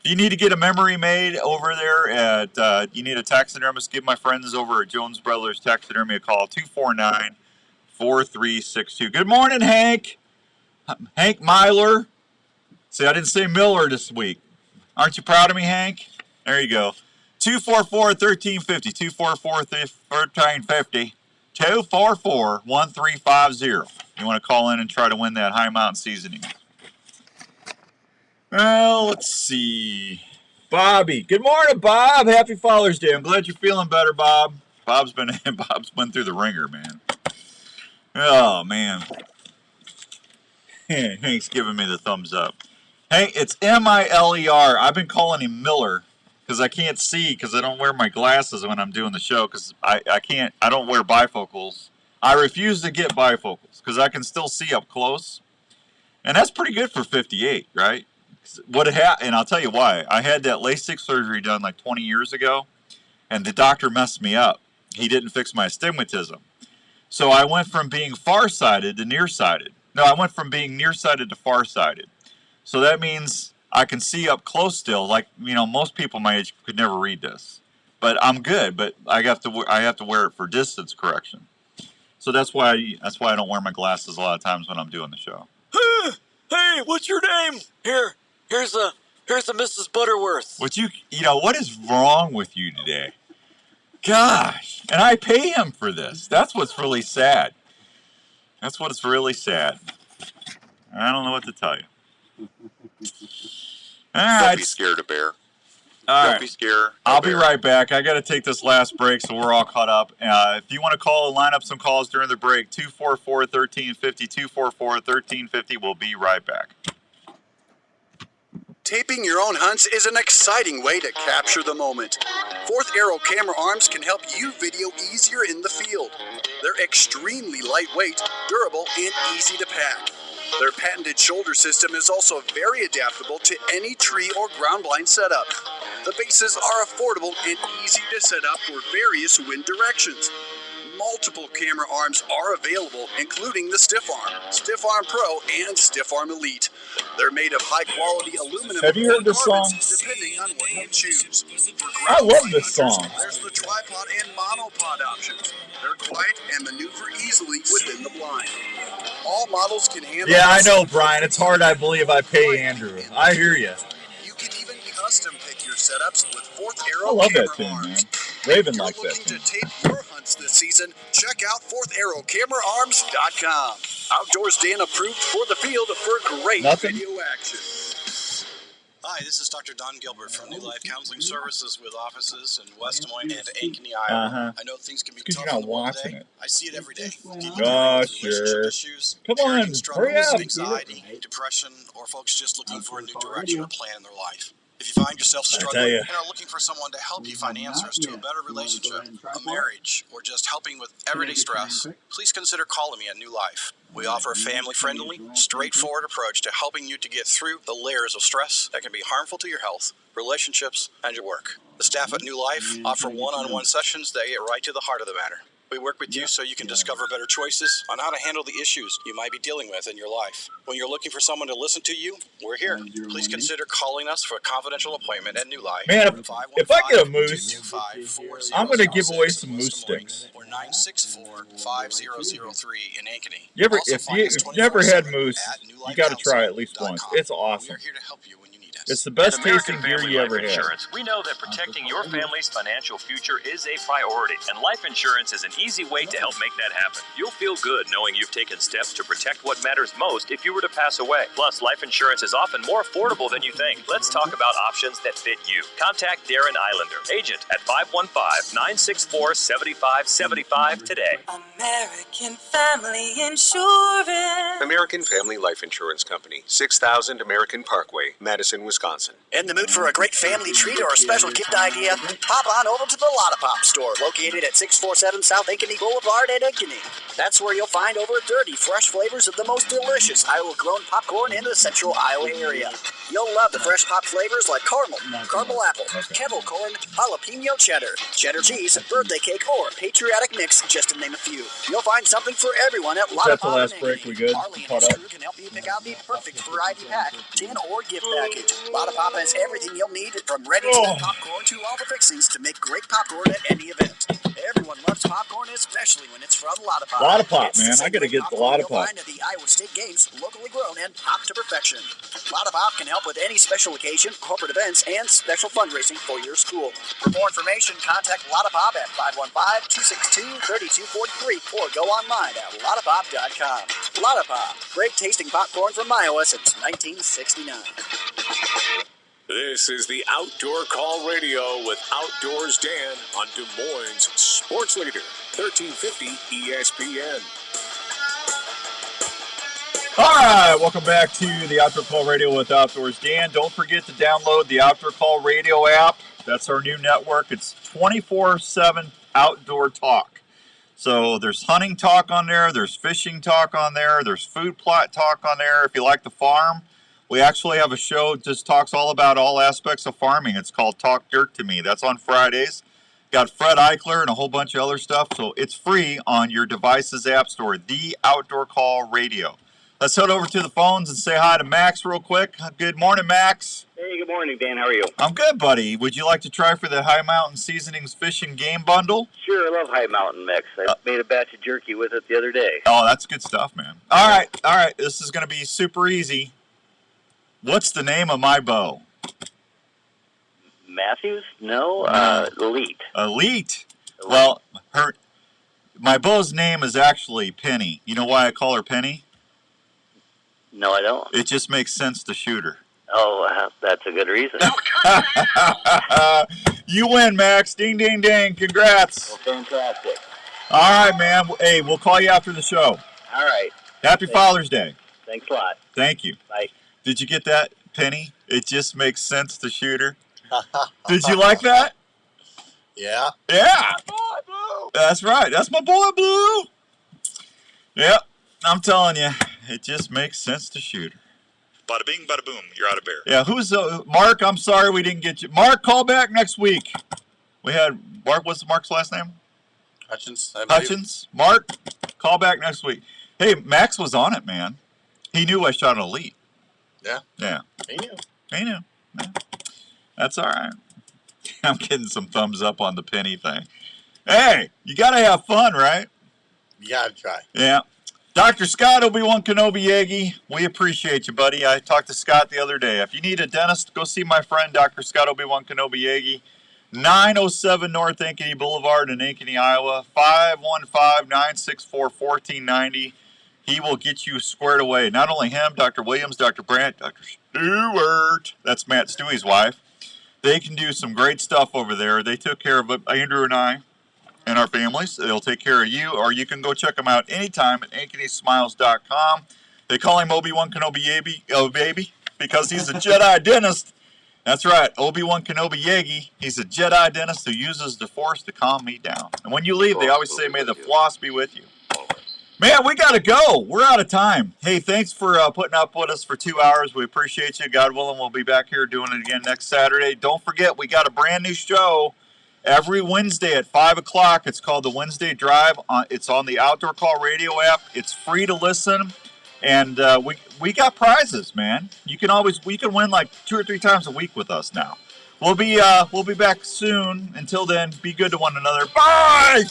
If you need to get a memory made over there at you need a taxidermist, give my friends over at Jones Brothers Taxidermy a call, 249-4362. Good morning, Hank. Hank Myler. See, I didn't say Miller this week. Aren't you proud of me, Hank? There you go. 244-1350. 244-1350. 244-1350. You want to call in and try to win that High Mountain seasoning. Well, let's see. Bobby. Good morning, Bob. Happy Father's Day. I'm glad you're feeling better, Bob. Bob's been through the ringer, man. Oh, man. Hank's giving me the thumbs up. Hey, it's M-I-L-E-R. I've been calling him Miller because I can't see, because I don't wear my glasses when I'm doing the show, because I don't wear bifocals. I refuse to get bifocals because I can still see up close. And that's pretty good for 58, right? And I'll tell you why. I had that LASIK surgery done like 20 years ago, and the doctor messed me up. He didn't fix my astigmatism. So I went from being farsighted to nearsighted. No, I went from being nearsighted to farsighted. So that means I can see up close still. Like, most people my age could never read this. But I'm good, but I have to wear it for distance correction. So that's why I don't wear my glasses a lot of times when I'm doing the show. Hey, what's your name? Here's a Mrs. Butterworth. What is wrong with you today? Gosh, and I pay him for this. That's what's really sad. I don't know what to tell you. Don't be scared of bear. Don't be scared. I'll be right back. I got to take this last break so we're all caught up. If you want to call and line up some calls during the break, 244-1350, 244-1350. We'll be right back. Taping your own hunts is an exciting way to capture the moment. Fourth Arrow camera arms can help you video easier in the field. They're extremely lightweight, durable, and easy to pack. Their patented shoulder system is also very adaptable to any tree or ground blind setup. The bases are affordable and easy to set up for various wind directions. Multiple camera arms are available, including the Stiff Arm Pro, and Stiff Arm Elite. They're made of high-quality aluminum. Have you heard this song? Depending on what you choose. I love this song. There's the tripod and monopod options. They're quiet and maneuver easily within the blind. All models can handle. Yeah, I know, Brian. It's hard, I believe, I pay Andrew. I hear you. You can even custom pick your setups with Fourth Arrow. I love camera that tune, arms. man. Raven If you're likes that looking tune. to tape your hunts this season, check out FourthArrowCameraArms.com. Outdoors Dan approved for the field for great video action. Hi, this is Dr. Don Gilbert from New Life Counseling Services with offices in West Des Moines and Ankeny, Iowa. I know things can be tough in the world today. I see it every day. People dealing with relationship issues, parenting struggles, anxiety, depression, or folks just looking for a new direction or plan in their life. If you find yourself struggling and are looking for someone to help you find answers to a better relationship, a marriage, or just helping with everyday stress, please consider calling me at New Life. We offer a family-friendly, straightforward approach to helping you to get through the layers of stress that can be harmful to your health, relationships, and your work. The staff at New Life offer one-on-one sessions that get right to the heart of the matter. We work with you so you can discover better choices on how to handle the issues you might be dealing with in your life. When you're looking for someone to listen to you, we're here. Please consider calling us for a confidential appointment at New Life. Man, if I get a moose, I'm going to give away some moose sticks. Or 964-5003 in Ankeny. If you've never had moose, you got to try it at least once. It's awesome. We're here to help you when you need It's the best At American tasting beer Family you Life ever had. Insurance, we know that protecting your family's financial future is a priority, and life insurance is an easy way to help make that happen. You'll feel good knowing you've taken steps to protect what matters most if you were to pass away. Plus, life insurance is often more affordable than you think. Let's talk about options that fit you. Contact Darren Islander, agent at 515-964-7575 today. American Family Insurance. American Family Life Insurance Company, 6000 American Parkway, Madison, Wisconsin. In the mood for a great family treat or a special gift idea? Pop on over to the Lotta Pop store, located at 647 South Ankeny Boulevard in Ankeny. That's where you'll find over 30 fresh flavors of the most delicious Iowa-grown popcorn in the central Iowa area. You'll love the fresh pop flavors like caramel apple, kettle corn, jalapeno cheddar, cheddar cheese, birthday cake, or patriotic mix, just to name a few. You'll find something for everyone at Lotta That's the Pop in last break. Ankeny. We good? Harley and Caught his up? crew can help you pick out the perfect variety pack, tin or gift package. Lotta Pop has everything you'll need, from ready-to-eat popcorn to all the fixings to make great popcorn at any event. Everyone loves popcorn, especially when it's from Lotta Pop. Lotta Pop, It's the man. same I gotta great get the popcorn Lotta you'll Pop. find at the Iowa State Games, locally grown and popped to perfection. Lotta Pop can help with any special occasion, corporate events, and special fundraising for your school. For more information, contact Lotta Pop at 515-262-3243 or go online at lottapop.com. Lotta Pop, great tasting popcorn from Iowa since 1969. This is the Outdoor Call Radio with Outdoors Dan on Des Moines Sports Leader, 1350 ESPN. All right, welcome back to the Outdoor Call Radio with Outdoors Dan. Don't forget to download the Outdoor Call Radio app. That's our new network. It's 24/7 outdoor talk. So there's hunting talk on there, there's fishing talk on there, there's food plot talk on there. If you like to farm, we actually have a show that just talks all about all aspects of farming. It's called Talk Dirt to Me. That's on Fridays. Got Fred Eichler and a whole bunch of other stuff. So it's free on your device's app store, the Outdoor Call Radio. Let's head over to the phones and say hi to Max real quick. Good morning, Max. Hey, good morning, Dan. How are you? I'm good, buddy. Would you like to try for the High Mountain Seasonings Fish and Game Bundle? Sure, I love High Mountain Mix. I made a batch of jerky with it the other day. Oh, that's good stuff, man. All right. This is going to be super easy. What's the name of my bow? Matthews? No, Elite. Elite? Well, my bow's name is actually Penny. You know why I call her Penny? No, I don't. It just makes sense to shoot her. Oh, that's a good reason. You win, Max. Ding, ding, ding. Congrats. Well, fantastic. All right, man. Hey, we'll call you after the show. All right. Happy Father's Day. Thanks a lot. Thank you. Bye. Did you get that, Penny? It just makes sense to shoot her. Did you like that? Yeah. Yeah. That's right. That's my boy, Blue. Yep. I'm telling you, it just makes sense to shoot her. Bada bing, bada boom. You're out of bear. Yeah, who's Mark? I'm sorry we didn't get you. Mark, call back next week. We had Mark. What's Mark's last name? Hutchins. Hutchins. Mark, call back next week. Hey, Max was on it, man. He knew I shot an Elite. Yeah. Yeah. He knew. Yeah. That's all right. I'm getting some thumbs up on the Penny thing. Hey, you got to have fun, right? You got to try. Yeah. Dr. Scott, Obi-Wan Kenobi Yagi, we appreciate you, buddy. I talked to Scott the other day. If you need a dentist, go see my friend, Dr. Scott Obi-Wan Kenobi Yagi, 907 North Ankeny Boulevard in Ankeny, Iowa, 515-964-1490. He will get you squared away. Not only him, Dr. Williams, Dr. Brandt, Dr. Stewart, that's Matt Stewie's wife. They can do some great stuff over there. They took care of Andrew and I and our families. They'll take care of you, or you can go check them out anytime at AnkenySmiles.com. They call him Obi-Wan Kenobi baby, because he's a Jedi dentist. That's right, Obi-Wan Kenobi Yagi. He's a Jedi dentist who uses the Force to calm me down. And when you leave, they always say, may the floss be with you. Man, we got to go. We're out of time. Hey, thanks for putting up with us for 2 hours. We appreciate you. God willing, we'll be back here doing it again next Saturday. Don't forget, we got a brand new show every Wednesday at 5 o'clock. It's called the Wednesday Drive. It's on the Outdoor Call Radio app. It's free to listen. And we got prizes, man. You can win like 2 or 3 times a week with us now. We'll be back soon. Until then, be good to one another. Bye!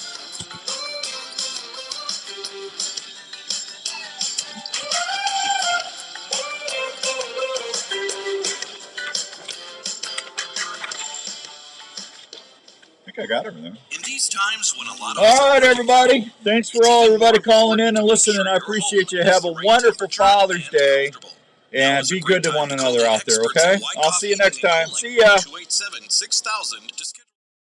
think I got everything. In these times when a lot of all right, everybody. Thanks for everybody calling in and listening. I appreciate you. Have a wonderful Father's Day. And be good to one another out there, okay? I'll see you next time. See ya. 287-6000 to schedule